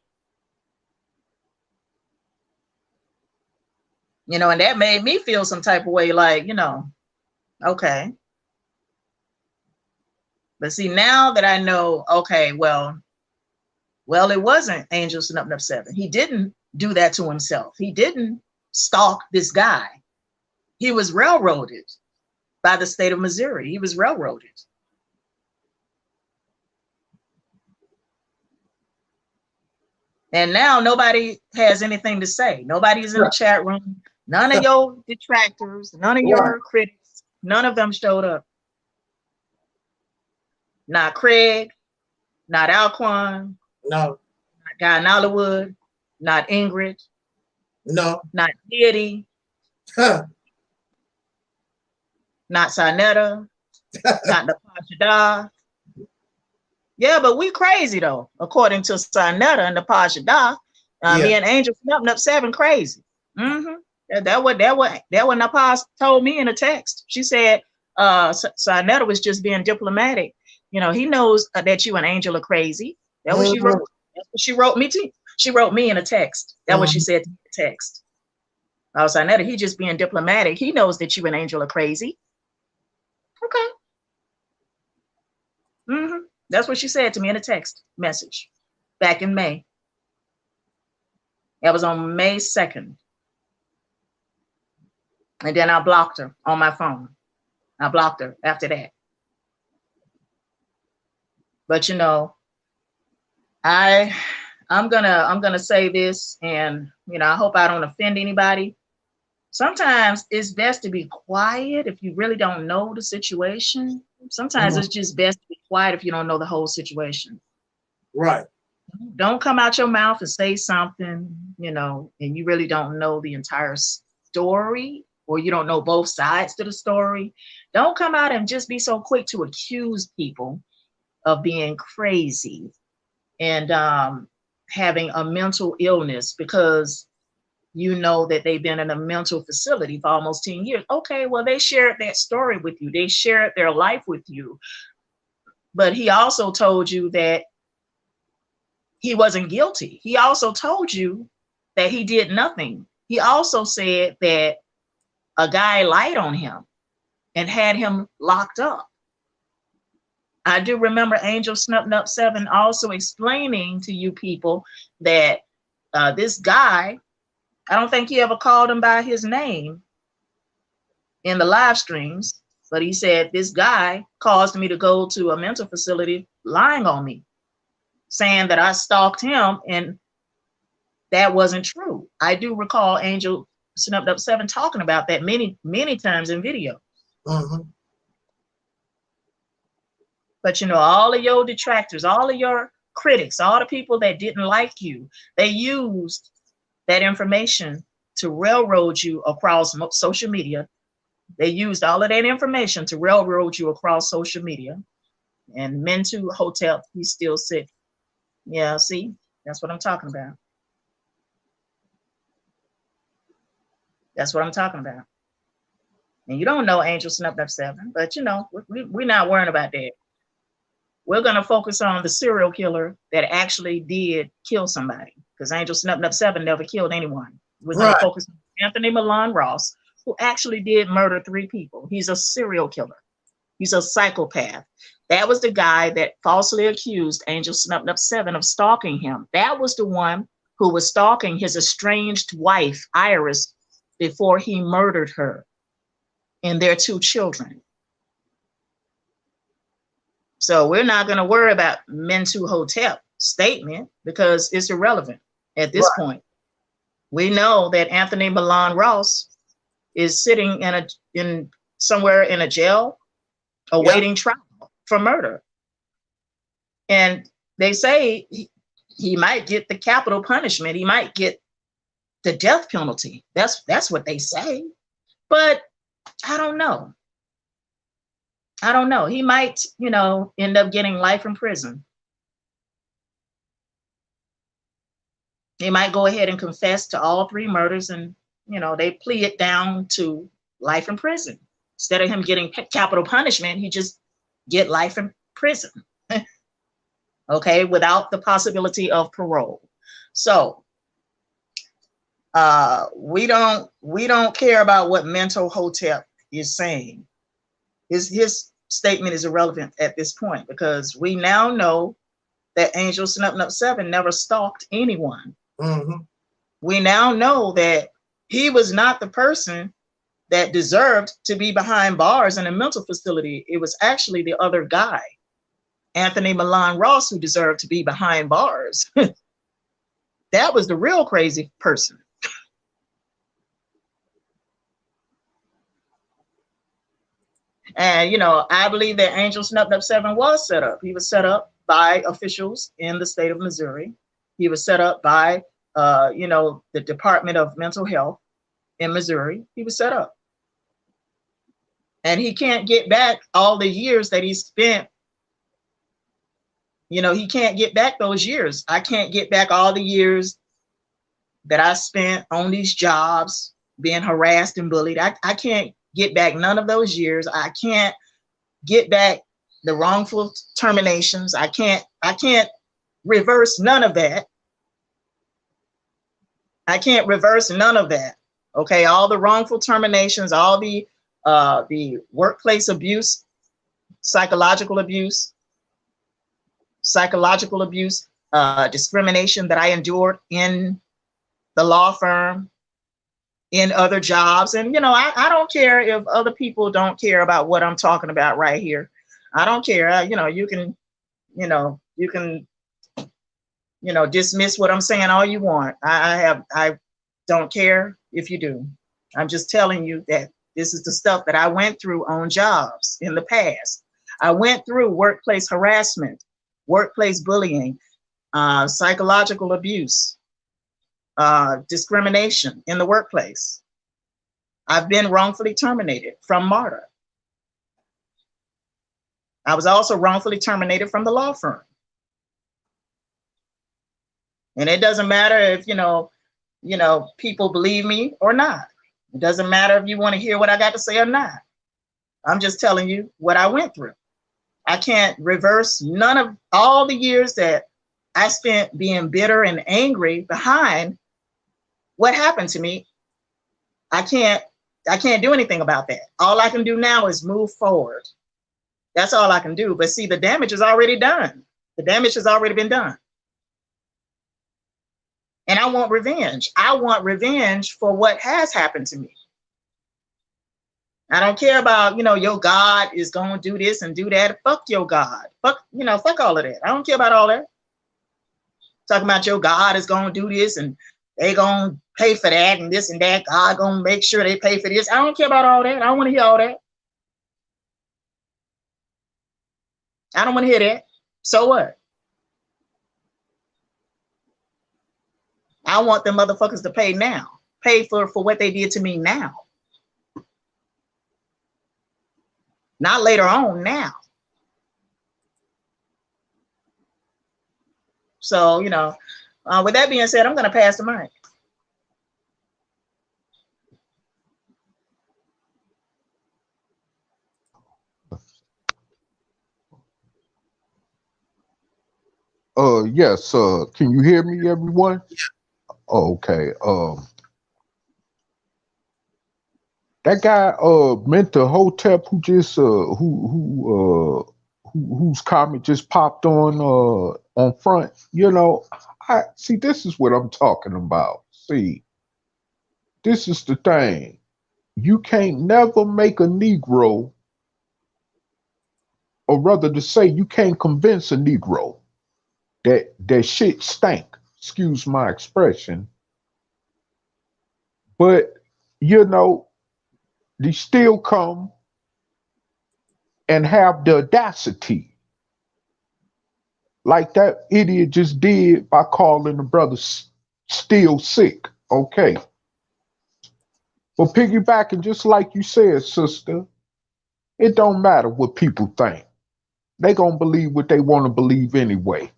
You know, and that made me feel some type of way, like, you know, okay. But see, now that I know, okay, well, it wasn't Angelsnup 7. He didn't do that to himself. He didn't stalk this guy. He was railroaded by the state of Missouri. He was railroaded. And now nobody has anything to say. Nobody's in the chat room. None of your detractors, none of your critics, none of them showed up. Not Craig, not Alquan, no, not Guy Nollywood, not Ingrid, no, not Deity, not Sinetta, not Napashada. Yeah, but we crazy though, according to Sinetta and Napashada. Me and Angelsnup 7 crazy. That what Napash told me in a text. She said Sinetta was just being diplomatic. You know, he knows that you and Angel are crazy. That what she wrote. That's what she wrote me too. She wrote me in a text. That what she said in the text. I was like, he just being diplomatic. He knows that you and Angel are crazy. Okay. That's what she said to me in a text message back in May. That was on May 2nd. And then I blocked her on my phone. I blocked her after that. But you know, I'm gonna say this, and you know, I hope I don't offend anybody. Sometimes it's best to be quiet if you really don't know the situation. Sometimes it's just best to be quiet if you don't know the whole situation. Right. Don't come out your mouth and say something, you know, and you really don't know the entire story, or you don't know both sides to the story. Don't come out and just be so quick to accuse people of being crazy and having a mental illness because you know that they've been in a mental facility for almost 10 years. Okay, well, they shared that story with you. They shared their life with you. But he also told you that he wasn't guilty. He also told you that he did nothing. He also said that a guy lied on him and had him locked up. I do remember Angelsnup 7 also explaining to you people that this guy, I don't think he ever called him by his name in the live streams, but he said, this guy caused me to go to a mental facility lying on me, saying that I stalked him, and that wasn't true. I do recall Angelsnup 7 talking about that many, many times in video. But you know, all of your detractors, all of your critics, all the people that didn't like you, they used that information to railroad you across social media. They used all of that information to railroad you across social media. And Mentu Hotel, he's still sick. Yeah, see, that's what I'm talking about. That's what I'm talking about. And you don't know Angelsnup 7, but you know, we're not worrying about that. We're going to focus on the serial killer that actually did kill somebody, because Angelsnup 7 never killed anyone. We're going to focus on Anthony Milan Ross, who actually did murder 3 people. He's a serial killer. He's a psychopath. That was the guy that falsely accused Angelsnup 7 of stalking him. That was the one who was stalking his estranged wife, Iris, before he murdered her and their 2 children. So we're not going to worry about Mentu Hotel statement because it's irrelevant at this point. We know that Anthony Milan Ross is sitting in somewhere in a jail awaiting trial for murder. And they say he might get the capital punishment. He might get the death penalty. That's what they say. But I don't know. I don't know. He might, you know, end up getting life in prison. He might go ahead and confess to all 3 murders, and, you know, they plea it down to life in prison. Instead of him getting capital punishment, he just get life in prison. Okay, without the possibility of parole. So we don't care about what Mentu Hotel is saying. His statement is irrelevant at this point, because we now know that Angelsnup 7 never stalked anyone. We now know that he was not the person that deserved to be behind bars in a mental facility. It was actually the other guy, Anthony Milan Ross, who deserved to be behind bars. That was the real crazy person. And, you know, I believe that Angelsnup 7 was set up. He was set up by officials in the state of Missouri. He was set up by, you know, the Department of Mental Health in Missouri. He was set up. And he can't get back all the years that he spent. You know, he can't get back those years. I can't get back all the years that I spent on these jobs being harassed and bullied. I can't get back none of those years. I can't get back the wrongful terminations. I can't reverse none of that. I can't reverse none of that. Okay, all the wrongful terminations, all the workplace abuse, psychological abuse, discrimination that I endured in the law firm, in other jobs. And, you know, I don't care if other people don't care about what I'm talking about right here. I don't care. You know, you can you can, dismiss what I'm saying all you want. I don't care if you do. I'm just telling you that this is the stuff that I went through on jobs in the past. I went through workplace harassment, workplace bullying, psychological abuse, discrimination in the workplace. I've been wrongfully terminated from MARTA. I was also wrongfully terminated from the law firm. And it doesn't matter if, people believe me or not. It doesn't matter if you want to hear what I got to say or not. I'm just telling you what I went through. I can't reverse none of all the years that I spent being bitter and angry behind what happened to me. I can't do anything about that. All I can do now is move forward. That's all I can do. But see, the damage is already done. The damage has already been done. And I want revenge. I want revenge for what has happened to me. I don't care about, your God is going to do this and do that. Fuck your God. Fuck all of that. I don't care about all that. Talking about your God is going to do this and they going to pay for that and this and that. God going to make sure they pay for this. I don't care about all that. I don't want to hear all that. I don't want to hear that. So what? I want them motherfuckers to pay now. Pay for what they did to me now. Not later on, now. So, with that being said, I'm going to pass the mic. Yes, can you hear me, everyone? Okay. That guy, Mentor Hotep, who just whose comment just popped on front. I see. This is what I'm talking about. See, this is the thing. You can't never make a Negro, or rather to say, you can't convince a Negro that shit stank. Excuse my expression. But, they still come and have the audacity, like that idiot just did by calling the brother still sick. Okay. But piggybacking, just like you said, sister, it don't matter what people think. They gonna believe what they want to believe anyway.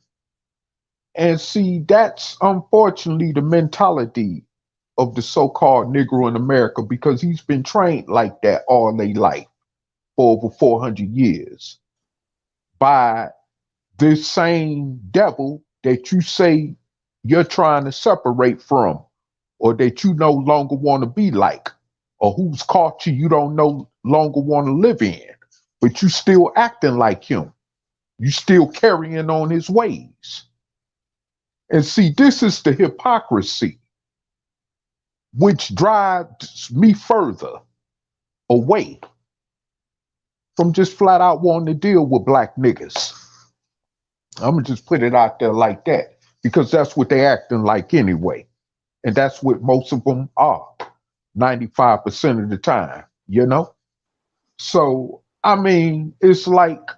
And see, that's unfortunately the mentality of the so-called Negro in America, because he's been trained like that all their life for over 400 years by this same devil that you say you're trying to separate from, or that you no longer want to be like, or whose culture you don't no longer want to live in, but you still acting like him. You still carrying on his ways. And see, this is the hypocrisy which drives me further away from just flat out wanting to deal with black niggas. I'm gonna just put it out there like that, because that's what they acting like anyway. And that's what most of them are, 95% of the time, So, I mean, it's like,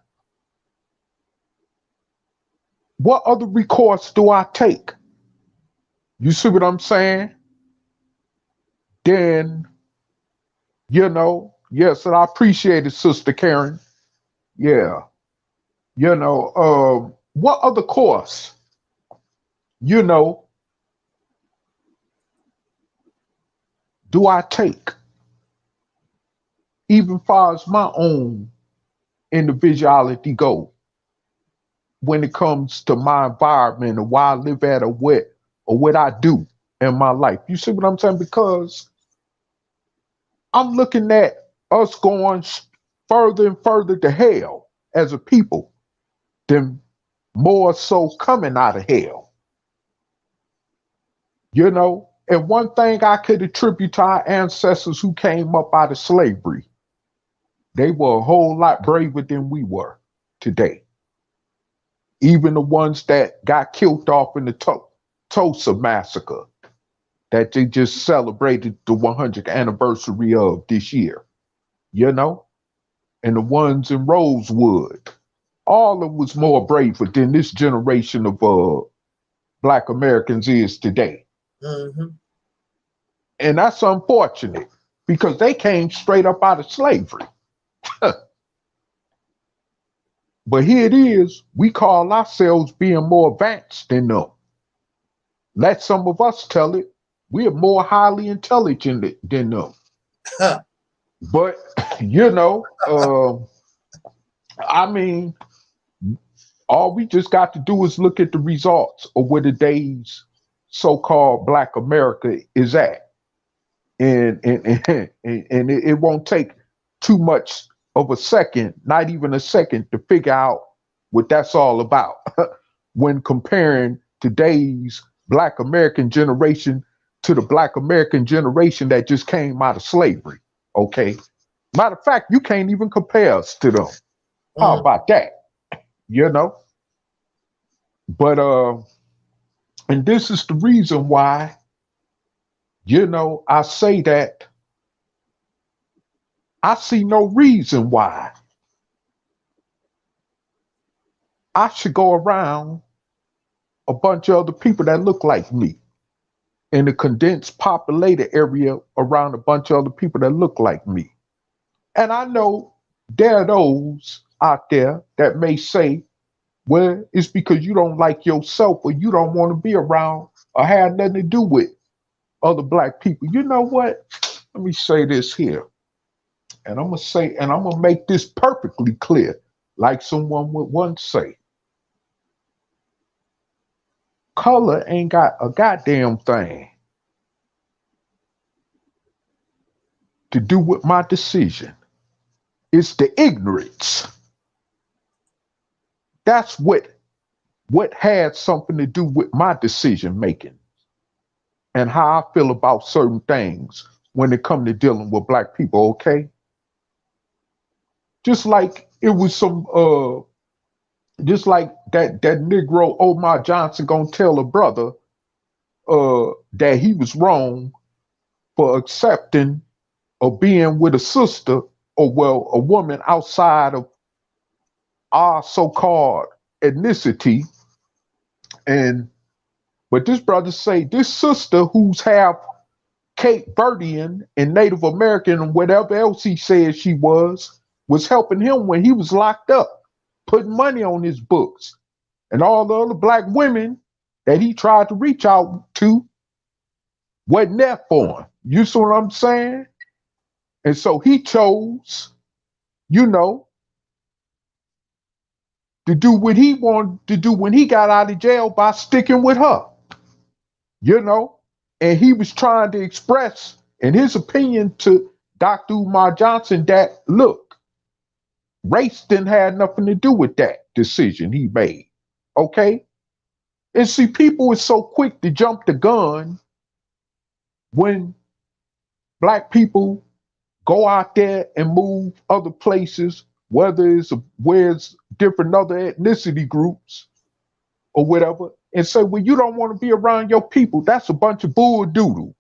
what other recourse do I take? You see what I'm saying? Then, yes, and I appreciate it, Sister Karen. Yeah. What other course, do I take? Even far as my own individuality go, when it comes to my environment or where I live at, or what I do in my life. You see what I'm saying? Because I'm looking at us going further and further to hell as a people than more so coming out of hell. And one thing I could attribute to our ancestors who came up out of slavery, they were a whole lot braver than we were today. even the ones that got killed off in the Tulsa massacre that they just celebrated the 100th anniversary of this year, you know, and the ones in Rosewood. All of them was more braver than this generation of Black Americans is today. Mm-hmm. And that's unfortunate because they came straight up out of slavery. But here it is, we call ourselves being more advanced than them. Let some of us tell it, we're more highly intelligent than them. But, you know, I mean, all we just got to do is look at the results of where today's so-called Black America is at. And it won't take too much of a second, not even a second, to figure out what that's all about when comparing today's Black American generation to the Black American generation that just came out of slavery. Okay. Matter of fact, you can't even compare us to them. How about that? You know? But and this is the reason why, you know, I say that I see no reason why I should go around a bunch of other people that look like me in a condensed populated area around a bunch of other people that look like me. And I know there are those out there that may say, well, it's because you don't like yourself or you don't want to be around or have nothing to do with other Black people. You know what? Let me say this here. And I'm gonna make this perfectly clear, like someone would once say. Color ain't got a goddamn thing to do with my decision. It's the ignorance. That's what had something to do with my decision making and how I feel about certain things when it comes to dealing with Black people, okay? Just like it was some just like that Negro Omar Johnson gonna tell a brother that he was wrong for accepting or being with a sister or, well, a woman outside of our so-called ethnicity. But this brother say this sister who's half Cape Verdean and Native American and whatever else he said she was helping him when he was locked up, putting money on his books. And all the other Black women that he tried to reach out to wasn't there for him. You see what I'm saying? And so he chose, you know, to do what he wanted to do when he got out of jail by sticking with her, you know? And he was trying to express, in his opinion, to Dr. Umar Johnson that, look, race didn't have nothing to do with that decision he made, okay? And see, people are so quick to jump the gun when Black people go out there and move other places, whether it's where's different other ethnicity groups or whatever, and say, well, you don't want to be around your people. That's a bunch of bull doodle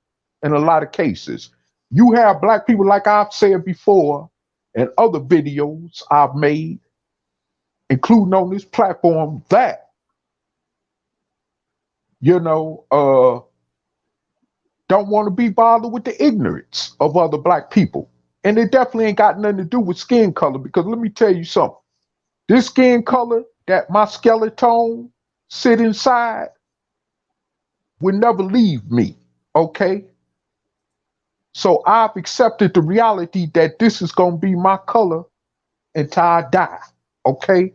in a lot of cases. You have Black people, like I've said before, and other videos I've made, including on this platform, that, you know, don't want to be bothered with the ignorance of other Black people. And it definitely ain't got nothing to do with skin color, because let me tell you something. This skin color that my skeleton sit inside will never leave me, okay? So I've accepted the reality that this is going to be my color until I die, okay?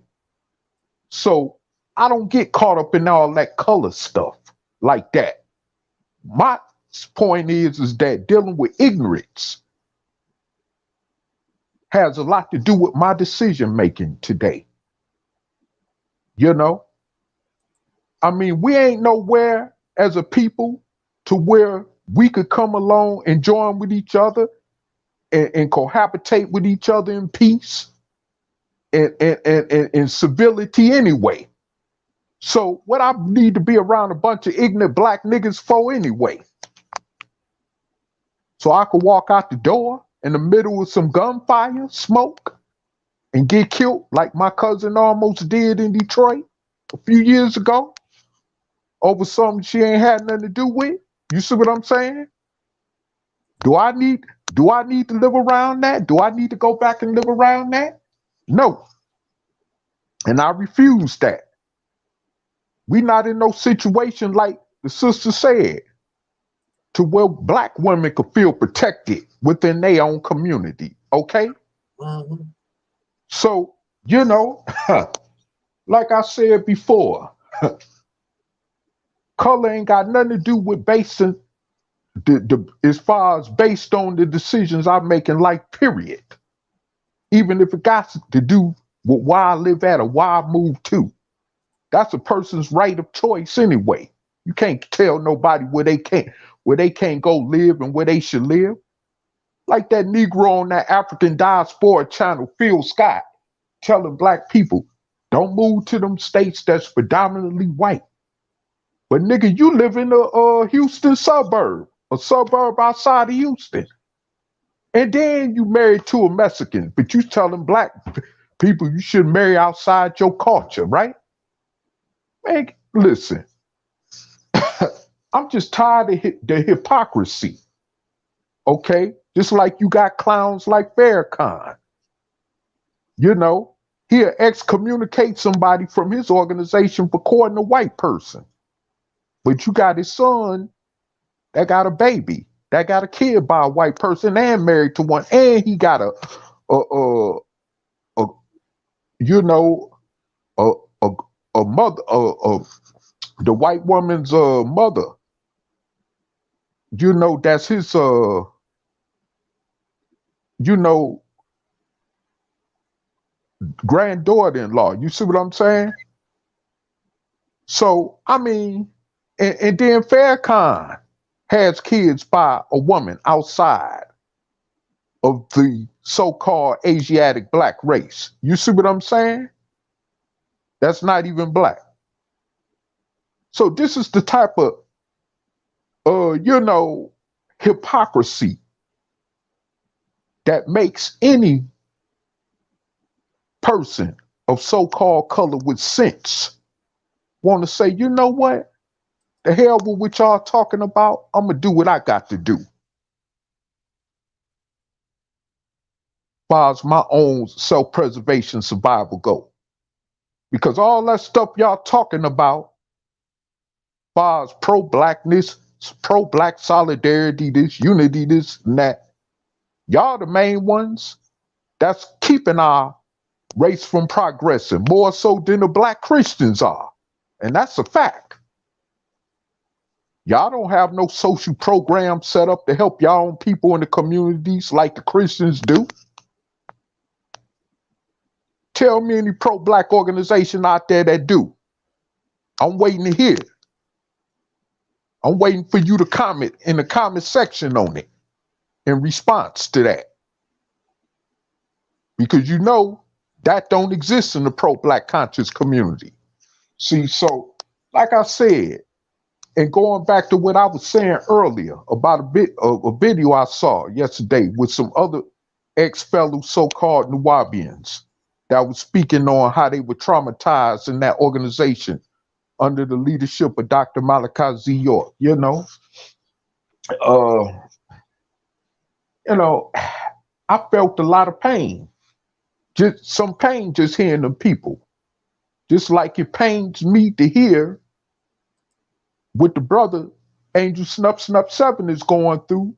So I don't get caught up in all that color stuff like that. My point is that dealing with ignorance has a lot to do with my decision making today. You know? I mean, we ain't nowhere as a people to where we could come along and join with each other and cohabitate with each other in peace and civility anyway. So what I need to be around a bunch of ignorant black niggas for anyway? So I could walk out the door in the middle of some gunfire, smoke, and get killed like my cousin almost did in Detroit a few years ago over something she ain't had nothing to do with. You see what I'm saying? Do I need to live around that? Do I need to go back and live around that? No. And I refuse that. We not in no situation like the sister said to where black women could feel protected within their own community. Okay? Mm-hmm. So, you know, like I said before, color ain't got nothing to do with basing as far as based on the decisions I make in life, period. Even if it got to do with where I live at or where I move to. That's a person's right of choice anyway. You can't tell nobody where they can't go live and where they should live. Like that Negro on that African diaspora channel, Phil Scott, telling black people, don't move to them states that's predominantly white. But nigga, you live in a Houston suburb, a suburb outside of Houston. And then you married to a Mexican, but you telling black people you should marry outside your culture, right? Man, listen, I'm just tired of the hypocrisy, okay? Just like you got clowns like Farrakhan. You know, he'll excommunicate somebody from his organization for courting a white person. But you got his son that got a baby, that got a kid by a white person and married to one, and he got a mother, the white woman's mother. You know, that's his granddaughter-in-law. You see what I'm saying? So, I mean, and then Farrakhan has kids by a woman outside of the so-called Asiatic black race. You see what I'm saying? That's not even black. So this is the type of, hypocrisy that makes any person of so-called color with sense want to say, you know what? The hell with what y'all talking about? I'm going to do what I got to do. As far as my own self-preservation survival go. Because all that stuff y'all talking about, as far as pro-blackness, pro-black solidarity, this unity, this and that, y'all the main ones that's keeping our race from progressing more so than the black Christians are. And that's a fact. Y'all don't have no social program set up to help y'all own people in the communities like the Christians do. Tell me any pro-black organization out there that do. I'm waiting to hear. I'm waiting for you to comment in the comment section on it in response to that. Because you know that don't exist in the pro-black conscious community. See, so like I said, and going back to what I was saying earlier about a video I saw yesterday with some other ex-fellow so-called Nubians that was speaking on how they were traumatized in that organization under the leadership of Dr. Malachi Z. York, you know. I felt a lot of pain. Just some pain just hearing them people. Just like it pains me to hear what the brother Angelsnup 7 is going through.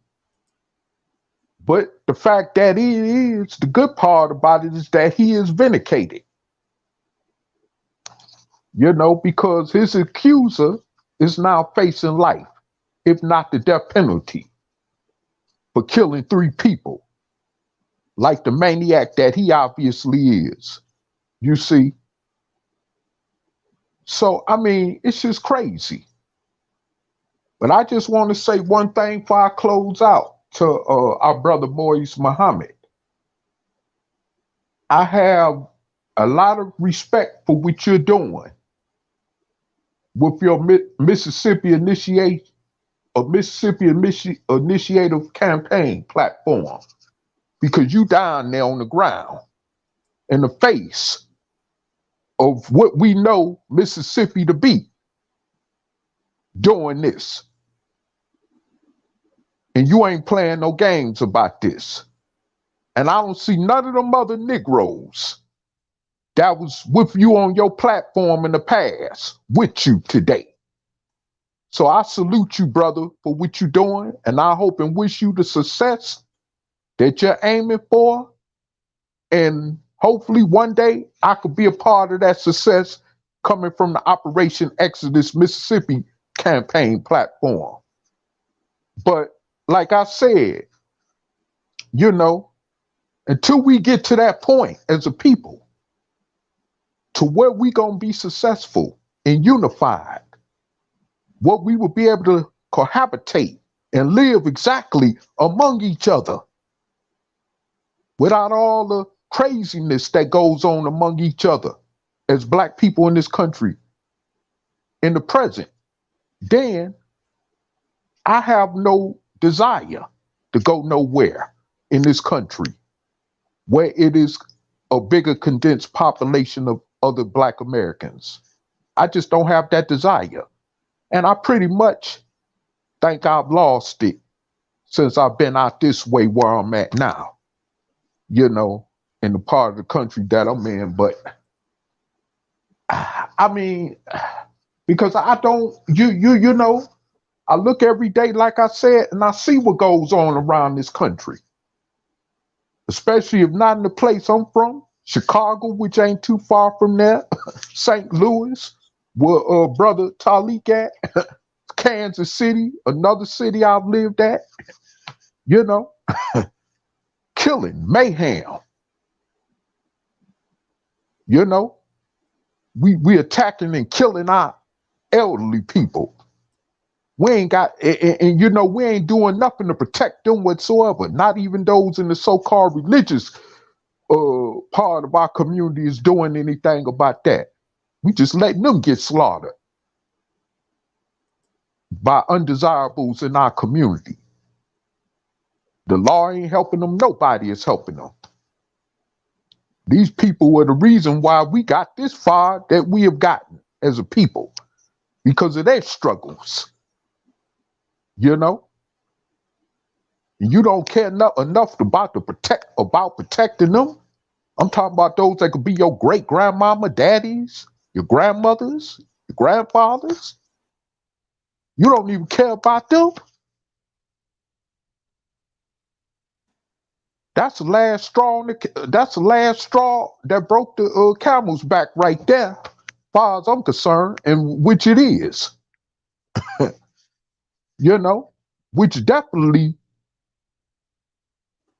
But the fact that the good part about it is that he is vindicated. You know, because his accuser is now facing life, if not the death penalty, for killing 3 people, like the maniac that he obviously is. You see? So, I mean, it's just crazy. But I just want to say one thing before I close out to our brother Maurice Muhammad. I have a lot of respect for what you're doing with your Mississippi initiative campaign platform, because you down there on the ground in the face of what we know Mississippi to be doing this. And you ain't playing no games about this. And I don't see none of them other Negroes that was with you on your platform in the past with you today. So I salute you, brother, for what you're doing, and I hope and wish you the success that you're aiming for. And hopefully one day I could be a part of that success coming from the Operation Exodus Mississippi campaign platform. But like I said, you know, until we get to that point as a people, to where we gonna be successful and unified, what we will be able to cohabitate and live exactly among each other without all the craziness that goes on among each other as Black people in this country in the present, then I have no desire to go nowhere in this country where it is a bigger condensed population of other Black Americans. I just don't have that desire. And I pretty much think I've lost it since I've been out this way where I'm at now, you know, in the part of the country that I'm in. But I mean, because I don't, you know, I look every day, like I said, and I see what goes on around this country, especially if not in the place I'm from, Chicago, which ain't too far from there, St. Louis, where brother Taalik at, Kansas City, another city I've lived at, you know, killing, mayhem, you know, we attacking and killing our elderly people. We ain't got, and you know, we ain't doing nothing to protect them whatsoever. Not even those in the so-called religious part of our community is doing anything about that. We just letting them get slaughtered by undesirables in our community. The law ain't helping them. Nobody is helping them. These people were the reason why we got this far that we have gotten as a people, because of their struggles. You know, you don't care enough about protecting them. I'm talking about those that could be your great grandmama, daddies, your grandmothers, your grandfathers. You don't even care about them. That's the last straw. That's the last straw that broke the camel's back right there, as far as I'm concerned, and which it is. You know, which definitely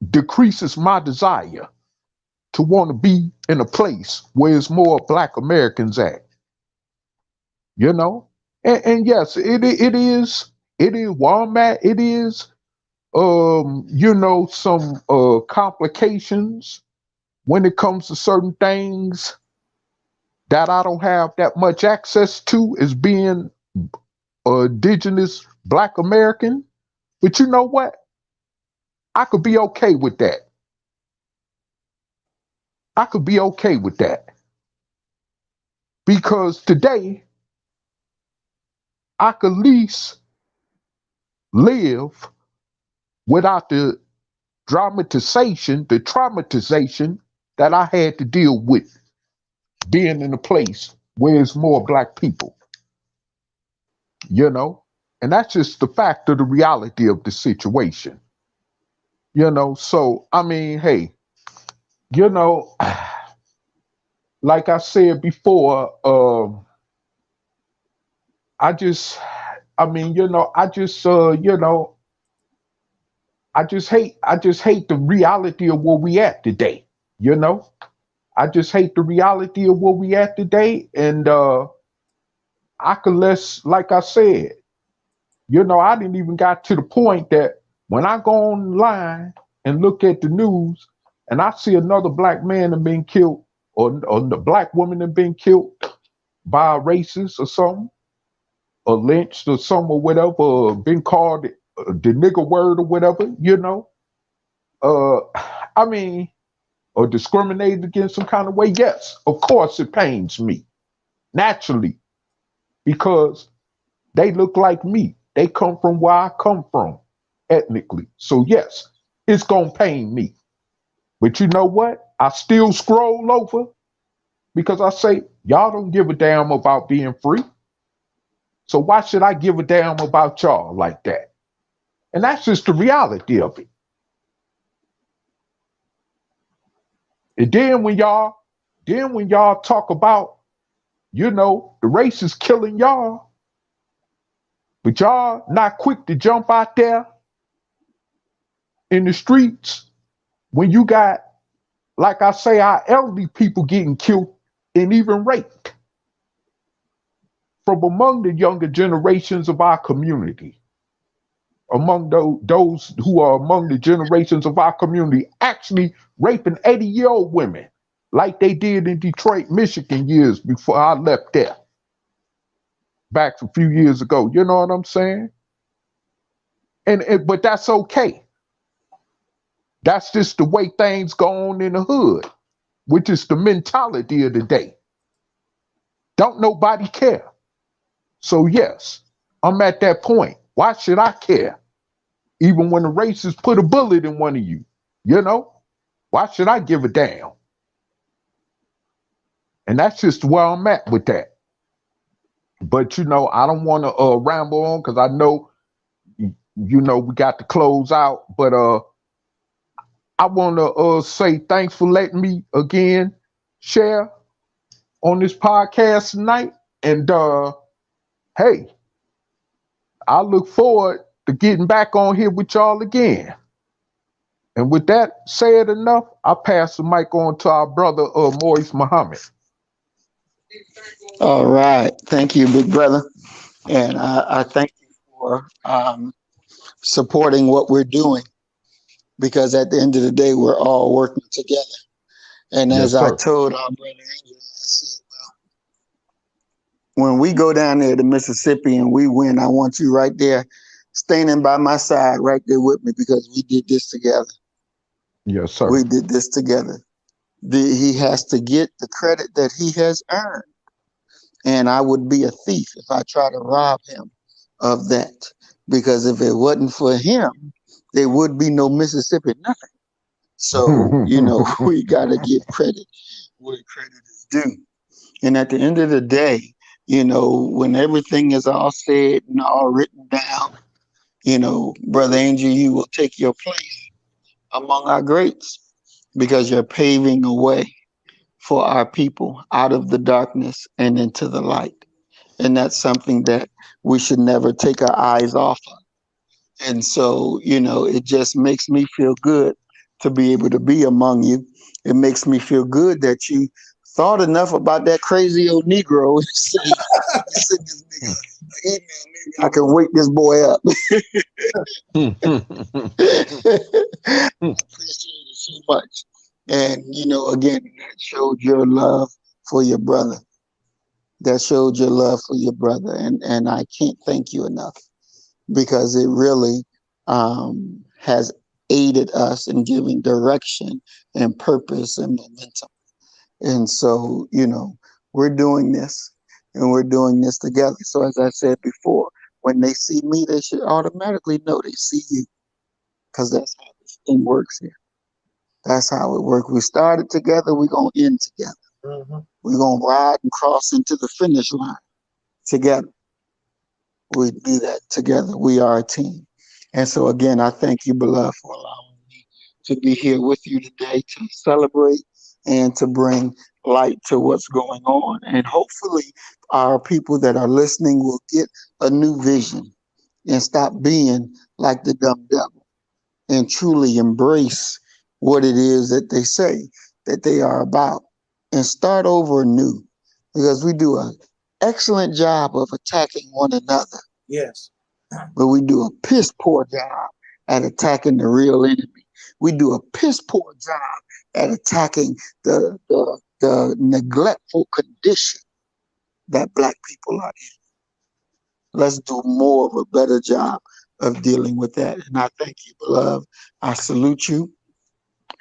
decreases my desire to want to be in a place where there's more Black Americans at. You know, and yes, it is where I'm at. It is, you know, some complications when it comes to certain things that I don't have that much access to as being indigenous Black American. But you know what? I could be okay with that. I could be okay with that. Because today, I could at least live without the traumatization that I had to deal with being in a place where there's more Black people. You know? And that's just the fact of the reality of the situation. You know, so, I mean, hey, you know, like I said before, I just hate the reality of where we at today, you know? I just hate the reality of where we at today, and I could like I said, you know, I didn't even got to the point that when I go online and look at the news and I see another Black man that been killed or the Black woman that been killed by a racist or something, or lynched or some or whatever, or been called the nigger word or whatever, you know, I mean, or discriminated against some kind of way, yes, of course it pains me, naturally, because they look like me. They come from where I come from, ethnically. So yes, it's gonna pain me. But you know what? I still scroll over because I say, y'all don't give a damn about being free. So why should I give a damn about y'all like that? And that's just the reality of it. And then when y'all talk about, you know, the race is killing y'all, but y'all not quick to jump out there in the streets when you got, like I say, our elderly people getting killed and even raped from among the younger generations of our community, among those who are among the generations of our community, actually raping 80-year-old women like they did in Detroit, Michigan years before I left there, back a few years ago. You know what I'm saying? But that's okay. That's just the way things go on in the hood, which is the mentality of the day. Don't nobody care. So yes, I'm at that point. Why should I care? Even when the racists put a bullet in one of you, you know? Why should I give a damn? And that's just where I'm at with that. But you know, I don't want to ramble on because I know, you know, we got to close out. But I want to say thanks for letting me again share on this podcast tonight. And hey, I look forward to getting back on here with y'all again. And with that said enough, I pass the mic on to our brother Maurice Muhammad. All right. Thank you, big brother. And I thank you for supporting what we're doing, because at the end of the day, we're all working together. And as I told our brother Angel, I said, well, when we go down there to Mississippi and we win, I want you right there, standing by my side right there with me, because we did this together. Yes, sir. We did this together. He has to get the credit that he has earned. And I would be a thief if I try to rob him of that. Because if it wasn't for him, there would be no Mississippi, nothing. So, you know, we got to give credit where credit is due. And at the end of the day, you know, when everything is all said and all written down, you know, Brother Angel, you will take your place among our greats, because you're paving a way for our people out of the darkness and into the light. And that's something that we should never take our eyes off of. And so, you know, it just makes me feel good to be able to be among you. It makes me feel good that you thought enough about that crazy old Negro and said, this nigga, email me, I can wake this boy up. Appreciate it so much. And, you know, again, that showed your love for your brother. That showed your love for your brother. And I can't thank you enough, because it really has aided us in giving direction and purpose and momentum. And so, you know, we're doing this, and we're doing this together. So as I said before, when they see me, they should automatically know they see you, because that's how this thing works here. That's how it works. We started together, we're going to end together. Mm-hmm. We're going to ride and cross into the finish line together. We do that together. We are a team. And so again, I thank you, beloved, for allowing me to be here with you today to celebrate and to bring light to what's going on. And hopefully our people that are listening will get a new vision and stop being like the dumb devil and truly embrace what it is that they say that they are about, and start over anew, because we do an excellent job of attacking one another. Yes. But we do a piss poor job at attacking the real enemy. We do a piss poor job at attacking the neglectful condition that Black people are in. let's do more of a better job of dealing with that. And I thank you, beloved. I salute you.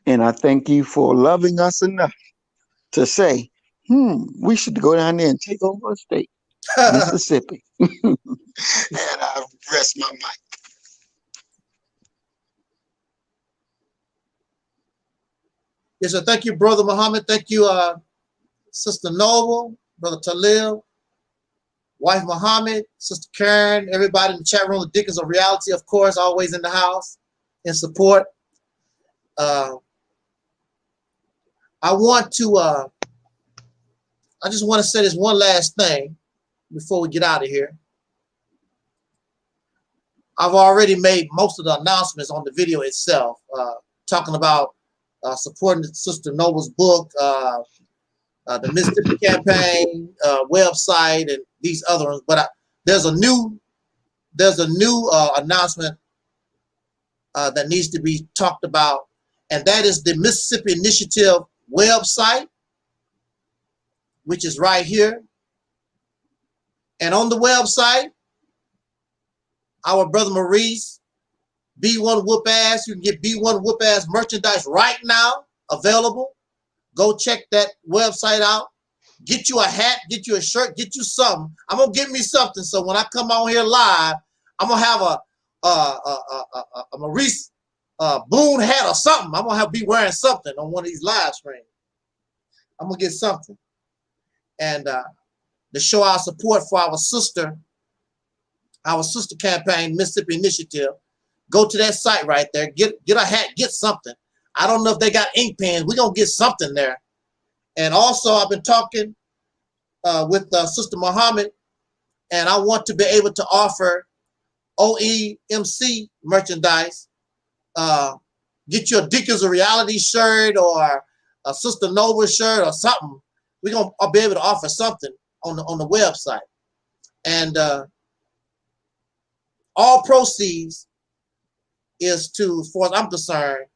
And I thank you for loving us enough to say, we should go down there and take over a state, Mississippi. And I rest my mic. Yes, sir. Thank you, Brother Muhammad. Thank you, Sister Noble, Brother Talib, Wife Muhammad, Sister Karen, everybody in the chat room, the Deacons of Reality, of course, always in the house in support. I just want to say this one last thing before we get out of here. I've already made most of the announcements on the video itself, talking about supporting Sister Noble's book, the Mississippi Campaign website, and these other ones. But there's a new announcement that needs to be talked about, and that is the Mississippi Initiative website, which is right here. And on the website, our brother Maurice, B1 Whoop Ass, you can get B1 Whoop Ass merchandise right now available. Go check that website out. Get you a hat, get you a shirt, get you something. I'm gonna get me something, so when I come on here live, I'm gonna have a Maurice Boone hat or something. I'm gonna be wearing something on one of these live streams. I'm gonna get something, and to show our support for our sister campaign, Mississippi Initiative. Go to that site right there. Get a hat. Get something. I don't know if they got ink pens. We're gonna get something there. And also, I've been talking with Sister Muhammad, and I want to be able to offer OEMC merchandise. Get you a Deacons of Reality shirt or a Sister Nova shirt or something. We're gonna be able to offer something on the website. And all proceeds is to, as far as I'm concerned,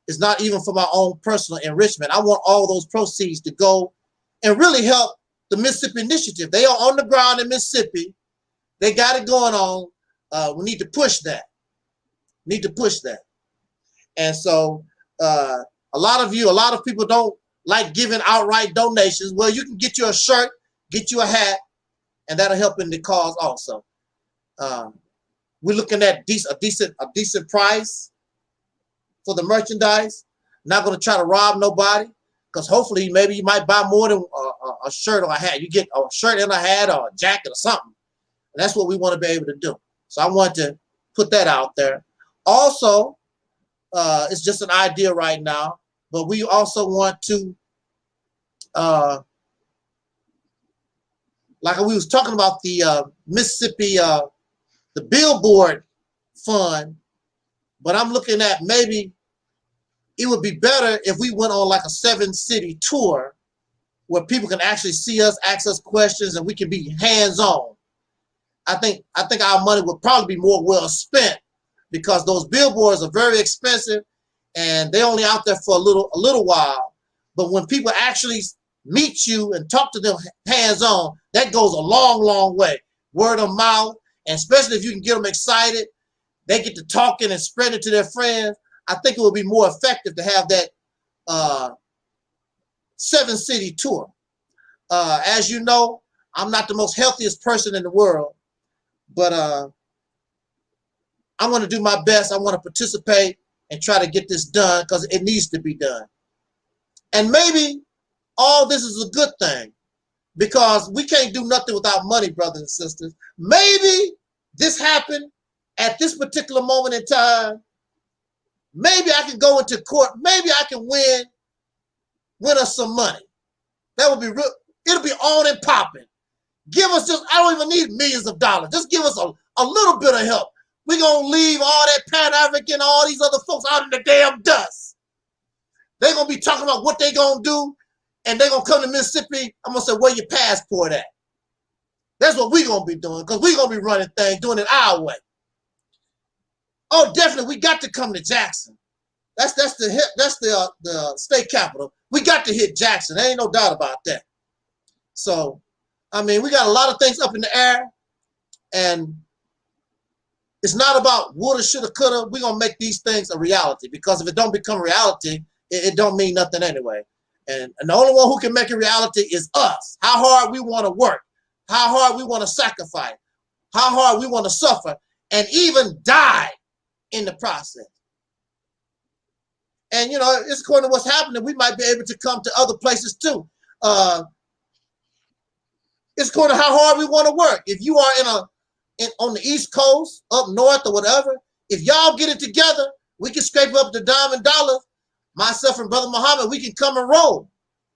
is not even for my own personal enrichment. I want all those proceeds to go and really help the Mississippi Initiative. They are on the ground in Mississippi. They got it going on. We need to push that. And so a lot of people don't like giving outright donations. Well, you can get you a shirt, get you a hat, and that'll help in the cause also. We're looking at a decent price for the merchandise. Not going to try to rob nobody, because hopefully maybe you might buy more than a shirt or a hat. You get a shirt and a hat or a jacket or something. And that's what we want to be able to do. So I want to put that out there. Also, it's just an idea right now, but we also want to, like we was talking about the Mississippi, the Billboard Fund, but I'm looking at maybe it would be better if we went on like a 7-city tour where people can actually see us, ask us questions, and we can be hands-on. I think our money would probably be more well spent, because those billboards are very expensive and they're only out there for a little while. But when people actually meet you and talk to them hands-on, that goes a long, long way. Word of mouth, and especially if you can get them excited, they get to talking and spreading it to their friends. I think it would be more effective to have that 7-city tour. As you know, I'm not the most healthiest person in the world, but I want to do my best. I want to participate and try to get this done, because it needs to be done. And maybe all this is a good thing, because we can't do nothing without money, brothers and sisters. Maybe this happened at this particular moment in time. Maybe I can go into court. Maybe I can win us some money. That would be real. It'll be on and popping. Give us just, I don't even need millions of dollars. Just give us a little bit of help. We're going to leave all that Pan-African, all these other folks out in the damn dust. They're going to be talking about what they're going to do, and they're going to come to Mississippi. I'm going to say, where your passport at? That's what we're going to be doing, because we're going to be running things, doing it our way. Oh, definitely, we got to come to Jackson. That's the state capital. We got to hit Jackson. There ain't no doubt about that. So, I mean, we got a lot of things up in the air, And it's not about woulda, shoulda, coulda. We're going to make these things a reality, because if it don't become reality, it don't mean nothing anyway. And the only one who can make it reality is us. How hard we want to work, how hard we want to sacrifice, how hard we want to suffer, and even die in the process. And, you know, it's according to what's happening, we might be able to come to other places too. It's according to how hard we want to work. If you are on the East Coast, up north or whatever, if y'all get it together, we can scrape up the diamond dollars. Myself and Brother Muhammad, we can come and roll.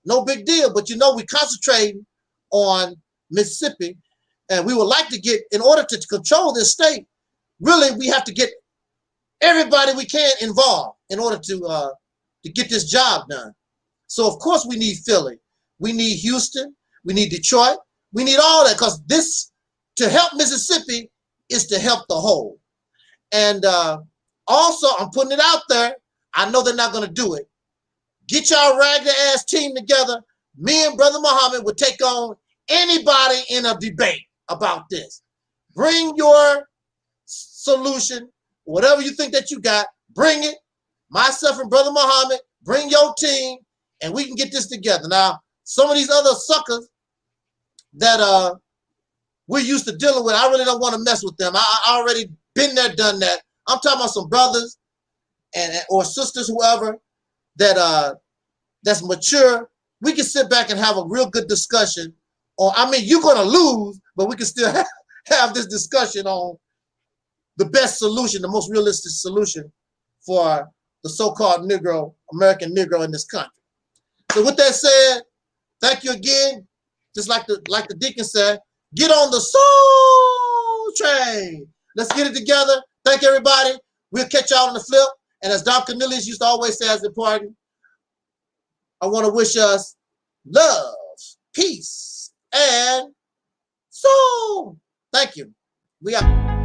No big deal. But you know, we concentrating on Mississippi, and we would like to get, in order to control this state, really we have to get everybody we can involved in order to get this job done. So of course we need Philly, we need Houston, we need Detroit, we need all that, because this, to help Mississippi, is to help the whole. And also, I'm putting it out there, I know they're not going to do it. Get y'all ragged ass team together. Me and Brother Muhammad would take on anybody in a debate about this. Bring your solution, whatever you think that you got, bring it. Myself and Brother Muhammad, bring your team, and we can get this together. Now, some of these other suckers that we're used to dealing with, I really don't want to mess with them. I already been there, done that. I'm talking about some brothers or sisters, whoever, that that's mature. We can sit back and have a real good discussion. Or, I mean, you're going to lose, but we can still have this discussion on the best solution, the most realistic solution for the so-called Negro, American Negro in this country. So with that said, thank you again. Just like the deacon said, get on the soul train. Let's get it together. Thank everybody. We'll catch y'all on the flip. And as Dom Cornelius used to always say as the pardon, I want to wish us love, peace, and soul. Thank you. We are.